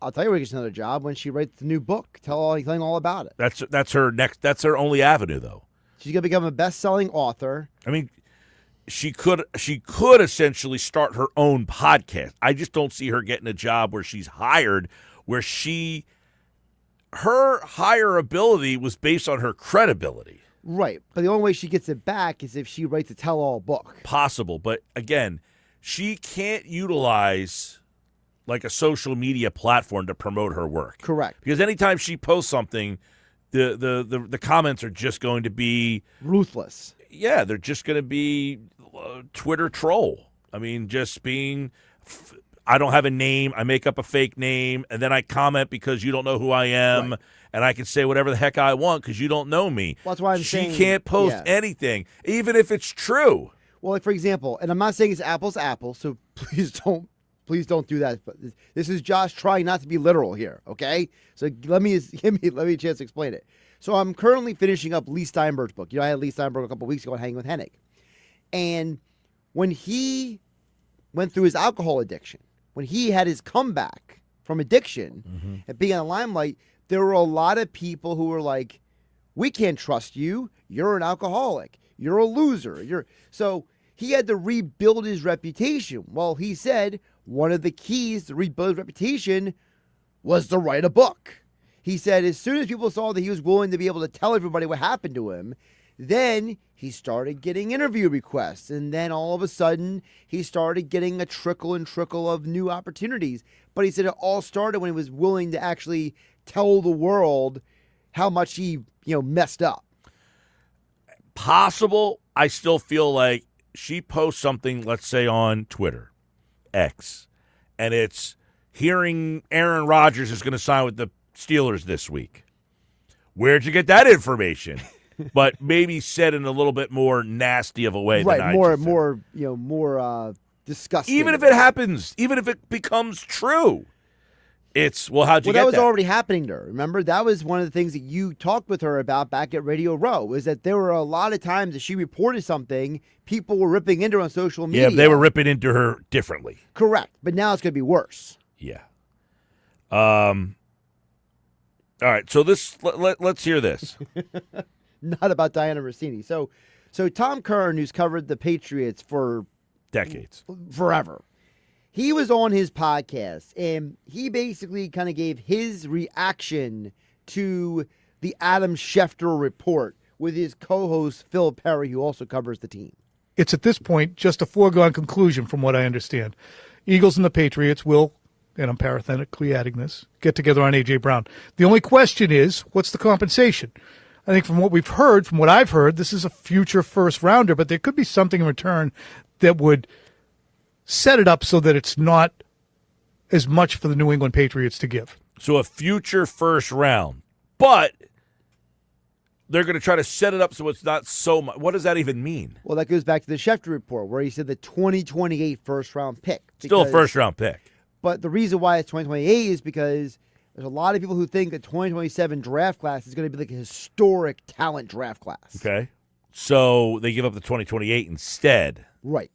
I'll tell you where she gets another job when she writes the new book, telling all about it. That's her next. That's her only avenue, though. She's gonna become a best-selling author. I mean, she could essentially start her own podcast. I just don't see her getting a job where she's hired, where her hireability was based on her credibility. Right, but the only way she gets it back is if she writes a tell-all book. Possible, but again, she can't utilize like a social media platform to promote her work. Correct. Because anytime she posts something, the comments are just going to be ruthless. Yeah, they're just going to be Twitter troll. I mean, just being, I don't have a name, I make up a fake name, and then I comment because you don't know who I am, right. And I can say whatever the heck I want because you don't know me. Well, that's why I'm saying she can't post anything, even if it's true. Well, like for example, and I'm not saying it's apples to apples, so please don't do that. But this is Josh trying not to be literal here, okay? So let me a chance to explain it. So I'm currently finishing up Lee Steinberg's book. I had Lee Steinberg a couple weeks ago hanging with Hennig. And when he went through his alcohol addiction, when he had his comeback from addiction and being in the limelight, there were a lot of people who were like, we can't trust you. You're an alcoholic. You're a loser. So he had to rebuild his reputation. Well, he said one of the keys to rebuild his reputation was to write a book. He said as soon as people saw that he was willing to be able to tell everybody what happened to him, then he started getting interview requests. And then all of a sudden, he started getting a trickle of new opportunities. But he said it all started when he was willing to actually tell the world how much he, messed up. Possible. I still feel like she posts something, let's say on Twitter, X, and it's hearing Aaron Rodgers is going to sign with the Steelers this week. Where'd you get that information? But maybe said in a little bit more nasty of a way. Right, than more disgusting. Even if it happens, even if it becomes true, it's, how'd you get that? Well, that was already happening to her. Remember, that was one of the things that you talked with her about back at Radio Row, is that there were a lot of times that she reported something, people were ripping into her on social media. Yeah, they were ripping into her differently. Correct, but now it's going to be worse. Yeah. All right, so let's hear this. Not about Diana Rossini. So Tom Curran, who's covered the Patriots for decades, forever, he was on his podcast, and he basically kind of gave his reaction to the Adam Schefter report with his co-host Phil Perry, who also covers the team. It's at this point just a foregone conclusion from what I understand. Eagles and the Patriots will, and I'm parenthetically adding this, get together on A.J. Brown. The only question is, what's the compensation? I think from what I've heard, this is a future first rounder, but there could be something in return that would set it up so that it's not as much for the New England Patriots to give. So a future first round, but they're going to try to set it up so it's not so much. What does that even mean? Well, that goes back to the Schefter report where he said the 2028 first round pick. Still a first round pick. But the reason why it's 2028 is because there's a lot of people who think the 2027 draft class is going to be like a historic talent draft class. Okay. So they give up the 2028 instead. Right.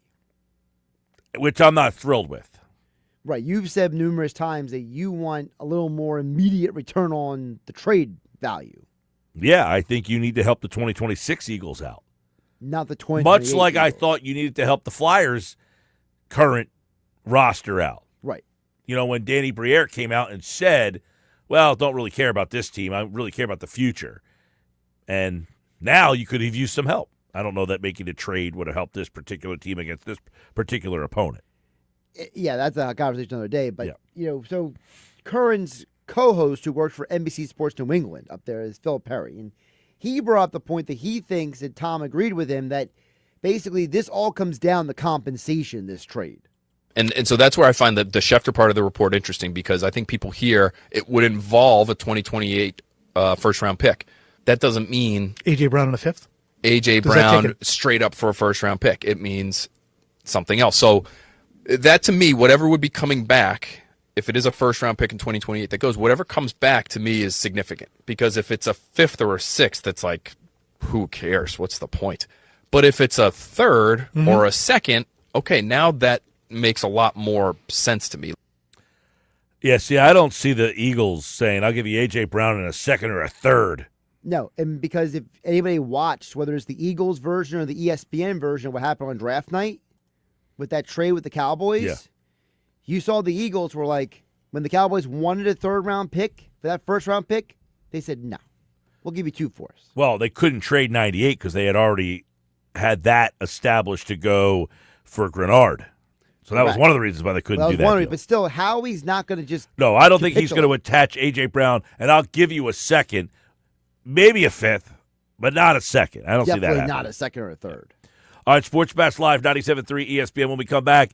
Which I'm not thrilled with. Right. You've said numerous times that you want a little more immediate return on the trade value. Yeah, I think you need to help the 2026 Eagles out. Not the 2028 Much like Eagles. I thought you needed to help the Flyers' current roster out. Right. When Danny Briere came out and said, well, don't really care about this team. I really care about the future. And now you could have used some help. I don't know that making a trade would have helped this particular team against this particular opponent. Yeah, that's a conversation another day. But, so Curran's co-host who works for NBC Sports New England up there is Phil Perry. And he brought up the point that he thinks that Tom agreed with him that basically this all comes down to compensation, this trade. And so that's where I find the Schefter part of the report interesting, because I think people hear it would involve a 2028 first-round pick. That doesn't mean A.J. Brown in the fifth? A.J. Brown straight up for a first-round pick. It means something else. So That to me, whatever would be coming back, if it is a first round pick in 2028 that goes, whatever comes back to me is significant. Because if it's a fifth or a sixth, it's like, who cares? What's the point? But if it's a third or a second, okay, now that makes a lot more sense to me. Yeah, see, I don't see the Eagles saying, I'll give you A.J. Brown in a second or a third. No, and because if anybody watched, whether it's the Eagles version or the ESPN version of what happened on draft night with that trade with the Cowboys, you saw the Eagles were like, when the Cowboys wanted a third-round pick for that first-round pick, they said, no, we'll give you 2 fourths. Well, they couldn't trade 98 because they had already had that established to go for Grenard. So that was one of the reasons why they couldn't do that. But still, Howie's not going to just. No, I don't think he's going to attach A.J. Brown, and I'll give you a second, maybe a fifth, but not a second. I don't see that happening. Definitely not a second or a third. All right, Sports Bash Live, 97.3 ESPN. When we come back,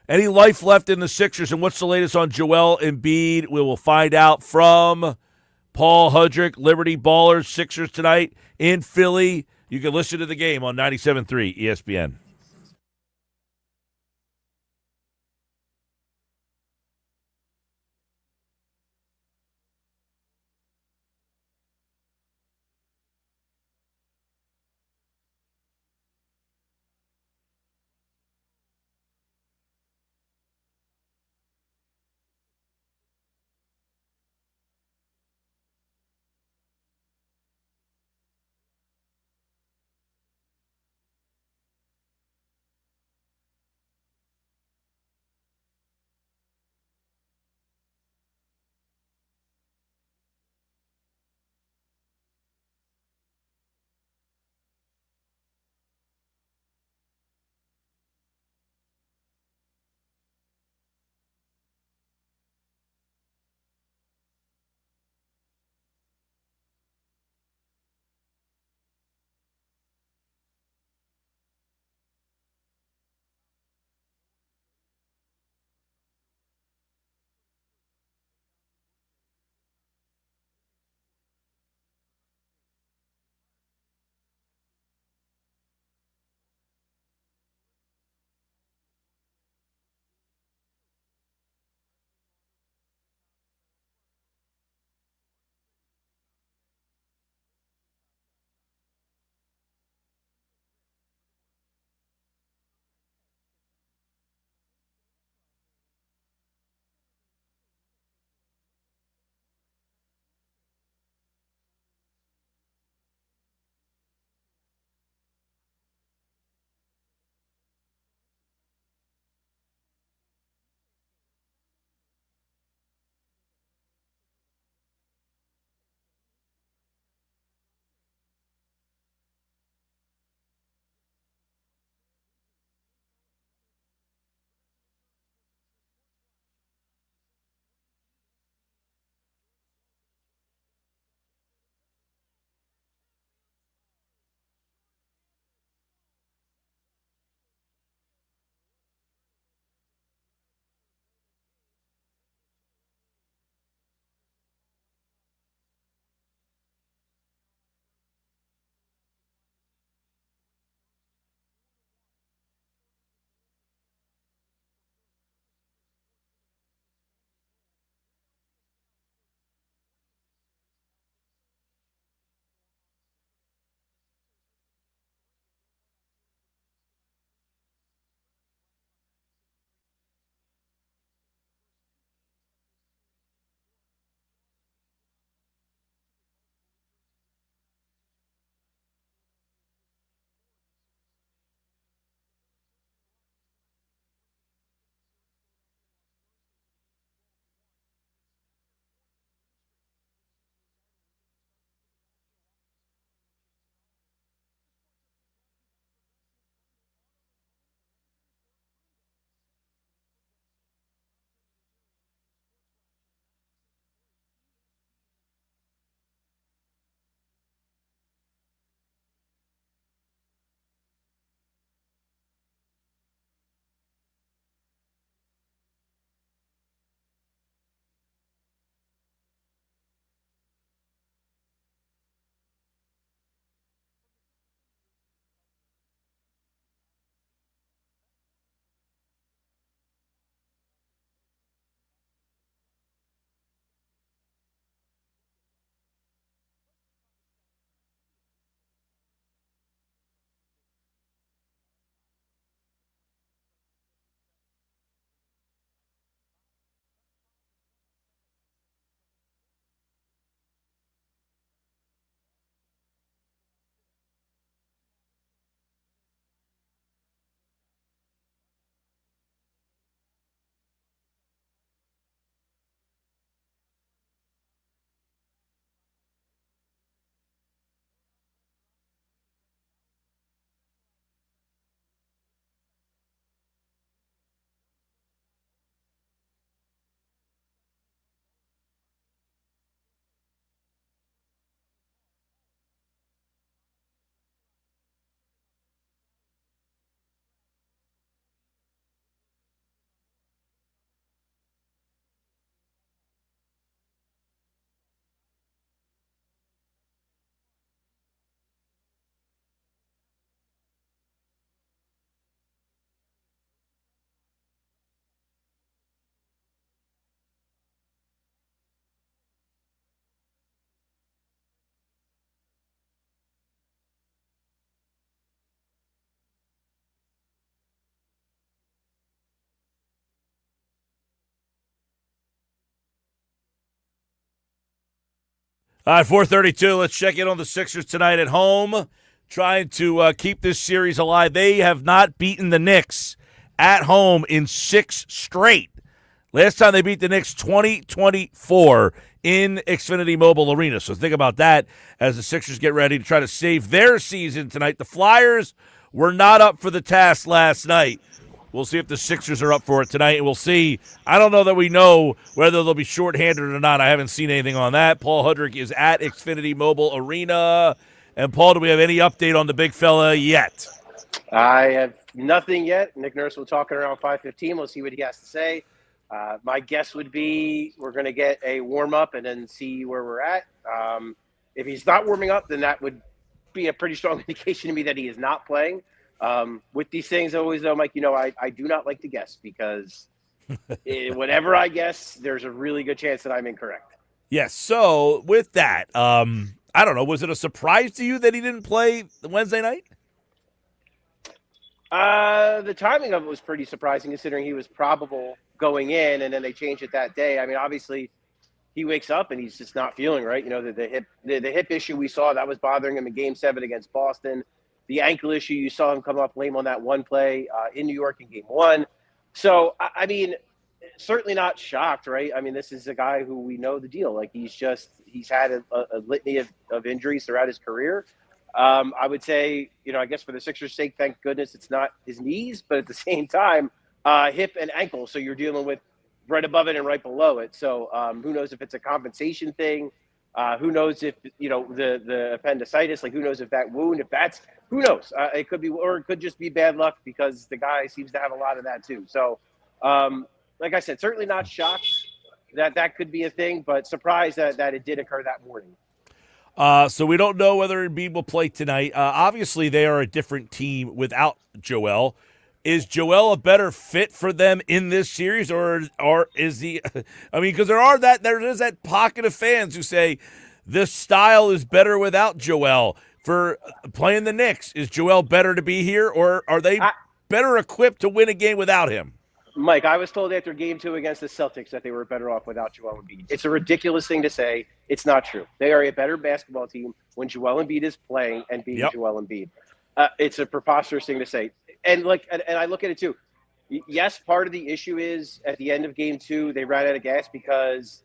any life left in the Sixers, and what's the latest on Joel Embiid? We will find out from Paul Hudrick, Liberty Ballers, Sixers tonight in Philly. You can listen to the game on 97.3 ESPN. All right, 4:32. Let's check in on the Sixers tonight at home, trying to keep this series alive. They have not beaten the Knicks at home in 6 straight. Last time they beat the Knicks, 2024 in Xfinity Mobile Arena. So think about that as the Sixers get ready to try to save their season tonight. The Flyers were not up for the task last night. We'll see if the Sixers are up for it tonight, and we'll see. I don't know that we know whether they'll be shorthanded or not. I haven't seen anything on that. Paul Hudrick is at Xfinity Mobile Arena. And, Paul, do we have any update on the big fella yet? I have nothing yet. Nick Nurse will talk around 5:15. We'll see what he has to say. My guess would be we're going to get a warm-up and then see where we're at. If he's not warming up, then that would be a pretty strong indication to me that he is not playing. With these things, always though, Mike, I do not like to guess because whatever I guess, there's a really good chance that I'm incorrect. Yes. So with that, I don't know. Was it a surprise to you that he didn't play Wednesday night? The timing of it was pretty surprising considering he was probable going in, and then they changed it that day. I mean, obviously, he wakes up and he's just not feeling right. The hip issue we saw that was bothering him in Game 7 against Boston. The ankle issue, you saw him come up lame on that one play in New York in Game 1. So, I mean, certainly not shocked, right? I mean, this is a guy who we know the deal. Like, he's had a litany of injuries throughout his career. I would say, I guess for the Sixers' sake, thank goodness it's not his knees, but at the same time, hip and ankle. So you're dealing with right above it and right below it. So who knows if it's a compensation thing? Who knows if, the appendicitis, like who knows if that wound, who knows? It could be, or it could just be bad luck because the guy seems to have a lot of that too. So, like I said, certainly not shocked that could be a thing, but surprised that it did occur that morning. So we don't know whether Embiid will play tonight. Obviously, they are a different team without Joel. Is Joel a better fit for them in this series, or is he? I mean, because there is that pocket of fans who say this style is better without Joel for playing the Knicks. Is Joel better to be here, or are they better equipped to win a game without him? Mike, I was told after Game 2 against the Celtics that they were better off without Joel Embiid. It's a ridiculous thing to say. It's not true. They are a better basketball team when Joel Embiid is playing and being Joel Embiid. It's a preposterous thing to say. And I look at it too. Yes, part of the issue is at the end of Game 2, they ran out of gas because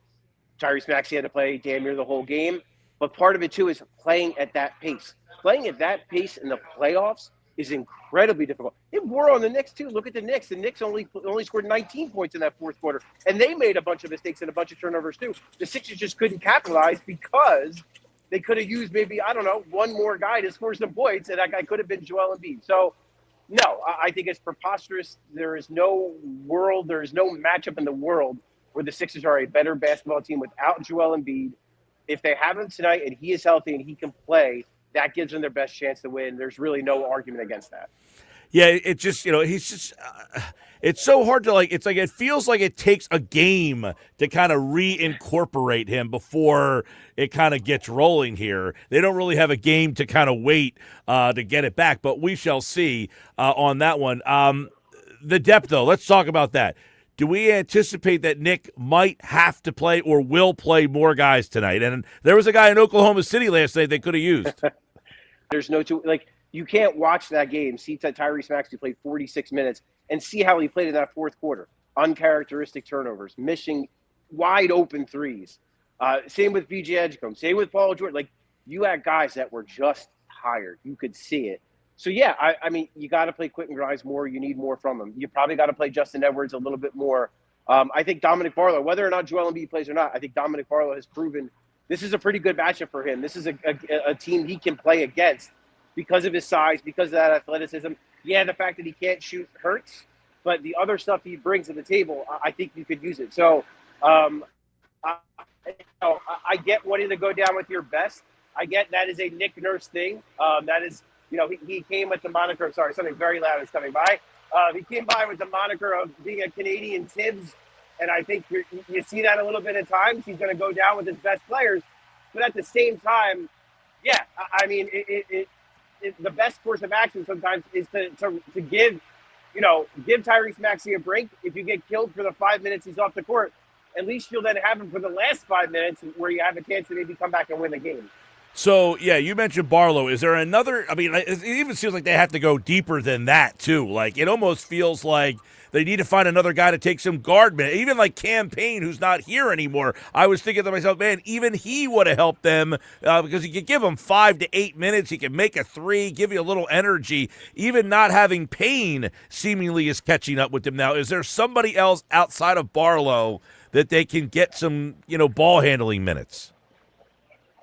Tyrese Maxey had to play damn near the whole game. But part of it too is playing at that pace. Playing at that pace in the playoffs is incredibly difficult. It wore on the Knicks too. Look at the Knicks. The Knicks only scored 19 points in that fourth quarter, and they made a bunch of mistakes and a bunch of turnovers too. The Sixers just couldn't capitalize because they could have used maybe, I don't know, one more guy to score some points, and that guy could have been Joel Embiid. So, no, I think it's preposterous. There is no matchup in the world where the Sixers are a better basketball team without Joel Embiid. If they have him tonight and he is healthy and he can play, that gives them their best chance to win. There's really no argument against that. Yeah, it just, he's just, it's so hard to it feels like it takes a game to kind of reincorporate him before it kind of gets rolling here. They don't really have a game to kind of wait to get it back, but we shall see on that one. The depth, though, let's talk about that. Do we anticipate that Nick might have to play or will play more guys tonight? And there was a guy in Oklahoma City last night they could have used. There's no two, you can't watch that game, see Tyrese Maxey played 46 minutes, and see how he played in that fourth quarter. Uncharacteristic turnovers, missing wide open threes. Same with BJ Edgecombe. Same with Paul George. You had guys that were just tired. You could see it. So, yeah, I mean, you got to play Quentin Grimes more. You need more from him. You probably got to play Justin Edwards a little bit more. I think Dominic Barlow, whether or not Joel Embiid plays or not, I think Dominic Barlow has proven this is a pretty good matchup for him. This is a team he can play against because of his size, because of that athleticism. Yeah, the fact that he can't shoot hurts, but the other stuff he brings to the table, I think you could use it. So I get wanting to go down with your best. I get that is a Nick Nurse thing. That is, he came with the moniker. Sorry, something very loud is coming by. He came by with the moniker of being a Canadian Tibbs. And I think you see that a little bit at times. He's going to go down with his best players. But at the same time, yeah, I mean, the best course of action sometimes is to give Tyrese Maxey a break. If you get killed for the 5 minutes he's off the court, at least you'll then have him for the last 5 minutes where you have a chance to maybe come back and win the game. So, yeah, you mentioned Barlow. Is there another – I mean, it even feels like they have to go deeper than that, too. Like, it almost feels like they need to find another guy to take some guard minutes. Even like Campaign, who's not here anymore. I was thinking to myself, man, even he would have helped them because he could give them 5 to 8 minutes. He could make a three, give you a little energy. Even not having Payne seemingly is catching up with them now. Is there somebody else outside of Barlow that they can get some, ball handling minutes?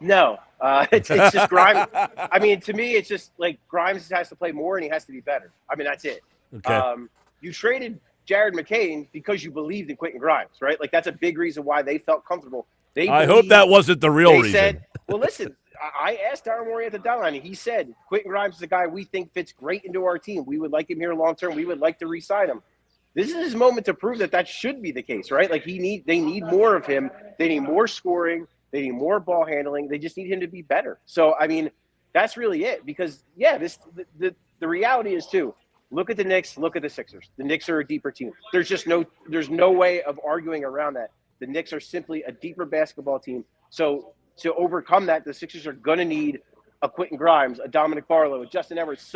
No. It's just Grimes. I mean, to me, it's just like Grimes has to play more and he has to be better. I mean, that's it. Okay. You traded Jared McCain because you believed in Quentin Grimes, right? Like, that's a big reason why they felt comfortable. I hope that wasn't the real reason. Said, well, listen, I asked Darren Morey at the deadline, and he said, Quentin Grimes is a guy we think fits great into our team. We would like him here long term. We would like to re-sign him. This is his moment to prove that should be the case, right? Like, they need more of him. They need more scoring. They need more ball handling. They just need him to be better. So, I mean, that's really it. Because, yeah, the reality is, too, look at the Knicks, look at the Sixers. The Knicks are a deeper team. There's no way of arguing around that. The Knicks are simply a deeper basketball team. So, to overcome that, the Sixers are going to need a Quentin Grimes, a Dominic Barlow, a Justin Edwards,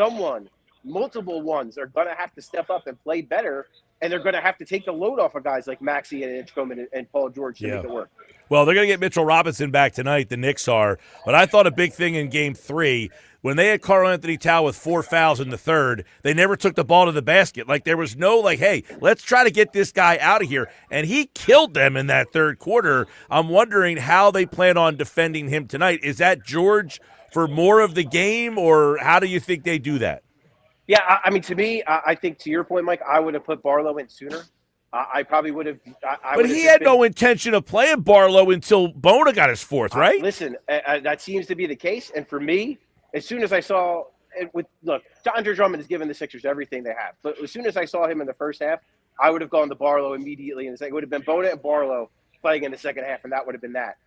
multiple ones are going to have to step up and play better. And they're going to have to take the load off of guys like Maxey and Edgecombe and Paul George to make it work. Well, they're going to get Mitchell Robinson back tonight, the Knicks are. But I thought a big thing in Game 3, when they had Karl-Anthony Towns with 4 fouls in the third, they never took the ball to the basket. Like, there was no, hey, let's try to get this guy out of here. And he killed them in that third quarter. I'm wondering how they plan on defending him tonight. Is that George for more of the game, or how do you think they do that? Yeah, I mean, to me, I think to your point, Mike, I would have put Barlow in sooner. I probably would have. But he had no intention of playing Barlow until Bona got his fourth, right? Listen, that seems to be the case. And for me, as soon as I saw Andre Drummond has given the Sixers everything they have. But as soon as I saw him in the first half, I would have gone to Barlow immediately. And it would have been Bona and Barlow playing in the second half, and that would have been that.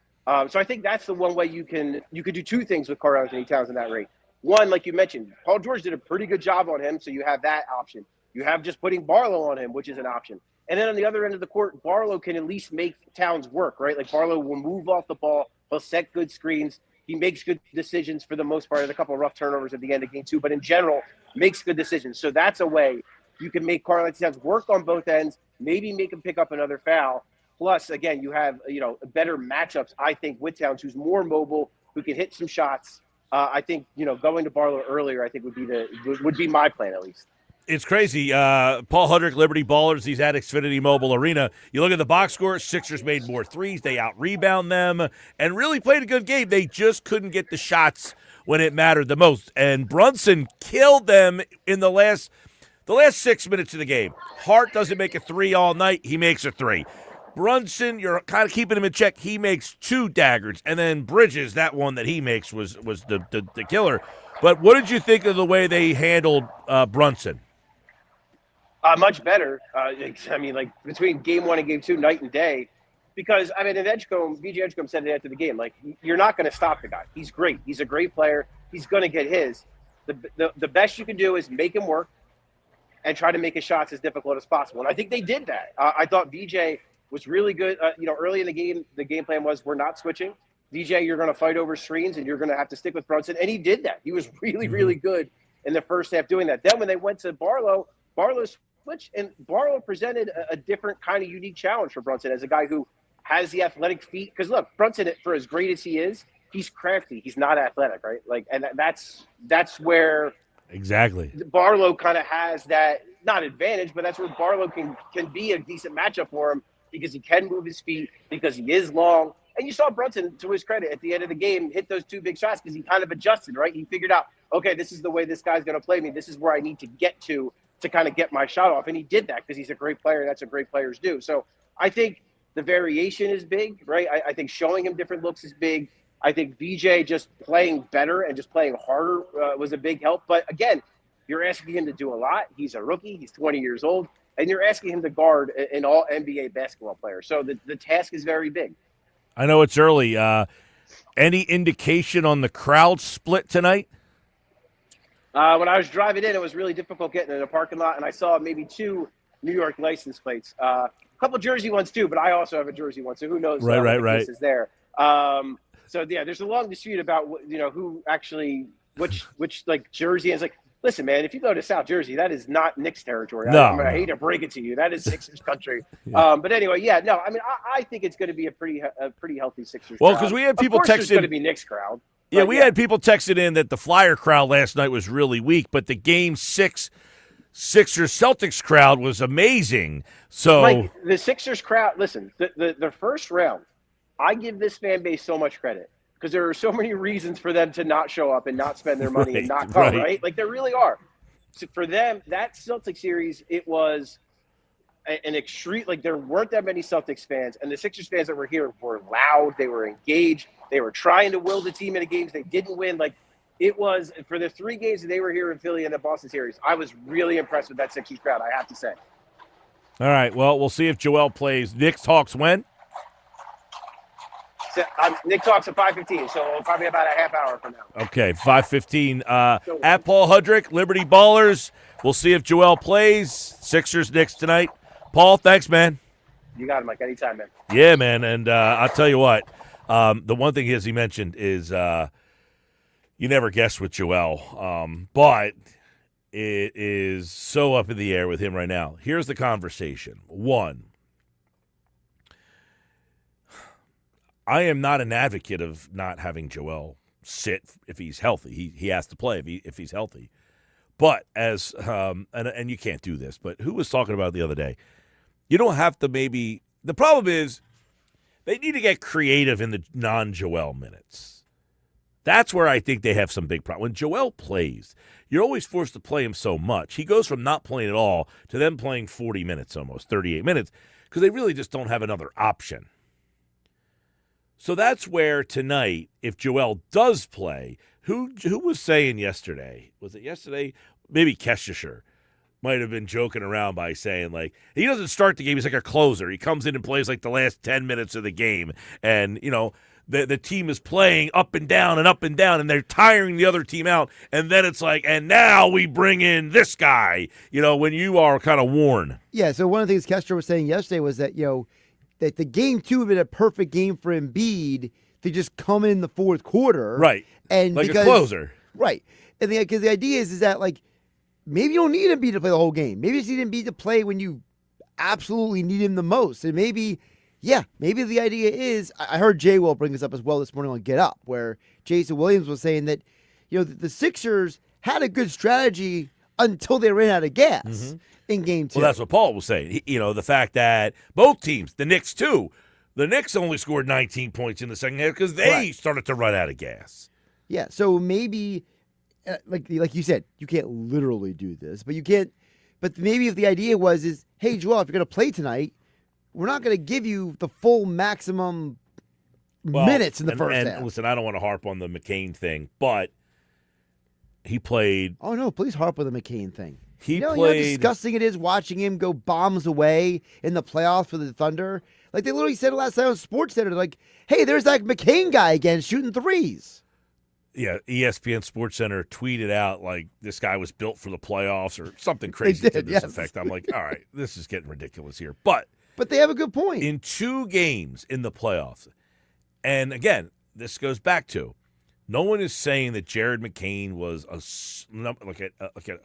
So I think that's the one way you could do two things with Karl-Anthony Towns in that rate. One, like you mentioned, Paul George did a pretty good job on him, so you have that option. You have just putting Barlow on him, which is an option. And then on the other end of the court, Barlow can at least make Towns work, right? Like, Barlow will move off the ball. He'll set good screens. He makes good decisions for the most part. There's a couple of rough turnovers at the end of game 2, but in general, makes good decisions. So that's a way you can make Karl-Anthony Towns work on both ends, maybe make him pick up another foul. Plus, again, you have, better matchups, I think, with Towns, who's more mobile, who can hit some shots. I think, going to Barlow earlier, I think would be my plan at least. It's crazy. Paul Hudrick, Liberty Ballers, he's at Xfinity Mobile Arena. You look at the box score, Sixers made more threes. They out-rebound them and really played a good game. They just couldn't get the shots when it mattered the most. And Brunson killed them in the last 6 minutes of the game. Hart doesn't make a three all night. He makes a three. Brunson, you're kind of keeping him in check. He makes 2 daggers. And then Bridges, that one that he makes was the killer. But what did you think of the way they handled Brunson? Much better. Between game 1 and game 2, night and day. Because, VJ Edgecombe said it after the game, you're not going to stop the guy. He's great. He's a great player. He's going to get his. The best you can do is make him work and try to make his shots as difficult as possible. And I think they did that. I thought VJ was really good. Early in the game plan was we're not switching. VJ, you're going to fight over screens, and you're going to have to stick with Brunson. And he did that. He was really, really good in the first half doing that. Then when they went to Barlow switched, and Barlow presented a different kind of unique challenge for Brunson as a guy who has the athletic feet. Because, look, Brunson, for as great as he is, he's crafty. He's not athletic, right? And that's where exactly Barlow kind of has that, not advantage, but that's where Barlow can be a decent matchup for him because he can move his feet, because he is long. And you saw Brunson, to his credit, at the end of the game, hit those 2 big shots because he kind of adjusted, right? He figured out, okay, this is the way this guy's going to play me. This is where I need to get to kind of get my shot off. And he did that because he's a great player. That's what great players do. So I think the variation is big, right? I think showing him different looks is big. I think VJ just playing better and just playing harder was a big help. But again, you're asking him to do a lot. He's a rookie. He's 20 years old. And you're asking him to guard an all-NBA basketball player. So the task is very big. I know it's early. Any indication on the crowd split tonight? When I was driving in, it was really difficult getting in a parking lot, and I saw maybe 2 New York license plates. couple jersey ones too, but I also have a jersey one, so who knows? Right. What this is there. So yeah, there's a long dispute about who actually which like jersey is. Like, listen, man, if you go to South Jersey, that is not Knicks territory. I hate to break it to you, that is Sixers country. Yeah. But anyway, yeah, no, I mean, I think it's going to be a pretty healthy Sixers. Well, crowd. because we had people of course texting. It's going to be Knicks crowd. Yeah, we had people texting in that the Flyer crowd last night was really weak, but the Game 6 Sixers Celtics crowd was amazing. So, Mike, the Sixers crowd. Listen, the first round, I give this fan base so much credit because there are so many reasons for them to not show up and not spend their money and not come. Right? Like there really are. So for them, that Celtics series, it was an extreme. Like there weren't that many Celtics fans, and the Sixers fans that were here were loud. They were engaged. They were trying to will the team into games they didn't win. Like it was for the 3 games that they were here in Philly in the Boston series. I was really impressed with that Sixers crowd, I have to say. all right, well, we'll see if Joel plays. Knicks Hawks when? So, Nick talks at 5:15, so probably about a half hour from now. Okay, 5:15. At Paul Hudrick, Liberty Ballers. We'll see if Joel plays. Sixers Knicks tonight. Paul, thanks, man. You got it, Mike. Anytime, man. Yeah, man, and I'll tell you what. The one thing as he mentioned is you never guess with Joel, but it is so up in the air with him right now. Here's the conversation. 1, I am not an advocate of not having Joel sit if he's healthy. He has to play if he's healthy. But as and you can't do this, but who was talking about it the other day? You don't have to maybe – the problem is they need to get creative in the non-Joel minutes. That's where I think they have some big problem. When Joel plays, you're always forced to play him so much. He goes from not playing at all to them playing 40 minutes almost, 38 minutes, because they really just don't have another option. So that's where tonight, if Joel does play, who was saying yesterday? Was it yesterday? Maybe Keshisher might have been joking around by saying, like, he doesn't start the game. He's like a closer. He comes in and plays like the last 10 minutes of the game. And, the team is playing up and down, and they're tiring the other team out. And then it's like, and now we bring in this guy, when you are kind of worn. Yeah, so one of the things Kester was saying yesterday was that, that the game 2 would been a perfect game for Embiid to just come in the fourth quarter. Right. And like a closer. Right. And because the idea is that, like, maybe you don't need Embiid to play the whole game. Maybe you just need Embiid to play when you absolutely need him the most. And maybe the idea is, I heard Jay will bring this up as well this morning on Get Up, where Jason Williams was saying that, the Sixers had a good strategy until they ran out of gas in game 2. Well, that's what Paul was saying. The fact that both teams, the Knicks too, the Knicks only scored 19 points in the second half because they started to run out of gas. Yeah, so maybe, like you said, you can't literally do this, but you can't. But maybe if the idea is, hey, Joel, if you're going to play tonight, we're not going to give you the full maximum minutes in the first half. Listen, I don't want to harp on the McCain thing, but he played. Oh no, please harp with the McCain thing. He played. You know how disgusting it is watching him go bombs away in the playoffs for the Thunder. Like they literally said it last night on SportsCenter, like, "Hey, there's that McCain guy again shooting threes." Yeah, ESPN SportsCenter tweeted out like this guy was built for the playoffs or something crazy to this effect. I'm like, all right, this is getting ridiculous here, but they have a good point. In 2 games in the playoffs, and again, this goes back to. No one is saying that Jared McCain was a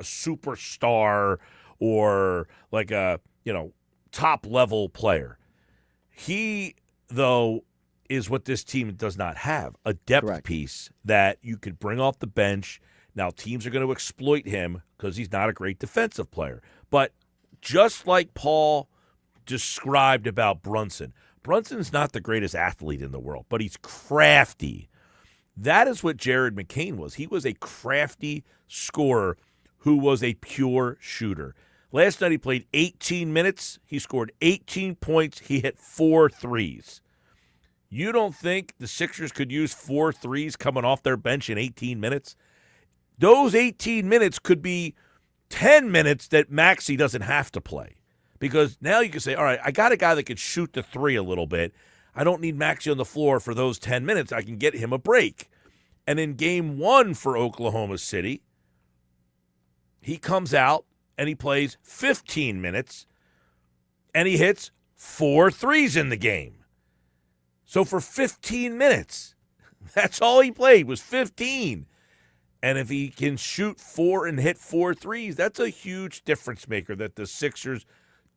superstar or like a top level player. He though is what this team does not have, a depth piece that you could bring off the bench. Now teams are going to exploit him because he's not a great defensive player. But just like Paul described about Brunson's not the greatest athlete in the world, but he's crafty. That is what Jared McCain was. He was a crafty scorer who was a pure shooter. Last night he played 18 minutes. He scored 18 points. He hit 4 threes. You don't think the Sixers could use 4 threes coming off their bench in 18 minutes? Those 18 minutes could be 10 minutes that Maxey doesn't have to play. Because now you can say, all right, I got a guy that could shoot the 3 a little bit. I don't need Maxey on the floor for those 10 minutes. I can get him a break. And in game 1 for Oklahoma City, he comes out and he plays 15 minutes and he hits 4 threes in the game. So for 15 minutes, that's all he played was 15. And if he can shoot 4 and hit 4 threes, that's a huge difference maker that the Sixers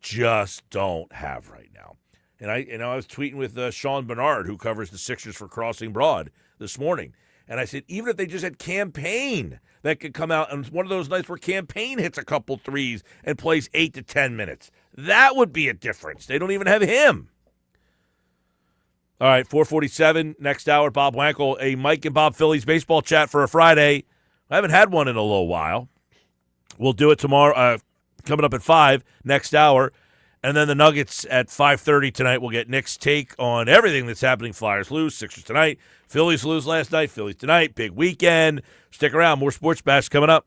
just don't have right now. And I was tweeting with Sean Bernard, who covers the Sixers for Crossing Broad this morning. And I said, even if they just had Campaign that could come out, and it's one of those nights where Campaign hits a couple threes and plays 8 to 10 minutes, that would be a difference. They don't even have him. All right, 4:47, next hour, Bob Wankel, a Mike and Bob Phillies baseball chat for a Friday. I haven't had one in a little while. We'll do it tomorrow, coming up at 5, next hour. And then the Nuggets at 5:30 tonight. We'll get Nick's take on everything that's happening. Flyers lose, Sixers tonight. Phillies lose last night, Phillies tonight. Big weekend. Stick around. More Sports Bash coming up.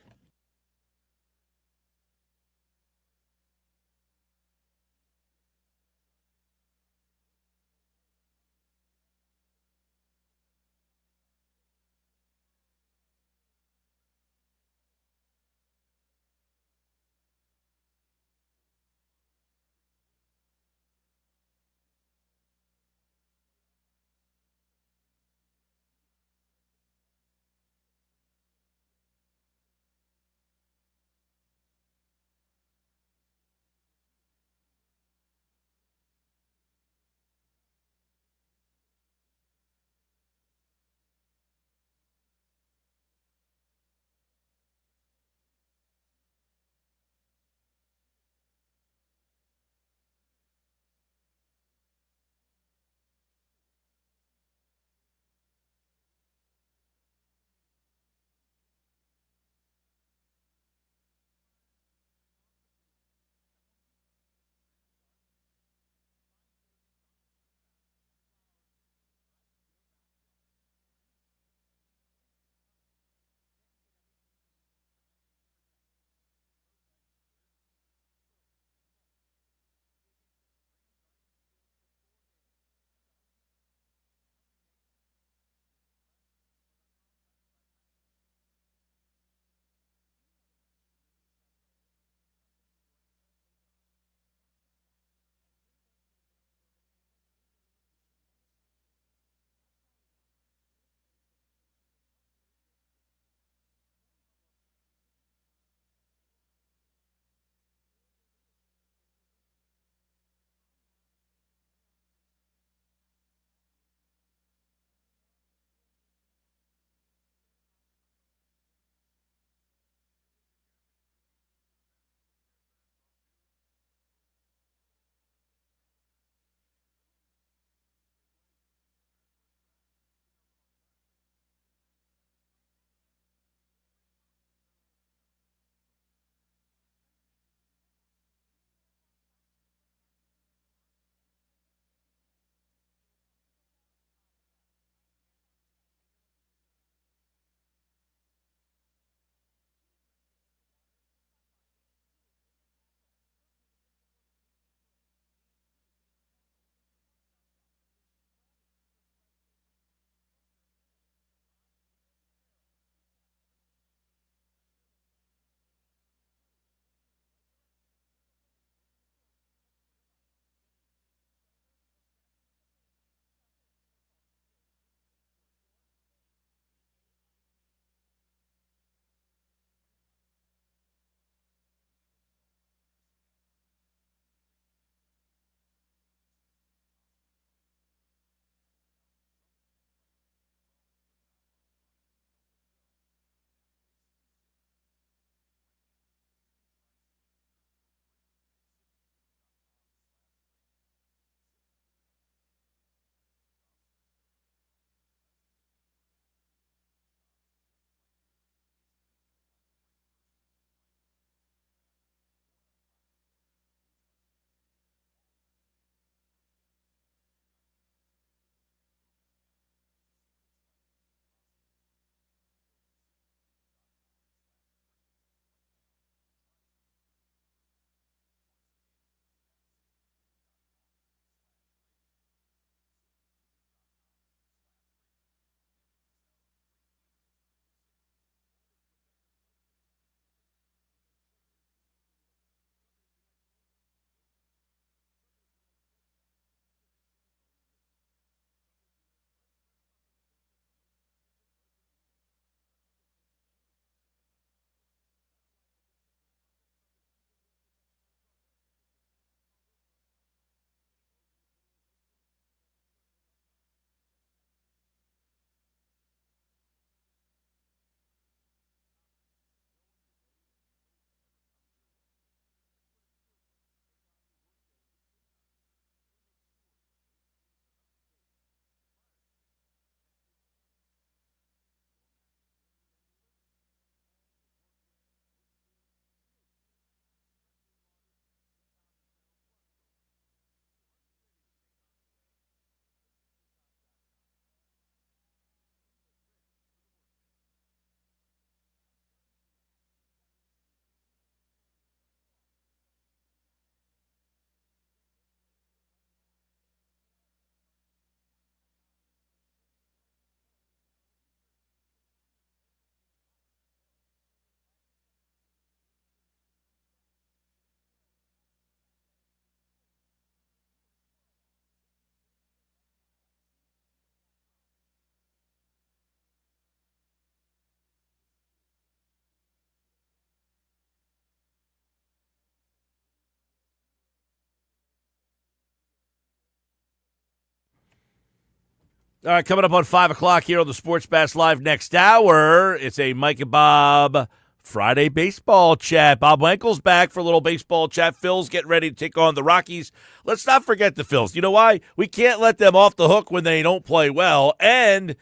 All right, coming up on 5 o'clock here on the Sports Bash Live next hour, it's a Mike and Bob Friday baseball chat. Bob Wankel's back for a little baseball chat. Phil's getting ready to take on the Rockies. Let's not forget the Phils. You know why? We can't let them off the hook when they don't play well. And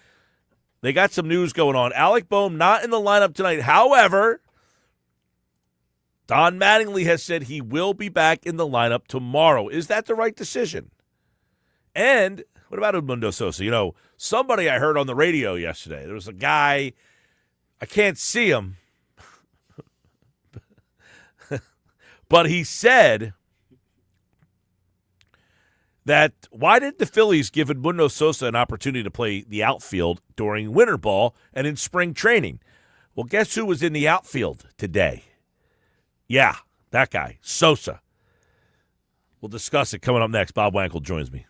they got some news going on. Alec Boehm not in the lineup tonight. However, Don Mattingly has said he will be back in the lineup tomorrow. Is that the right decision? And what about Edmundo Sosa? You know, somebody I heard on the radio yesterday, there was a guy, I can't see him, but he said that why did the Phillies give Edmundo Sosa an opportunity to play the outfield during winter ball and in spring training? Well, guess who was in the outfield today? Yeah, that guy, Sosa. We'll discuss it coming up next. Bob Wankel joins me.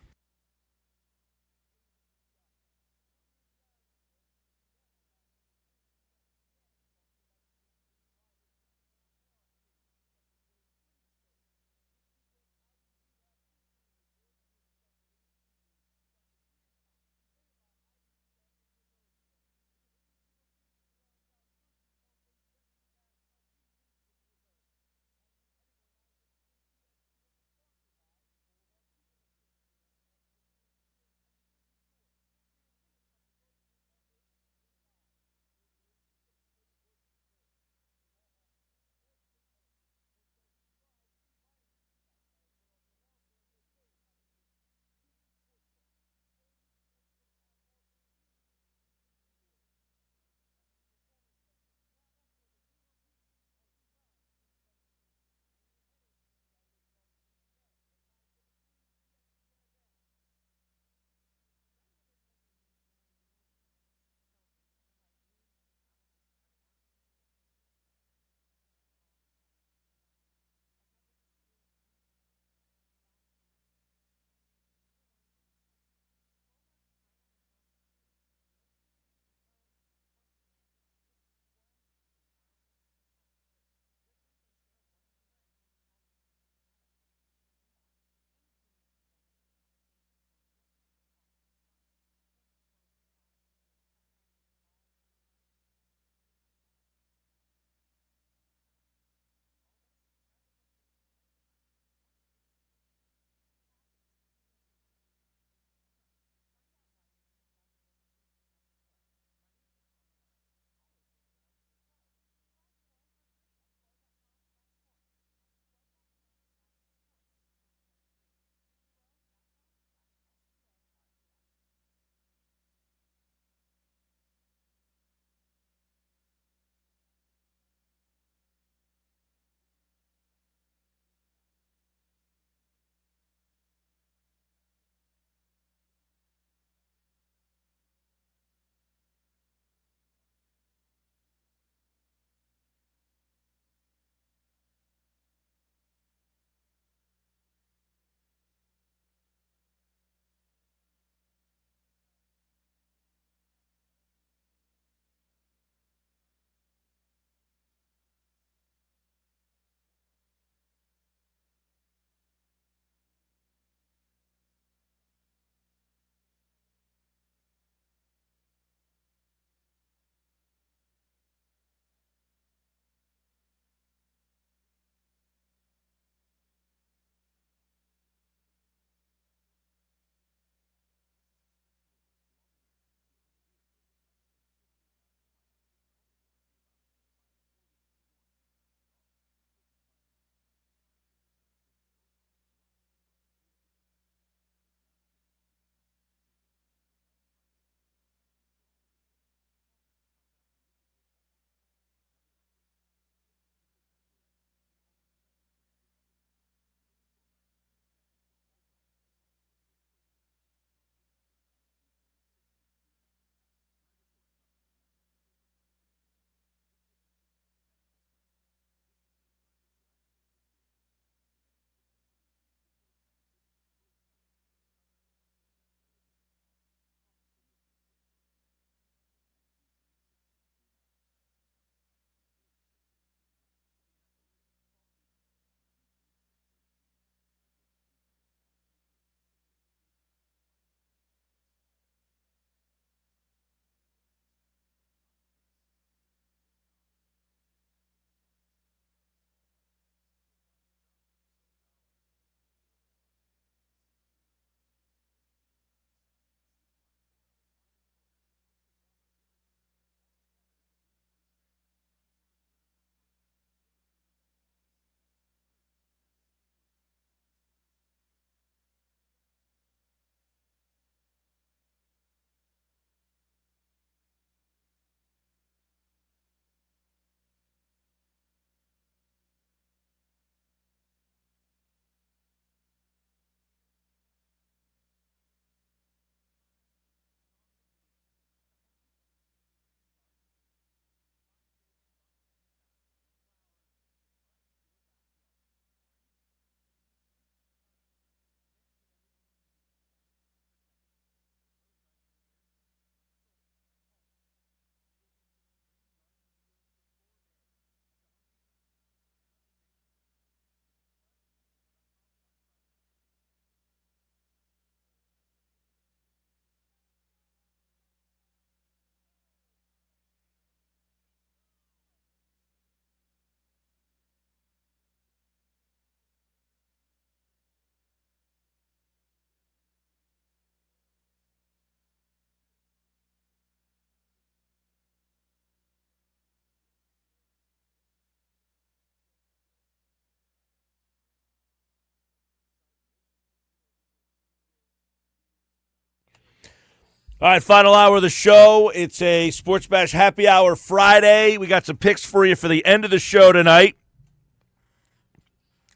All right, final hour of the show. It's a Sports Bash Happy Hour Friday. We got some picks for you for the end of the show tonight.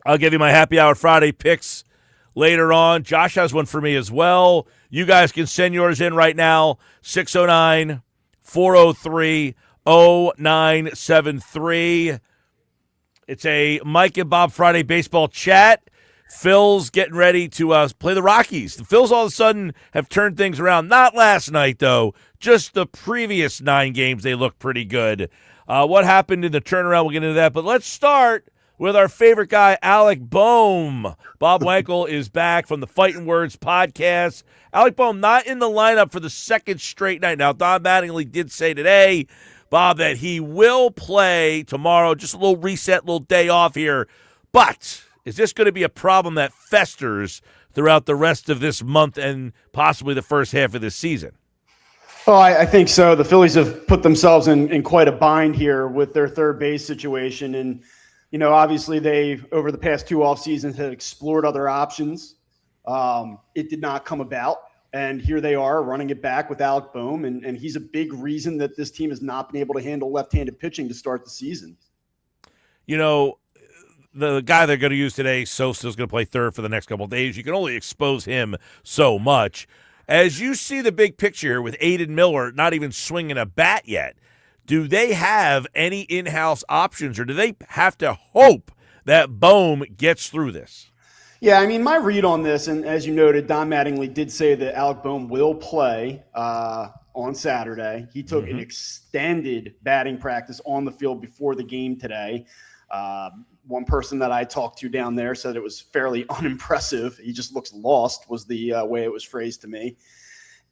I'll give you my Happy Hour Friday picks later on. Josh has one for me as well. You guys can send yours in right now, 609-403-0973. It's a Mike and Bob Friday baseball chat. Phil's getting ready to play the Rockies. The Phils all of a sudden have turned things around. Not last night, though. Just the previous 9 games, they looked pretty good. What happened in the turnaround, we'll get into that. But let's start with our favorite guy, Alec Boehm. Bob Wankel is back from the Fighting Words podcast. Alec Boehm not in the lineup for the second straight night. Now, Don Mattingly did say today, Bob, that he will play tomorrow. Just a little reset, little day off here. But is this going to be a problem that festers throughout the rest of this month and possibly the first half of this season? Oh, I think so. The Phillies have put themselves in quite a bind here with their third base situation. And, you know, obviously they, over the past 2 off seasons, had explored other options. It did not come about. And here they are running it back with Alec Boehm. And he's a big reason that this team has not been able to handle left-handed pitching to start the season. You know, the guy they're going to use today, Sosa's going to play third for the next couple of days. You can only expose him so much. As you see the big picture here with Aiden Miller not even swinging a bat yet, do they have any in-house options, or do they have to hope that Boehm gets through this? Yeah, I mean, my read on this, and as you noted, Don Mattingly did say that Alec Boehm will play on Saturday. He took an extended batting practice on the field before the game today. One person that I talked to down there said it was fairly unimpressive. He just looks lost, was the way it was phrased to me.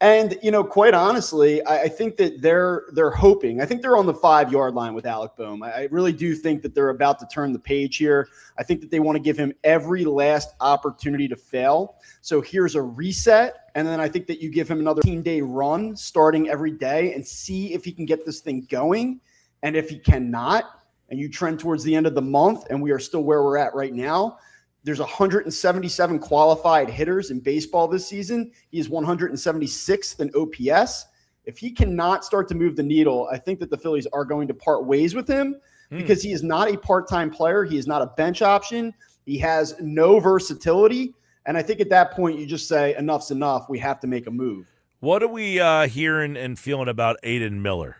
And, you know, quite honestly, I think that they're hoping. I think they're on the 5-yard line with Alec Boehm. I really do think that they're about to turn the page here. I think that they want to give him every last opportunity to fail. So here's a reset. And then I think that you give him another 15-day run starting every day and see if he can get this thing going. And if he cannot, and you trend towards the end of the month, and we are still where we're at right now, there's 177 qualified hitters in baseball this season. He is 176th in OPS. If he cannot start to move the needle, I think that the Phillies are going to part ways with him because he is not a part-time player. He is not a bench option. He has no versatility. And I think at that point, you just say, enough's enough. We have to make a move. What are we hearing and feeling about Aiden Miller?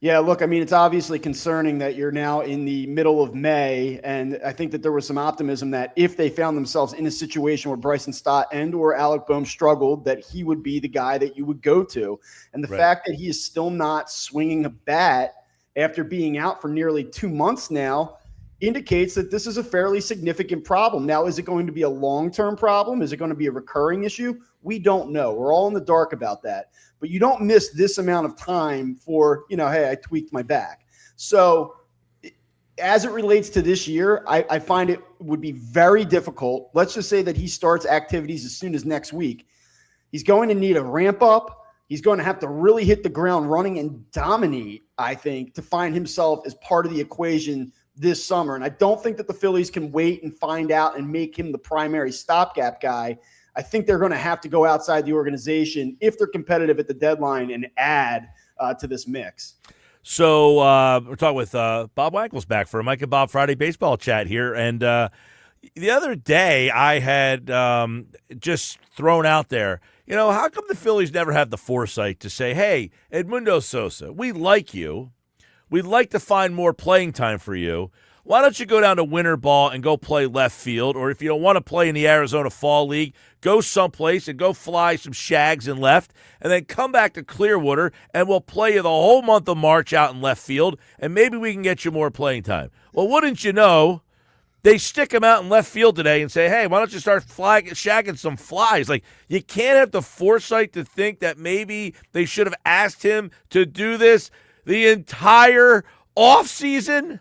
Yeah, look, I mean, it's obviously concerning that you're now in the middle of May, and I think that there was some optimism that if they found themselves in a situation where Bryson Stott and or Alec Boehm struggled, that he would be the guy that you would go to. And the fact that he is still not swinging a bat after being out for nearly 2 months now indicates that this is a fairly significant problem. Now, is it going to be a long-term problem? Is it going to be a recurring issue? We don't know. We're all in the dark about that. But you don't miss this amount of time for, you know, hey, I tweaked my back. So as it relates to this year, I find it would be very difficult. Let's just say that he starts activities as soon as next week. He's going to need a ramp up. He's going to have to really hit the ground running and dominate, I think, to find himself as part of the equation this summer. And I don't think that the Phillies can wait and find out and make him the primary stopgap guy. I think they're going to have to go outside the organization if they're competitive at the deadline and add to this mix. So we're talking with Bob Wankel's back for a Mike and Bob Friday baseball chat here. And the other day I had just thrown out there, you know, how come the Phillies never have the foresight to say, hey, Edmundo Sosa, we like you. We'd like to find more playing time for you. Why don't you go down to winter ball and go play left field? Or if you don't want to play in the Arizona Fall League, go someplace and go fly some shags in left, and then come back to Clearwater, and we'll play you the whole month of March out in left field, and maybe we can get you more playing time. Well, wouldn't you know, they stick him out in left field today and say, hey, why don't you start shagging some flies? Like, you can't have the foresight to think that maybe they should have asked him to do this the entire offseason.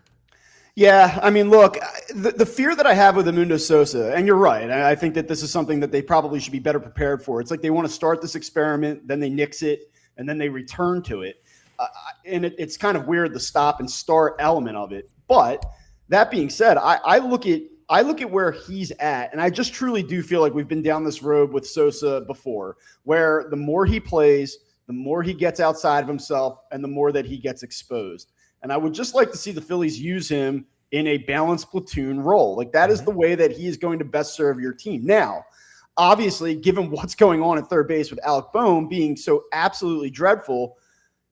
Yeah, I mean, look, the fear that I have with Edmundo Sosa, and you're right, I think that this is something that they probably should be better prepared for. It's like they want to start this experiment, then they nix it, and then they return to it. And it's kind of weird, the stop and start element of it. But that being said, I look at I look at where he's at, and I just truly do feel like we've been down this road with Sosa before, where the more he plays, the more he gets outside of himself, and the more that he gets exposed. And I would just like to see the Phillies use him in a balanced platoon role. Like, that is the way that he is going to best serve your team. Now, obviously, given what's going on at third base with Alec Boehm being so absolutely dreadful,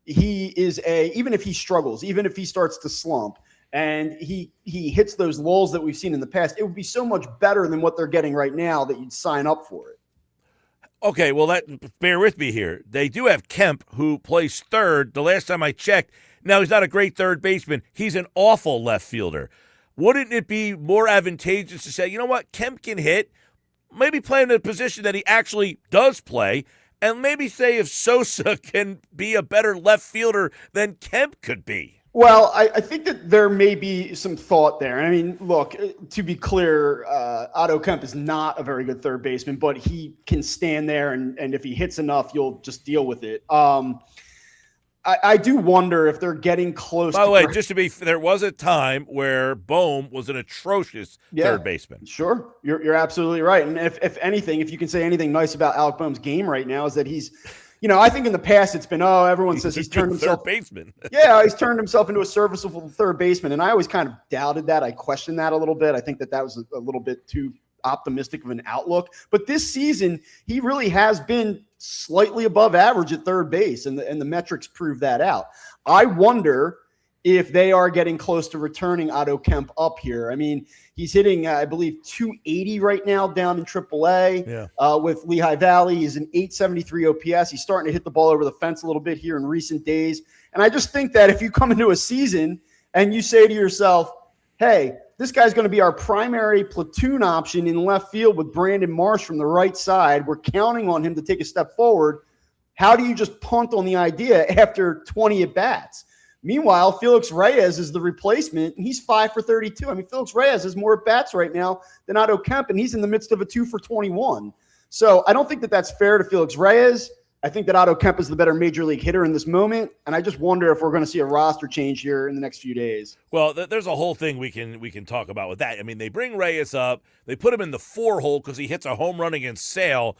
he is even if he struggles, even if he starts to slump, and he hits those lulls that we've seen in the past, it would be so much better than what they're getting right now that you'd sign up for it. Okay, well, bear with me here. They do have Kemp, who plays third. The last time I checked, now he's not a great third baseman. He's an awful left fielder. Wouldn't it be more advantageous to say, you know what, Kemp can hit, maybe play in a position that he actually does play, and maybe say if Sosa can be a better left fielder than Kemp could be? Well, I think that there may be some thought there. I mean, look, to be clear, Otto Kemp is not a very good third baseman, but he can stand there, and if he hits enough, you'll just deal with it. I do wonder if they're getting close. By the way, just to be, there was a time where Boehm was an atrocious third baseman. Sure, you're absolutely right. And if anything, if you can say anything nice about Alec Boehm's game right now, is that he's, I think in the past it's been, everyone says he's turned himself third baseman. Yeah, he's turned himself into a serviceable third baseman, and I always kind of doubted that. I questioned that a little bit. I think that was a little bit too optimistic of an outlook. But this season, he really has been slightly above average at third base, and the metrics prove that out. I wonder if they are getting close to returning Otto Kemp up here. I mean, he's hitting, I believe, 280 right now down in AAA with Lehigh Valley. He's an 873 OPS. He's starting to hit the ball over the fence a little bit here in recent days. And I just think that if you come into a season and you say to yourself, hey, this guy's going to be our primary platoon option in left field with Brandon Marsh from the right side, we're counting on him to take a step forward. How do you just punt on the idea after 20 at-bats? Meanwhile, Felix Reyes is the replacement, and he's 5 for 32. I mean, Felix Reyes has more at-bats right now than Otto Kemp, and he's in the midst of a 2 for 21. So I don't think that that's fair to Felix Reyes. I think that Otto Kemp is the better major league hitter in this moment, and I just wonder if we're going to see a roster change here in the next few days. Well, there's a whole thing we can talk about with that. I mean, they bring Reyes up, they put him in the 4 hole because he hits a home run against Sale.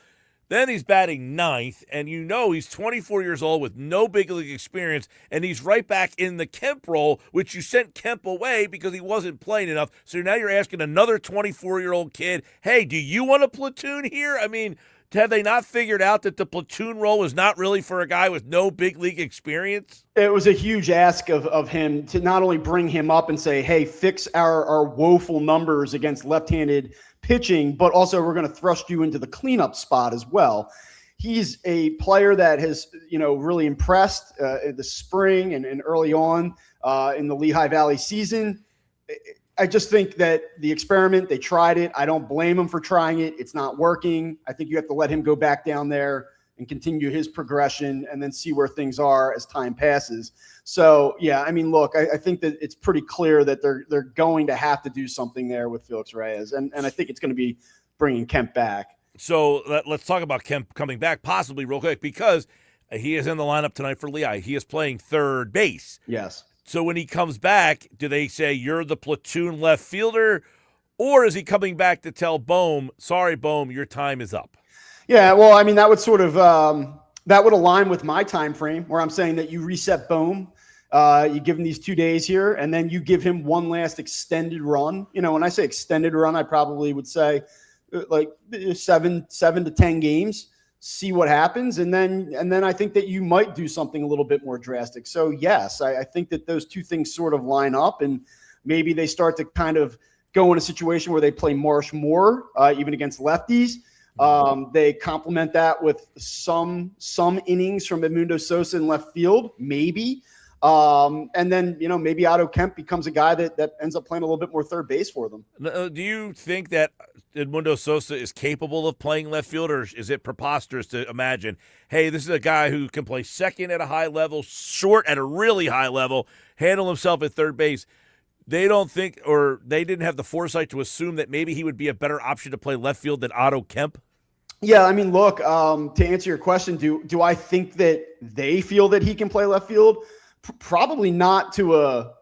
Then he's batting 9th, and he's 24 years old with no big league experience, and he's right back in the Kemp role, which you sent Kemp away because he wasn't playing enough. So now you're asking another 24-year-old kid, hey, do you want a platoon here? I mean, have they not figured out that the platoon role was not really for a guy with no big league experience? It was a huge ask of him to not only bring him up and say, hey, fix our woeful numbers against left-handed pitching, but also we're going to thrust you into the cleanup spot as well. He's a player that has, really impressed in the spring and early on in the Lehigh Valley season. I just think that the experiment, they tried it. I don't blame them for trying it. It's not working. I think you have to let him go back down there and continue his progression and then see where things are as time passes. So, yeah, I mean, look, I think that it's pretty clear that they're going to have to do something there with Felix Reyes. And I think it's going to be bringing Kemp back. So let's talk about Kemp coming back possibly real quick because he is in the lineup tonight for Lehigh. He is playing third base. Yes. So when he comes back, do they say you're the platoon left fielder, or is he coming back to tell Boehm, sorry, Boehm, your time is up? Yeah, well, I mean, that would sort of that would align with my time frame where I'm saying that you reset Boehm, you give him these 2 days here, and then you give him one last extended run. When I say extended run, I probably would say like 7 to 10 games. See what happens, and then I think that you might do something a little bit more drastic. So yes, I think that those two things sort of line up, and maybe they start to kind of go in a situation where they play Marsh more, even against lefties. They complement that with some innings from Edmundo Sosa in left field, maybe. And then, maybe Otto Kemp becomes a guy that ends up playing a little bit more third base for them. Do you think that Edmundo Sosa is capable of playing left field, or is it preposterous to imagine, hey, this is a guy who can play second at a high level, short at a really high level, handle himself at third base? They don't think, or they didn't have the foresight to assume that maybe he would be a better option to play left field than Otto Kemp? Yeah, I mean, look, to answer your question, do I think that they feel that he can play left field? Probably not to a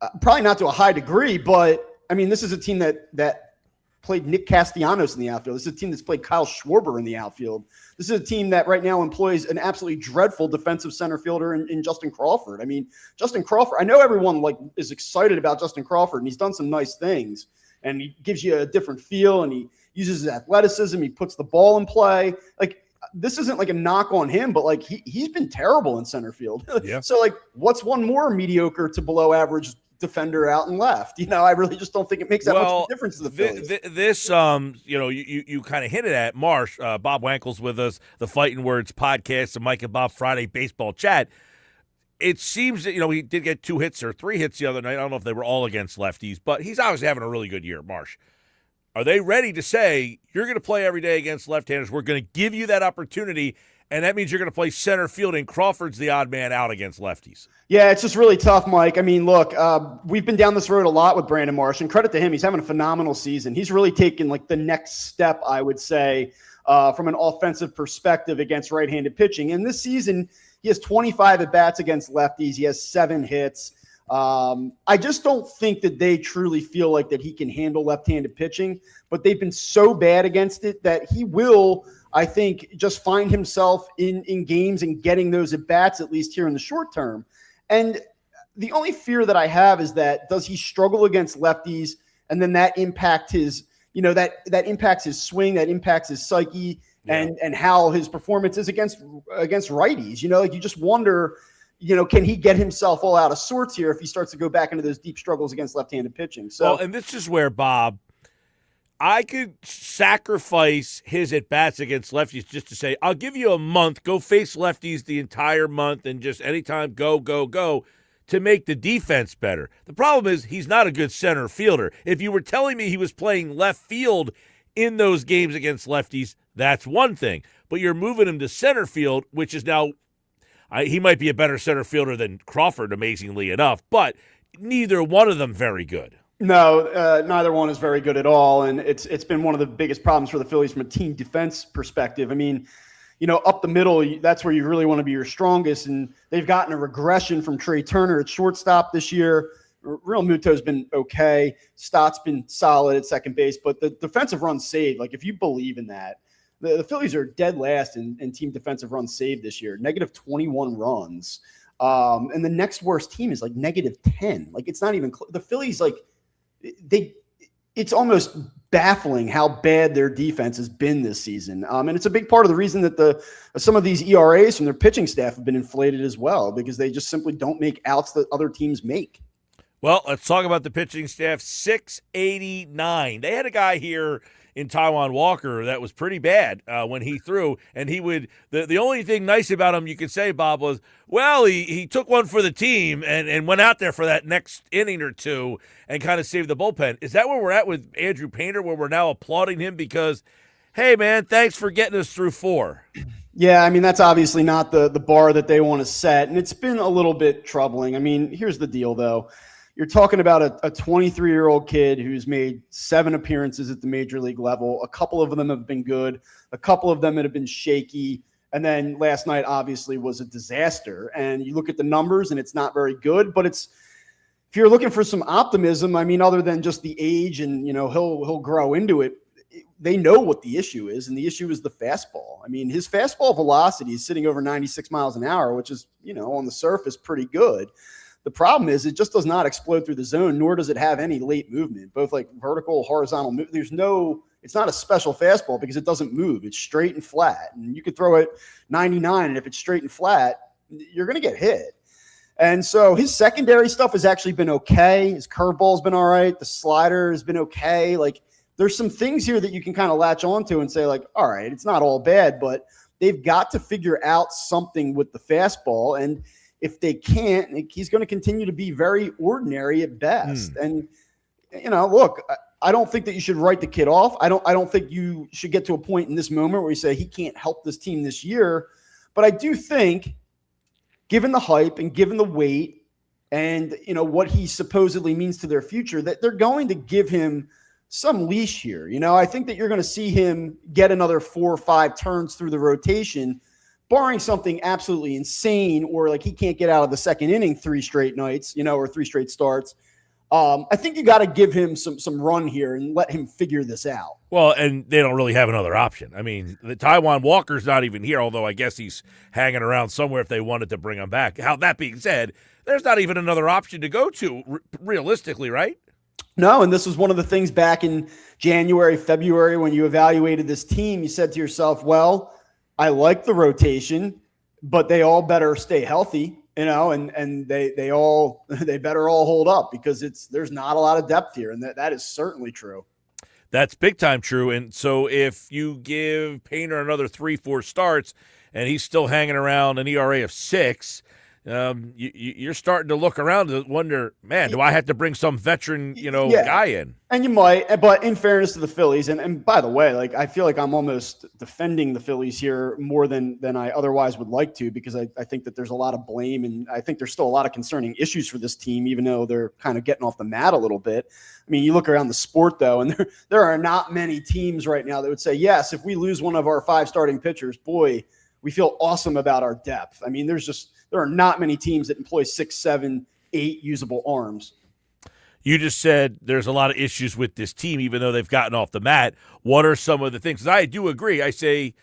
high degree, but I mean, this is a team that played Nick Castellanos in the outfield. This is a team that's played Kyle Schwarber in the outfield. This is a team that right now employs an absolutely dreadful defensive center fielder in Justin Crawford. I mean, Justin Crawford, I know everyone is excited about Justin Crawford, and he's done some nice things, and he gives you a different feel, and he uses his athleticism. He puts the ball in play. Like, this isn't like a knock on him, but like he's been terrible in center field. Yeah. So like, what's one more mediocre to below average defender out and left? I really just don't think it makes that much of a difference to the Phillies. This you kind of hinted at, Marsh. Bob Wankel's with us, the Fighting Words podcast, the Mike and Bob Friday baseball chat. It seems that, he did get 2 hits or 3 hits the other night. I don't know if they were all against lefties, but he's obviously having a really good year, Marsh. Are they ready to say, you're going to play every day against left-handers? We're going to give you that opportunity, and that means you're going to play center field, and Crawford's the odd man out against lefties. Yeah, it's just really tough, Mike. I mean, look, we've been down this road a lot with Brandon Marsh, and credit to him. He's having a phenomenal season. He's really taken like the next step, I would say, from an offensive perspective against right-handed pitching. And this season, he has 25 at-bats against lefties. He has 7 hits. I just don't think that they truly feel like that he can handle left-handed pitching, but they've been so bad against it that he will, I think, just find himself in games and getting those at-bats, at least here in the short term. And the only fear that I have is that, does he struggle against lefties, and then that impact his, that impacts his swing, that impacts his psyche, and how his performance is against righties. You just wonder, can he get himself all out of sorts here if he starts to go back into those deep struggles against left-handed pitching? So, and this is where, Bob, I could sacrifice his at-bats against lefties just to say, I'll give you a month, go face lefties the entire month, and just anytime go to make the defense better. The problem is he's not a good center fielder. If you were telling me he was playing left field in those games against lefties, that's one thing. But you're moving him to center field, which is now he might be a better center fielder than Crawford, amazingly enough, but neither one of them very good. No, neither one is very good at all, and it's been one of the biggest problems for the Phillies from a team defense perspective. I mean, up the middle, that's where you really want to be your strongest, and they've gotten a regression from Trey Turner at shortstop this year. Real Muto's been okay. Stott's been solid at second base, but the defensive runs saved, like if you believe in that, the Phillies are dead last in team defensive runs saved this year, negative 21 runs. And the next worst team is like negative 10. Like, it's not even the Phillies, like, it's almost baffling how bad their defense has been this season. And it's a big part of the reason that some of these ERAs from their pitching staff have been inflated as well, because they just simply don't make outs that other teams make. Well, let's talk about the pitching staff. 689. They had a guy here in Taijuan Walker that was pretty bad when he threw, and he would the only thing nice about him you could say, Bob, was, well, he took one for the team and went out there for that next inning or two and kind of saved the bullpen. Is that where we're at with Andrew Painter, where we're now applauding him because, hey, man, thanks for getting us through 4? Yeah, I mean, that's obviously not the bar that they want to set, and it's been a little bit troubling. I mean, here's the deal, though. You're talking about a 23-year-old kid who's made 7 appearances at the major league level. A couple of them have been good. A couple of them have been shaky. And then last night, obviously, was a disaster. And you look at the numbers, and it's not very good. But if you're looking for some optimism, I mean, other than just the age and, he'll grow into it, they know what the issue is, and the issue is the fastball. I mean, his fastball velocity is sitting over 96 miles an hour, which is, on the surface pretty good. The problem is it just does not explode through the zone, nor does it have any late movement, both like vertical, horizontal move. It's not a special fastball because it doesn't move. It's straight and flat. And you could throw it 99, and if it's straight and flat, you're going to get hit. And so his secondary stuff has actually been okay. His curveball's been all right. The slider has been okay. Like, there's some things here that you can kind of latch onto and say, like, all right, it's not all bad, but they've got to figure out something with the fastball. And if they can't, he's going to continue to be very ordinary at best. And, look, I don't think that you should write the kid off. I don't think you should get to a point in this moment where you say he can't help this team this year. But I do think, given the hype and given the weight and, what he supposedly means to their future, that they're going to give him some leash here. I think that you're going to see him get another 4 or 5 turns through the rotation, barring something absolutely insane, or like he can't get out of the second inning 3 straight nights, or 3 straight starts. I think you got to give him some run here and let him figure this out. Well, and they don't really have another option. I mean, the Taiwan Walker's not even here, although I guess he's hanging around somewhere if they wanted to bring him back. That being said, there's not even another option to go to realistically, right? No, and this was one of the things back in January, February, when you evaluated this team, you said to yourself, well, I like the rotation, but they all better stay healthy, and they better all hold up because there's not a lot of depth here, and that is certainly true. That's big time true. And so if you give Painter another 3-4 starts and he's still hanging around an ERA of 6, you're starting to look around and wonder, man, do I have to bring some veteran, guy in? And you might, but in fairness to the Phillies, and by the way, like I feel like I'm almost defending the Phillies here more than I otherwise would like to, because I think that there's a lot of blame, and I think there's still a lot of concerning issues for this team, even though they're kind of getting off the mat a little bit. I mean, you look around the sport though, and there are not many teams right now that would say, yes, if we lose one of our 5 starting pitchers, boy, we feel awesome about our depth. I mean, there are not many teams that employ 6, 7, 8 usable arms. You just said there's a lot of issues with this team, even though they've gotten off the mat. What are some of the things? 'Cause I do agree. I say,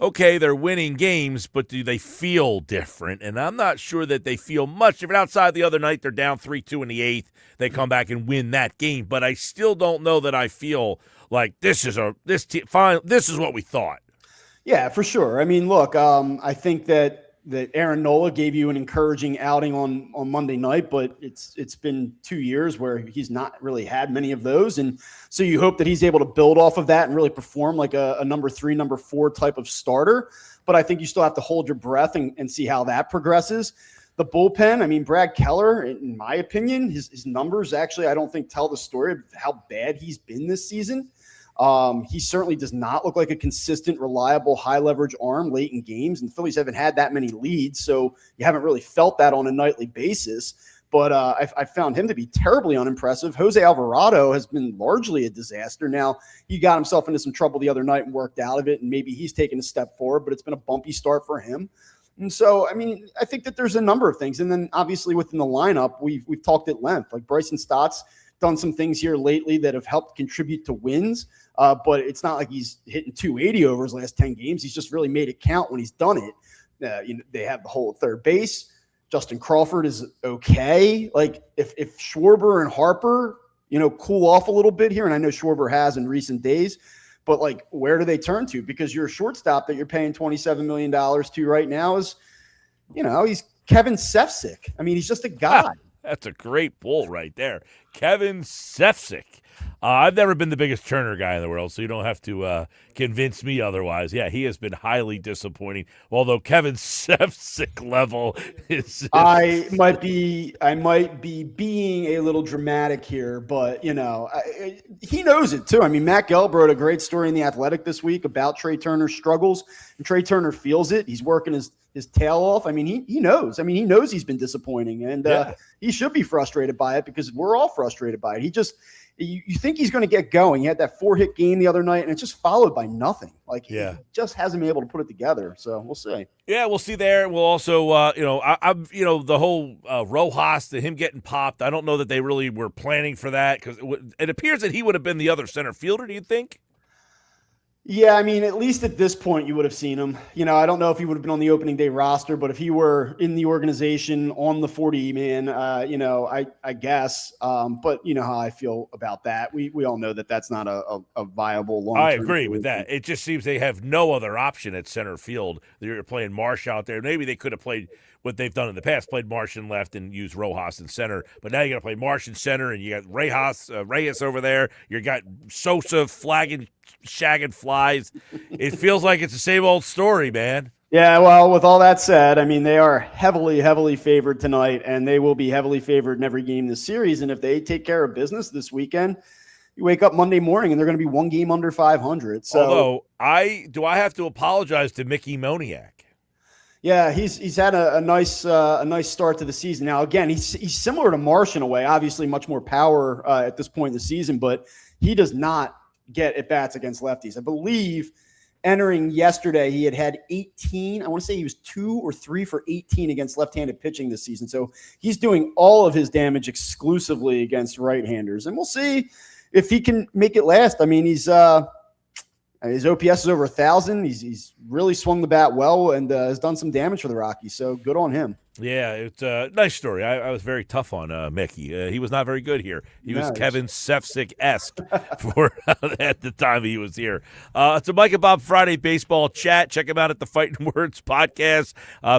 okay, they're winning games, but do they feel different? And I'm not sure that they feel much different. Outside the other night, they're down 3-2 in the 8th. They come back and win that game. But I still don't know that I feel like this is what we thought. Yeah, for sure. I mean, look, I think that Aaron Nola gave you an encouraging outing on Monday night, but it's been 2 years where he's not really had many of those. And so you hope that he's able to build off of that and really perform like a number 3, number 4 type of starter. But I think you still have to hold your breath and see how that progresses. The bullpen, I mean, Brad Keller, in my opinion, his numbers actually, I don't think tell the story of how bad he's been this season. He certainly does not look like a consistent, reliable, high-leverage arm late in games, and the Phillies haven't had that many leads, so you haven't really felt that on a nightly basis. But I found him to be terribly unimpressive. Jose Alvarado has been largely a disaster. Now, he got himself into some trouble the other night and worked out of it, and maybe he's taken a step forward, but it's been a bumpy start for him. And so, I mean, I think that there's a number of things. And then, obviously, within the lineup, we've talked at length. Like Bryson Stott's done some things here lately that have helped contribute to wins. But it's not like he's hitting 280 over his last 10 games. He's just really made it count when he's done it. They have the hole at third base. Justin Crawford is okay. Like if Schwarber and Harper, cool off a little bit here, and I know Schwarber has in recent days, but like where do they turn to? Because your shortstop that you're paying $27 million to right now is, he's Kevin Sefcik. I mean, he's just a guy. That's a great pull right there. Kevin Sefcik. I've never been the biggest Turner guy in the world, so you don't have to convince me otherwise. Yeah, he has been highly disappointing. Although Kevin Sefcik level is, I might be being a little dramatic here, but he knows it too. I mean, Matt Gelb wrote a great story in The Athletic this week about Trey Turner's struggles, and Trey Turner feels it. He's working his tail off. I mean, he knows. I mean, he knows he's been disappointing, and he should be frustrated by it because we're all frustrated by it. You think he's going to get going. He had that 4-hit game the other night, and it's just followed by nothing. Like, he just hasn't been able to put it together. So we'll see. Yeah, we'll see there. We'll also, the whole Rojas, him getting popped. I don't know that they really were planning for that because it appears that he would have been the other center fielder. Do you think? Yeah, I mean, at least at this point, you would have seen him. I don't know if he would have been on the opening day roster, but if he were in the organization on the 40-man, I guess. But you know how I feel about that. We all know that that's not a viable long-term I agree with solution. that. It just seems they have no other option at center field. They're playing Marsh out there. Maybe they could have played what they've done in the past, played Marsh in left and used Rojas in center. But now you got to play Marsh in center, and you got Reyes over there. You got Sosa shagging flies. It feels like it's the same old story, man. Yeah, well, with all that said, I mean, they are heavily, heavily favored tonight, and they will be heavily favored in every game this series. And if they take care of business this weekend, you wake up Monday morning and they're going to be one game under 500. So, although I have to apologize to Mickey Moniak. Yeah, he's had a nice start to the season. Now, again, he's similar to Marsh in a way. Obviously, much more power at this point in the season, but he does not get at bats against lefties. I believe entering yesterday, he had 18. I want to say he was 2 or 3 for 18 against left-handed pitching this season. So he's doing all of his damage exclusively against right-handers. And we'll see if he can make it last. I mean, his OPS is over 1,000. He's really swung the bat well and has done some damage for the Rockies. So good on him. Yeah, it's a nice story. I was very tough on Mickey. He was not very good here. He was Kevin Sefcik-esque for at the time he was here. It's a Mike and Bob Friday baseball chat. Check him out at the Fighting Words podcast.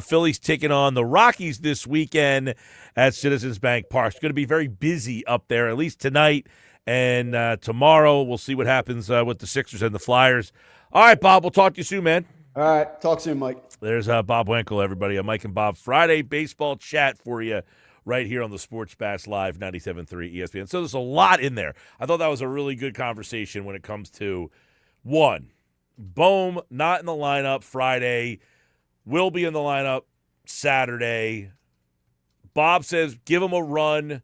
Phillies taking on the Rockies this weekend at Citizens Bank Park. It's going to be very busy up there, at least tonight and tomorrow. We'll see what happens with the Sixers and the Flyers. All right, Bob, we'll talk to you soon, man. All right. Talk soon, Mike. There's Bob Winkle, everybody. A Mike and Bob Friday baseball chat for you right here on the Sports Bash Live 97.3 ESPN. So there's a lot in there. I thought that was a really good conversation when it comes to, one, Bohm not in the lineup Friday, will be in the lineup Saturday. Bob says give him a run.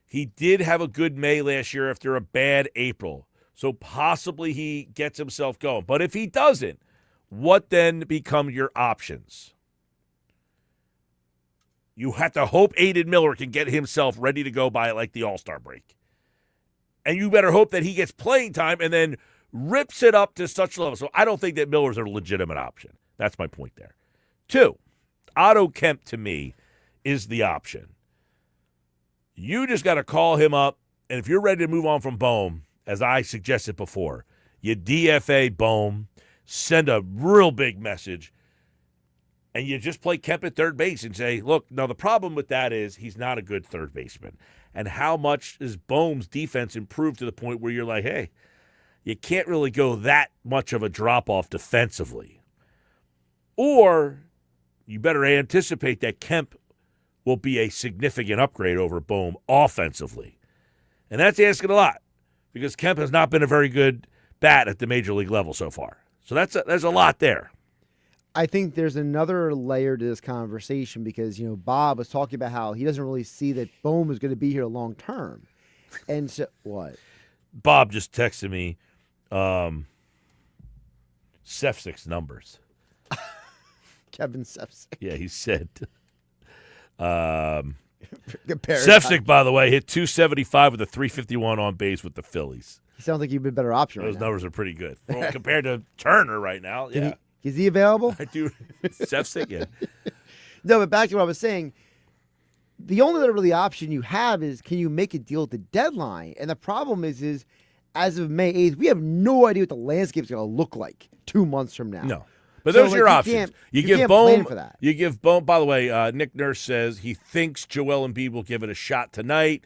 He did have a good May last year after a bad April. So possibly he gets himself going. But if he doesn't, what then become your options? You have to hope Aiden Miller can get himself ready to go by like the All-Star break. And you better hope that he gets playing time and then rips it up to such a level. So I don't think that Miller's a legitimate option. That's my point there. 2, Otto Kemp to me is the option. You just got to call him up, and if you're ready to move on from Bohm, as I suggested before, you DFA Bohm, send a real big message, and you just play Kemp at third base and say, look, now the problem with that is he's not a good third baseman. And how much is Bohm's defense improved to the point where you're like, hey, you can't really go that much of a drop-off defensively. Or you better anticipate that Kemp will be a significant upgrade over Bohm offensively. And that's asking a lot because Kemp has not been a very good bat at the major league level so far. So there's a lot there. I think there's another layer to this conversation because, Bob was talking about how he doesn't really see that Bohm is going to be here long term. And so, what? Bob just texted me Sefcik's numbers. Kevin Sefcik. Yeah, he said. Sefcik, by the way, hit 275 with a 351 on base with the Phillies. He sounds like you've been a better option. Those numbers are pretty good. Well, compared to Turner right now, yeah. Is he available? I do. Sefcik, yeah. No, but back to what I was saying. The only other really option you have is can you make a deal at the deadline? And the problem is as of May 8th, we have no idea what the landscape is going to look like 2 months from now. No. But those are your options. You give Bohm for that. You give Bohm. By the way, Nick Nurse says he thinks Joel Embiid will give it a shot tonight.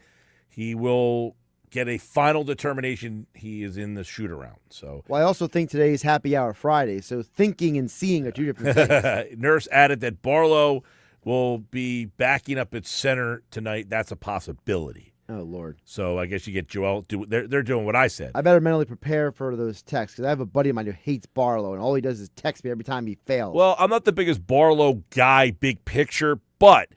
He will get a final determination. He is in the shoot-around. So, well, I also think today is Happy Hour Friday. So thinking and seeing are two different things. Nurse added that Barlow will be backing up at center tonight. That's a possibility. Oh, Lord. So I guess you get Joel. They're doing what I said. I better mentally prepare for those texts because I have a buddy of mine who hates Barlow, and all he does is text me every time he fails. Well, I'm not the biggest Barlow guy, big picture, but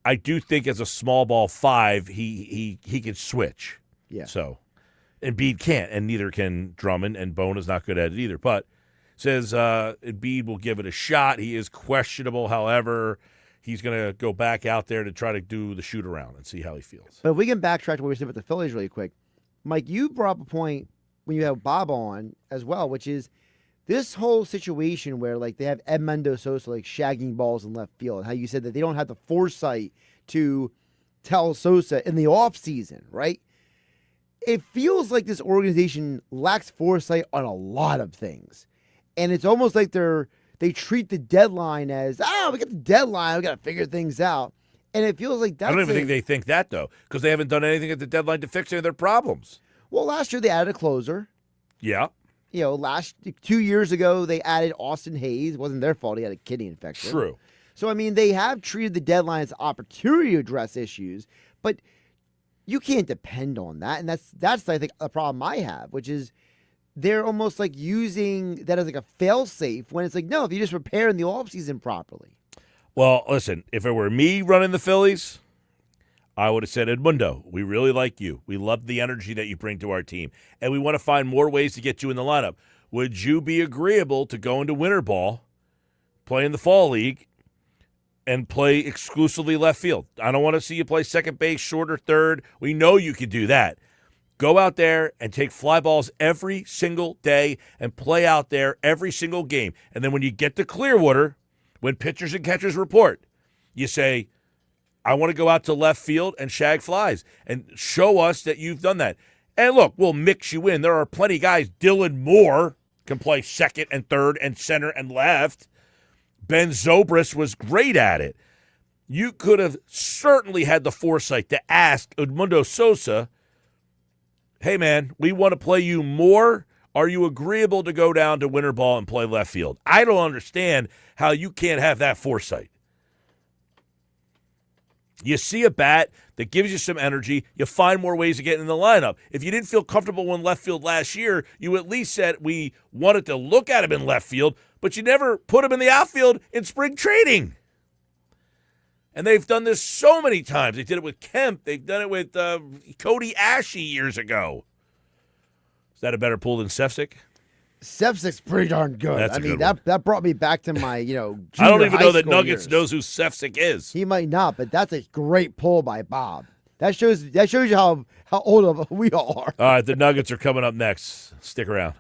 I do think as a small ball 5, he can switch. Yeah. So Embiid can't, and neither can Drummond, and Bone is not good at it either. But says Embiid will give it a shot. He is questionable, however. He's going to go back out there to try to do the shoot-around and see how he feels. But if we can backtrack to what we said about the Phillies really quick, Mike, you brought up a point when you have Bob on as well, which is this whole situation where, like, they have Edmundo Sosa, like, shagging balls in left field, and how you said that they don't have the foresight to tell Sosa in the offseason, right? It feels like this organization lacks foresight on a lot of things. And it's almost like they treat the deadline as, we got the deadline, we got to figure things out. And it feels like that's I don't even think they think that, though, because they haven't done anything at the deadline to fix any of their problems. Well, last year they added a closer. Yeah. 2 years ago they added Austin Hayes. It wasn't their fault. He had a kidney infection. True. So, I mean, they have treated the deadline as opportunity to address issues, but you can't depend on that. And that's I think, a problem I have, which is they're almost like using that as like a fail-safe when it's like, no, if you just prepare in the offseason properly. Well, listen, if it were me running the Phillies, I would have said, Edmundo, we really like you. We love the energy that you bring to our team, and we want to find more ways to get you in the lineup. would you be agreeable to go into winter ball, play in the fall league, and play exclusively left field? I don't want to see you play second base, short, or third. We know you can do that. Go out there and take fly balls every single day and play out there every single game. And then when you get to Clearwater, when pitchers and catchers report, you say, I want to go out to left field and shag flies, and show us that you've done that. And look, we'll mix you in. There are plenty of guys. Dylan Moore can play second and third and center and left. Ben Zobrist was great at it. You could have certainly had the foresight to ask Edmundo Sosa, hey, man, we want to play you more. Are you agreeable to go down to winter ball and play left field? I don't understand how you can't have that foresight. You see a bat that gives you some energy, you find more ways to get in the lineup. If you didn't feel comfortable in left field last year, you at least said we wanted to look at him in left field, but you never put him in the outfield in spring training. And they've done this so many times. They did it with Kemp. They've done it with Cody Ashe years ago. Is that a better pull than Sefcik? Sefcik's pretty darn good. That's a good one. that brought me back to my, I don't even know that Nuggets knows who Sefcik is. He might not, but that's a great pull by Bob. That shows you how old of we all are. All right, the Nuggets are coming up next. Stick around.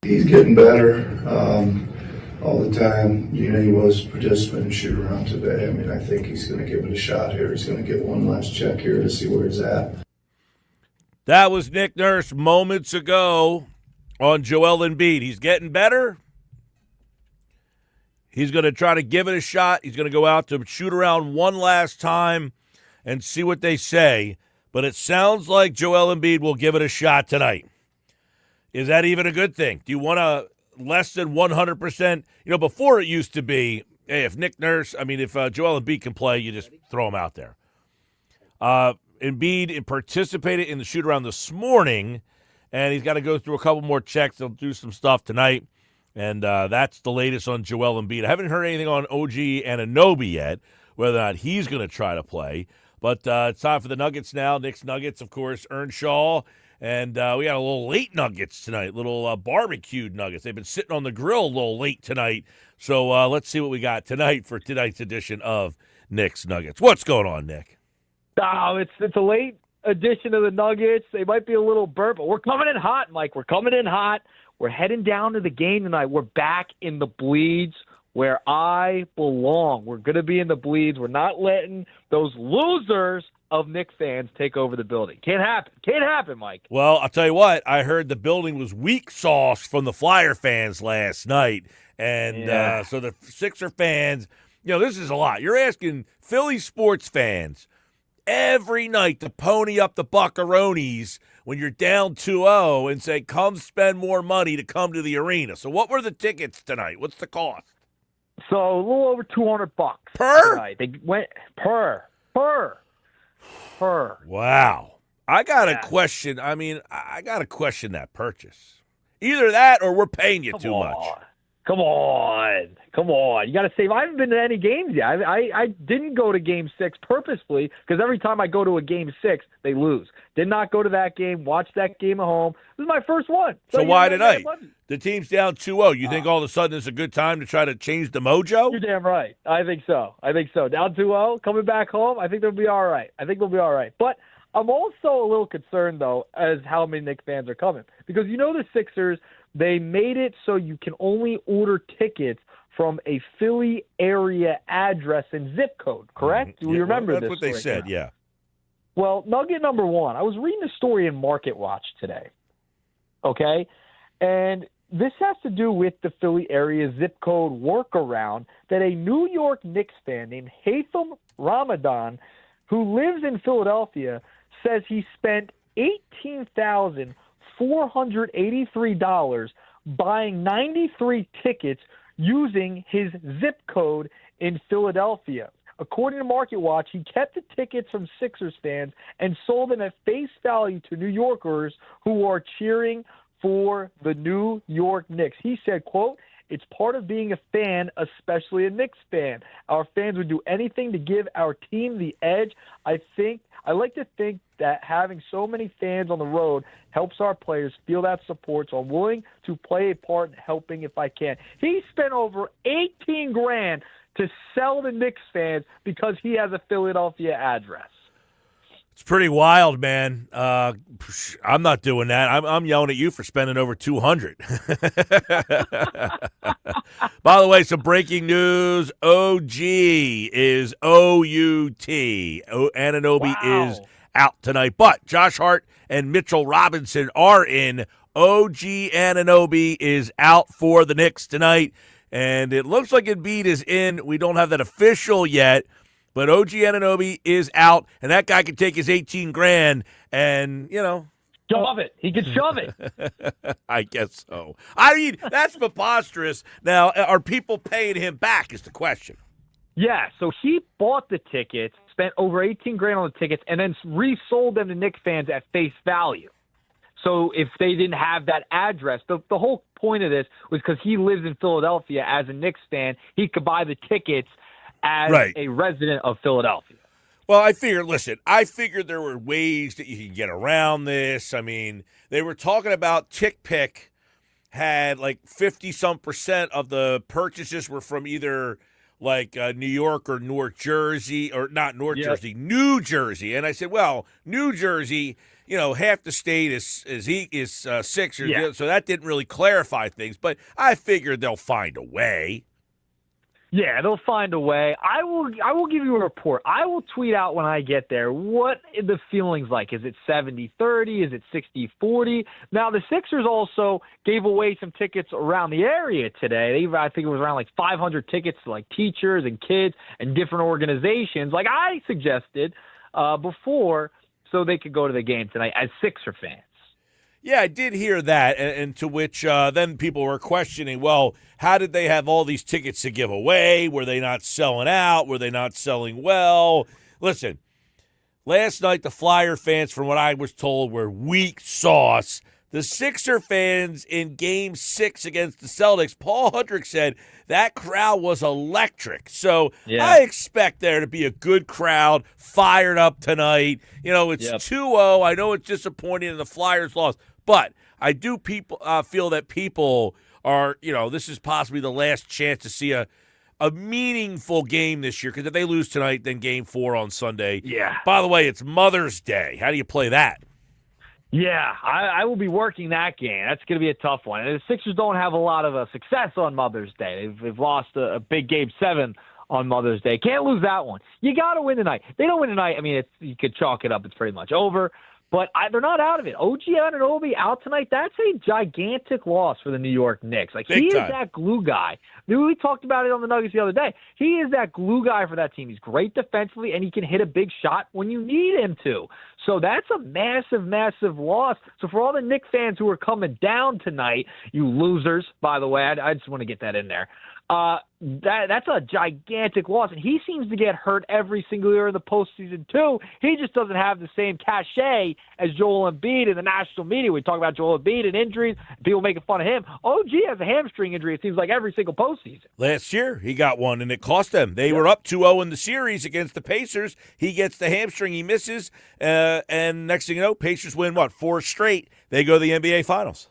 He's getting better all the time. You know, he was a participant in shoot around today. I mean, I think he's going to give it a shot here. He's going to get one last check here to see where he's at. That was Nick Nurse moments ago on Joel Embiid. He's getting better. He's going to try to give it a shot. He's going to go out to shoot around one last time and see what they say. But it sounds like Joel Embiid will give it a shot tonight. Is that even a good thing? Do you want a less than 100%? You know, before it used to be, hey, if Joel Embiid can play, you just throw him out there. Embiid participated in the shoot-around this morning, and he's got to go through a couple more checks. He'll do some stuff tonight, and that's the latest on Joel Embiid. I haven't heard anything on OG Anunoby yet, whether or not he's going to try to play. But it's time for the Nuggets now. Knicks Nuggets, of course, Earnshaw. And we got a little late Nuggets tonight, little barbecued Nuggets. They've been sitting on the grill a little late tonight. So let's see what we got tonight for tonight's edition of Knicks Nuggets. What's going on, Nick? Oh, it's a late edition of the Nuggets. They might be a little burnt, but we're coming in hot, Mike. We're coming in hot. We're heading down to the game tonight. We're back in the bleeds where I belong. We're going to be in the bleeds. We're not letting those losers of Knicks fans take over the building. Can't happen. Can't happen, Mike. Well, I'll tell you what. I heard the building was weak sauce from the Flyer fans last night. And so the Sixer fans, you know, this is a lot. You're asking Philly sports fans every night to pony up the buckaroonies when you're down 2-0 and say, come spend more money to come to the arena. So what were the tickets tonight? What's the cost? So a little over $200 per tonight. They went per. Wow. I got to question. I mean, I got to question that purchase. Either that or we're paying you too much. Come on. You got to save. I haven't been to any games yet. I didn't go to Game 6 purposefully because every time I go to a Game 6, they lose. Did not go to that game, watch that game at home. This is my first one. So why tonight? The team's down 2-0. You think all of a sudden it's a good time to try to change the mojo? You're damn right. I think so. Down 2-0, coming back home, I think they'll be all right. But I'm also a little concerned, though, as how many Knicks fans are coming. Because you know the Sixers, they made it so you can only order tickets from a Philly area address and zip code, correct? Do you remember this? That's what they said, yeah. Well, nugget number one, I was reading a story in Market Watch today, okay? And this has to do with the Philly area zip code workaround that a New York Knicks fan named Haitham Ramadan, who lives in Philadelphia, says he spent $18,483 buying 93 tickets using his zip code in Philadelphia. According to Market Watch, he kept the tickets from Sixers fans and sold them at face value to New Yorkers who are cheering for the New York Knicks. He said, quote, "It's part of being a fan, especially a Knicks fan. Our fans would do anything to give our team the edge. I like to think that having so many fans on the road helps our players feel that support, so I'm willing to play a part in helping if I can." He spent over $18,000 to sell the Knicks fans because he has a Philadelphia address. It's pretty wild, man. I'm not doing that. I'm yelling at you for spending over $200. By the way, some breaking news: OG is O-U-T. Anunoby is out tonight, but Josh Hart and Mitchell Robinson are in. OG Anunoby is out for the Knicks tonight, and it looks like Embiid is in. We don't have that official yet. But OG Anunoby is out, and that guy can take his $18,000 and, you know. Shove it. He can shove it. I guess so. I mean, that's preposterous. Now, are people paying him back is the question. Yeah, so he bought the tickets, spent over $18,000 on the tickets, and then resold them to Knicks fans at face value. So if they didn't have that address, the whole point of this was because he lives in Philadelphia as a Knicks fan, he could buy the tickets as a resident of Philadelphia. Well, I figured there were ways that you could get around this. I mean, they were talking about TickPick had like 50-some% of the purchases were from either like New York or North Jersey, or not North Jersey, New Jersey. And I said, well, New Jersey, half the state is Sixers, Yeah. so that didn't really clarify things. But I figured they'll find a way. Yeah, they'll find a way. I will give you a report. I will tweet out when I get there what the feeling's like. Is it 70-30? Is it 60-40? Now, the Sixers also gave away some tickets around the area today. I think it was around like 500 tickets to like teachers and kids and different organizations, like I suggested before, so they could go to the game tonight as Sixer fans. Yeah, I did hear that, and to which then people were questioning, well, how did they have all these tickets to give away? Were they not selling out? Were they not selling well? Listen, last night the Flyer fans, from what I was told, were weak sauce. The Sixer fans in Game 6 against the Celtics, Paul Hudrick said that crowd was electric. So I expect there to be a good crowd fired up tonight. It's 2-0. I know it's disappointing and the Flyers lost, but I do feel that people are, this is possibly the last chance to see a meaningful game this year, because if they lose tonight, then Game 4 on Sunday. Yeah. By the way, it's Mother's Day. How do you play that? Yeah, I will be working that game. That's going to be a tough one. And the Sixers don't have a lot of success on Mother's Day. They've lost a big Game 7 on Mother's Day. Can't lose that one. You got to win tonight. They don't win tonight. I mean, you could chalk it up. It's pretty much over. But they're not out of it. OG Anunoby out tonight. That's a gigantic loss for the New York Knicks. Like, he is that glue guy. We talked about it on the Nuggets the other day. He is that glue guy for that team. He's great defensively, and he can hit a big shot when you need him to. So that's a massive, massive loss. So for all the Knicks fans who are coming down tonight, you losers, by the way, I just want to get that in there. That's a gigantic loss, and he seems to get hurt every single year in the postseason too. He just doesn't have the same cachet as Joel Embiid in the national media. We talk about Joel Embiid and injuries, people making fun of him. OG has a hamstring injury, it seems like, every single postseason. Last year, he got one, and it cost them. They were up 2-0 in the series against the Pacers. He gets the hamstring, he misses, and next thing you know, Pacers win, 4 straight. They go to the NBA Finals.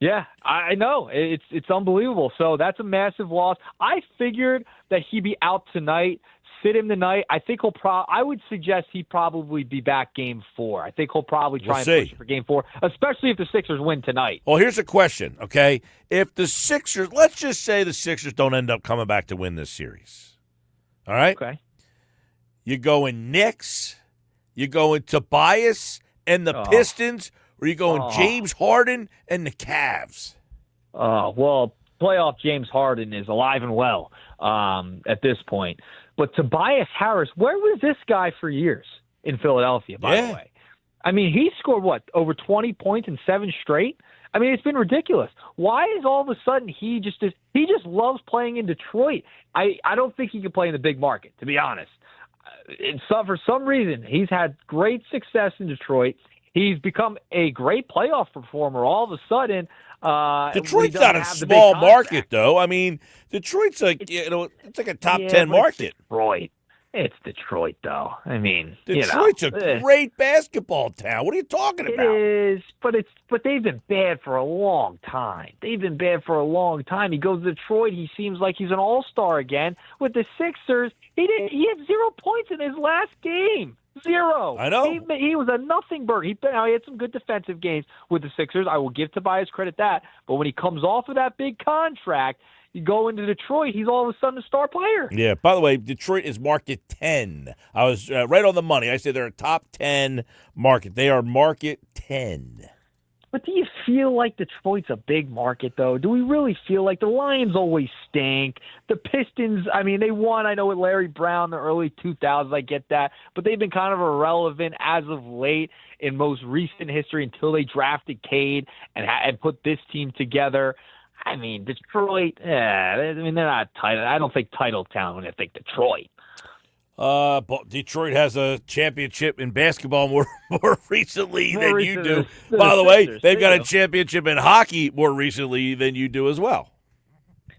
Yeah, I know. It's unbelievable. So that's a massive loss. I figured that he'd be out tonight. Sit him tonight. I think I would suggest he'd probably be back Game 4. I think he'll probably try and push for Game 4, especially if the Sixers win tonight. Well, here's a question, okay? If the Sixers, let's just say the Sixers don't end up coming back to win this series, all right? Okay. You going Knicks, you going Tobias and the Pistons, or you going James Harden and the Cavs? Well, playoff James Harden is alive and well at this point. But Tobias Harris, where was this guy for years in Philadelphia, by the way? I mean, he scored, over 20 points in 7 straight? I mean, it's been ridiculous. Why is all of a sudden he just loves playing in Detroit? I don't think he can play in the big market, to be honest. For some reason, he's had great success in Detroit. He's become a great playoff performer all of a sudden. Detroit's not a small market, though. I mean, Detroit's like, it's like a top 10 market. It's Detroit, though. I mean, Detroit's a great basketball town. What are you talking about? It is, but they've been bad for a long time. He goes to Detroit. He seems like he's an all-star again. With the Sixers, he had 0 points in his last game. 0. I know. He was a nothing burger. He had some good defensive games with the Sixers. I will give Tobias credit that. But when he comes off of that big contract, you go into Detroit, he's all of a sudden a star player. Yeah, by the way, Detroit is market 10. I was right on the money. I said they're a top 10 market. They are market 10. But do you feel like Detroit's a big market, though? Do we really feel like the Lions always stink? The Pistons, I mean, they won, I know, with Larry Brown in the early 2000s. I get that. But they've been kind of irrelevant as of late in most recent history until they drafted Cade and put this team together. I mean, Detroit, they're not title. I don't think title town when I think Detroit. But Detroit has a championship in basketball more recently than you do. By the way, they've got a championship in hockey more recently than you do as well.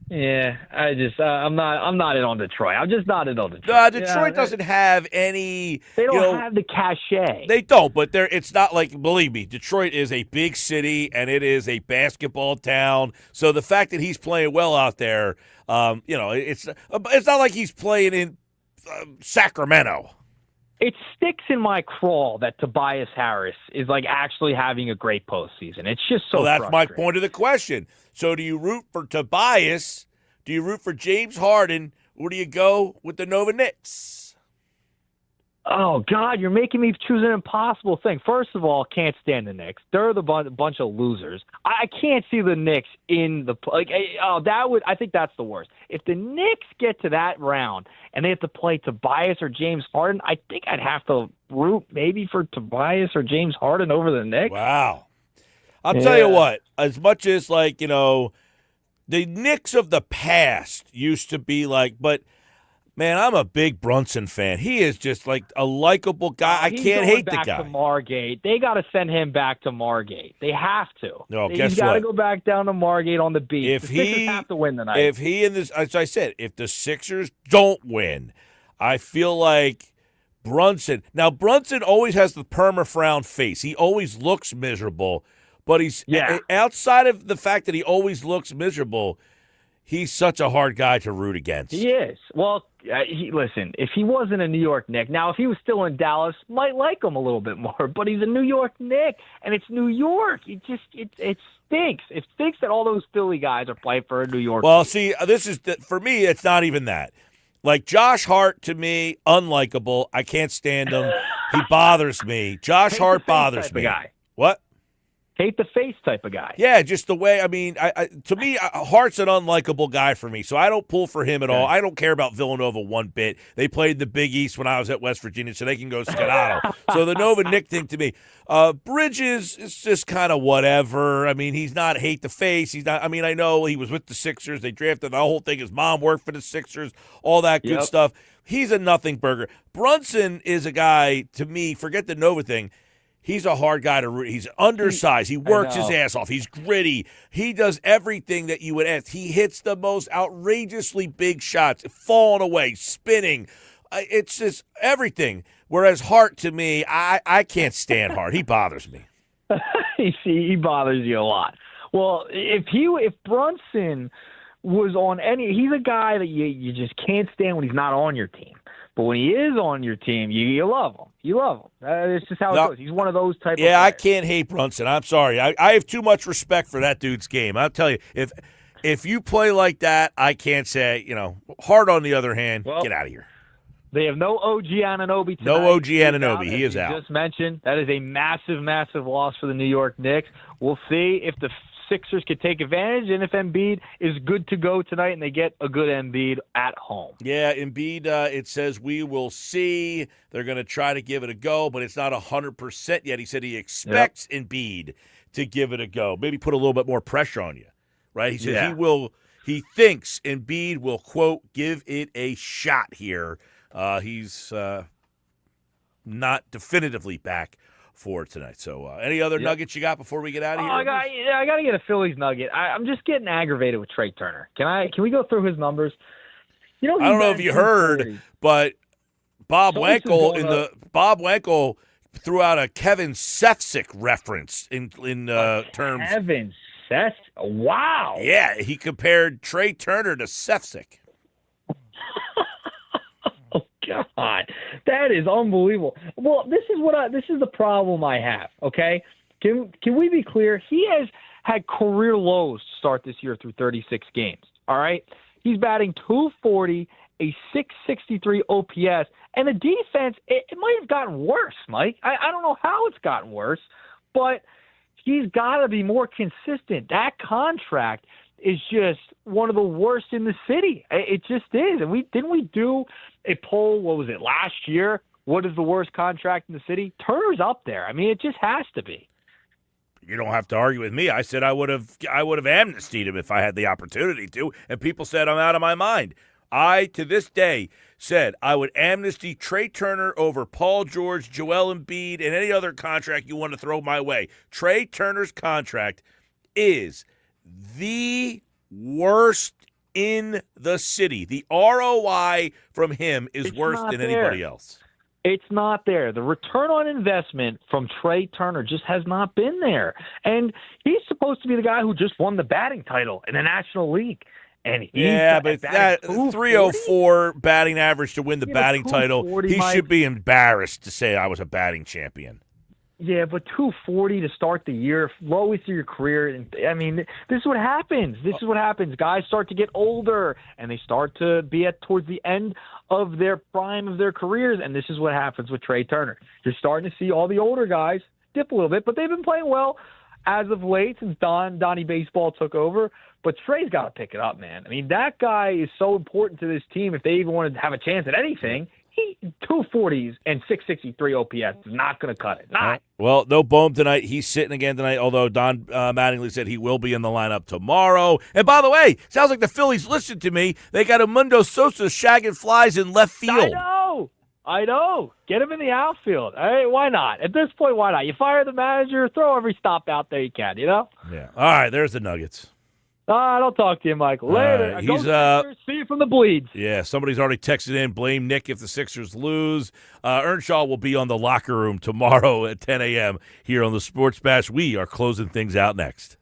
Yeah, I'm not in on Detroit. I'm just not in on Detroit. Detroit doesn't have any. They don't have the cachet. They don't, but it's not like, believe me, Detroit is a big city and it is a basketball town. So the fact that he's playing well out there, it's not like he's playing in Sacramento. it sticks in my craw that Tobias Harris is like actually having a great postseason. It's just so. Well, that's my frustrating. point of the question. So, do you root for Tobias? Do you root for James Harden? Or do you go with the Nova Knicks? Oh, God, you're making me choose an impossible thing. First of all, can't stand the Knicks. They're the bunch of losers. I can't see the Knicks in the I think that's the worst. If the Knicks get to that round and they have to play Tobias or James Harden, I think I'd have to root maybe for Tobias or James Harden over the Knicks. Wow. I'll tell you what, as much as the Knicks of the past used to be but man, I'm a big Brunson fan. He is just like a likable guy. I can't hate the guy. Back to Margate. They got to send him back to Margate. They have to. No, He's guess what? got to go back down to Margate on the beach. The Sixers have to win tonight. As I said, if the Sixers don't win, I feel like Brunson. Now, Brunson always has the perma-frown face. He always looks miserable, but he's outside of the fact that he always looks miserable, he's such a hard guy to root against. He is. Well, listen, if he wasn't a New York Knick, now if he was still in Dallas, might like him a little bit more, but he's a New York Knick, and it's New York. It stinks. It stinks that all those Philly guys are playing for a New York Well, team. see, for me, it's not even that. Like Josh Hart, to me, unlikable. I can't stand him. He bothers me. Josh Hart bothers me. Guy. What? Hate the face type of guy. Yeah, just the way. I mean, to me, Hart's an unlikable guy for me, so I don't pull for him at all. I don't care about Villanova one bit. They played the Big East when I was at West Virginia, so they can go skedaddle. So the Nova Knick thing to me, Bridges is just kind of whatever. I mean, he's not hate the face. He's not. I mean, I know he was with the Sixers. They drafted the whole thing. His mom worked for the Sixers. All that good stuff. He's a nothing burger. Brunson is a guy to me. Forget the Nova thing. He's a hard guy to root. He's undersized. He works his ass off. He's gritty. He does everything that you would ask. He hits the most outrageously big shots, falling away, spinning. It's just everything. Whereas Hart, to me, I can't stand Hart. He bothers me. He bothers you a lot. Well, if Brunson was on he's a guy that you just can't stand when he's not on your team. But when he is on your team, you love him. You love him. It's just how it goes. He's one of those type of players. I can't hate Brunson. I'm sorry. I have too much respect for that dude's game. I'll tell you, if you play like that, I can't say, Hart, on the other hand, get out of here. They have no OG Anunoby tonight. No OG Anunoby. He is out. Just mentioned, that is a massive, massive loss for the New York Knicks. We'll see if the Sixers could take advantage, and if Embiid is good to go tonight and they get a good Embiid at home. Yeah, Embiid, it says we will see. They're going to try to give it a go, but it's not 100% yet. He said he expects Embiid to give it a go. Maybe put a little bit more pressure on you, right? He said he thinks Embiid will, quote, give it a shot here. He's not definitively back for tonight. So any other nuggets you got before we get out of here? I got to get a Phillies nugget. I'm just getting aggravated with Trey Turner. Can we go through his numbers? I don't know if you heard, but Bob Wankel threw out a Kevin Sefcik reference in terms. Kevin Sefcik? Wow. Yeah, he compared Trey Turner to Sefcik. God, that is unbelievable. Well, this is the problem I have. Okay, can we be clear? He has had career lows to start this year through 36 games. All right, he's batting .240, a .663 OPS, and the defense. It might have gotten worse, Mike. I don't know how it's gotten worse, but he's got to be more consistent. That contract is just one of the worst in the city. It just is. And didn't we do a poll, what was it, last year? What is the worst contract in the city? Turner's up there. I mean, it just has to be. You don't have to argue with me. I said I would have amnestied him if I had the opportunity to, and people said I'm out of my mind. I, to this day, said I would amnesty Trey Turner over Paul George, Joel Embiid, and any other contract you want to throw my way. Trey Turner's contract is the worst in the city. The ROI from him is worse than anybody else. It's not there. The return on investment from Trey Turner just has not been there. And he's supposed to be the guy who just won the batting title in the National League. And Yeah, but that 304 batting average to win the batting title, 240, he Mike. should be embarrassed to say I was a batting champion. Yeah, but 240 to start the year, lowest of your career. And I mean, this is what happens. This is what happens. Guys start to get older, and they start to be towards the end of their prime of their careers, and this is what happens with Trey Turner. You're starting to see all the older guys dip a little bit, but they've been playing well as of late since Donnie Baseball took over. But Trey's got to pick it up, man. I mean, that guy is so important to this team. If they even want to have a chance at anything, 240s and 663 OPS is not going to cut it. Not. Well, no Bohm tonight. He's sitting again tonight, although Don Mattingly said he will be in the lineup tomorrow. And by the way, sounds like the Phillies listened to me. They got Mundo Sosa shagging flies in left field. I know. Get him in the outfield. Hey, why not? At this point, why not? You fire the manager, throw every stop out there you can, you know? Yeah. All right, there's the Nuggets. I don't talk to you, Michael. Later. He's Sixers, see you from the bleeds. Yeah, somebody's already texted in, blame Nick if the Sixers lose. Earnshaw will be on the locker room tomorrow at 10 a.m. here on the Sports Bash. We are closing things out next.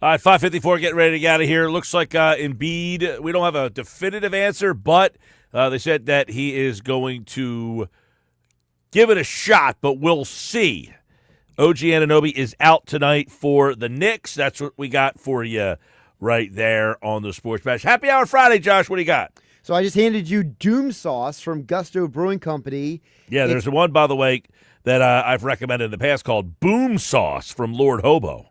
All right, 5:54, getting ready to get out of here. Looks like Embiid, we don't have a definitive answer, but they said that he is going to give it a shot, but we'll see. OG Anunoby is out tonight for the Knicks. That's what we got for you right there on the Sports Bash. Happy Hour Friday, Josh. What do you got? So I just handed you Doom Sauce from Gusto Brewing Company. Yeah, there's one, by the way, that I've recommended in the past called Boom Sauce from Lord Hobo.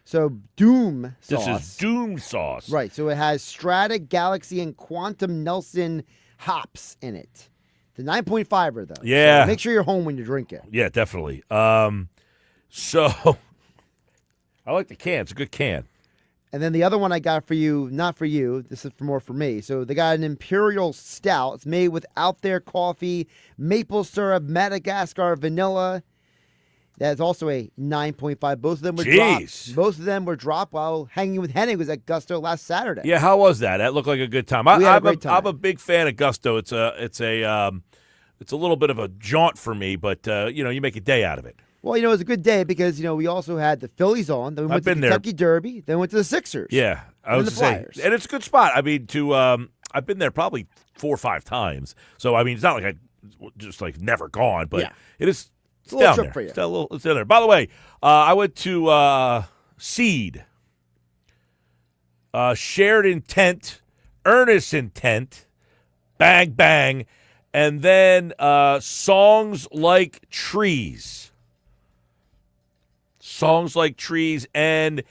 So Doom Sauce. This is Doom Sauce. Right. So it has Strata, Galaxy, and Quantum Nelson hops in it. The 9.5er, though. Yeah. So make sure you're home when you drink it. Yeah, definitely. So I like the can. It's a good can. And then the other one I got for you, not for you, this is more for me. So they got an Imperial Stout. It's made with Out There coffee, maple syrup, Madagascar vanilla. That's also a 9.5. Both of them were dropped. Both of them were dropped while hanging with Henning was at Gusto last Saturday. Yeah, how was that? That looked like a good time. We had a great time. I'm a big fan of Gusto. It's a little bit of a jaunt for me, but you make a day out of it. Well, it was a good day because we also had the Phillies on. Then we went to the Kentucky Derby. Then we went to the Sixers. Yeah, I was the saying, Flyers. and it's a good spot. I mean, I've been there probably 4 or 5 times. So I mean, it's not like I just never gone, but yeah. It is. It's a little down trip there. for you. It's down there. By the way, I went to Seed, Shared Intent, Earnest Intent, Bang Bang, and then Songs Like Trees. Songs Like Trees, and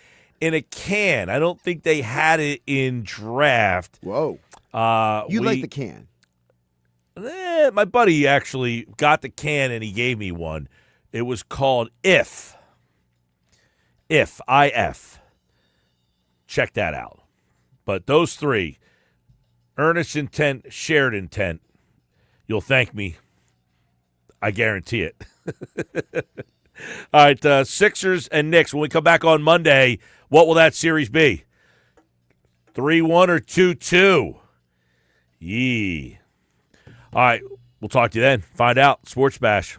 in a can. I don't think they had it in draft. Whoa. You like the can. My buddy actually got the can and he gave me one. It was called If. IF. Check that out. But those 3, Earnest Intent, Shared Intent, you'll thank me. I guarantee it. All right, Sixers and Knicks. When we come back on Monday, what will that series be? 3-1 or 2-2? Yee. All right, we'll talk to you then. Find out. Sports Bash.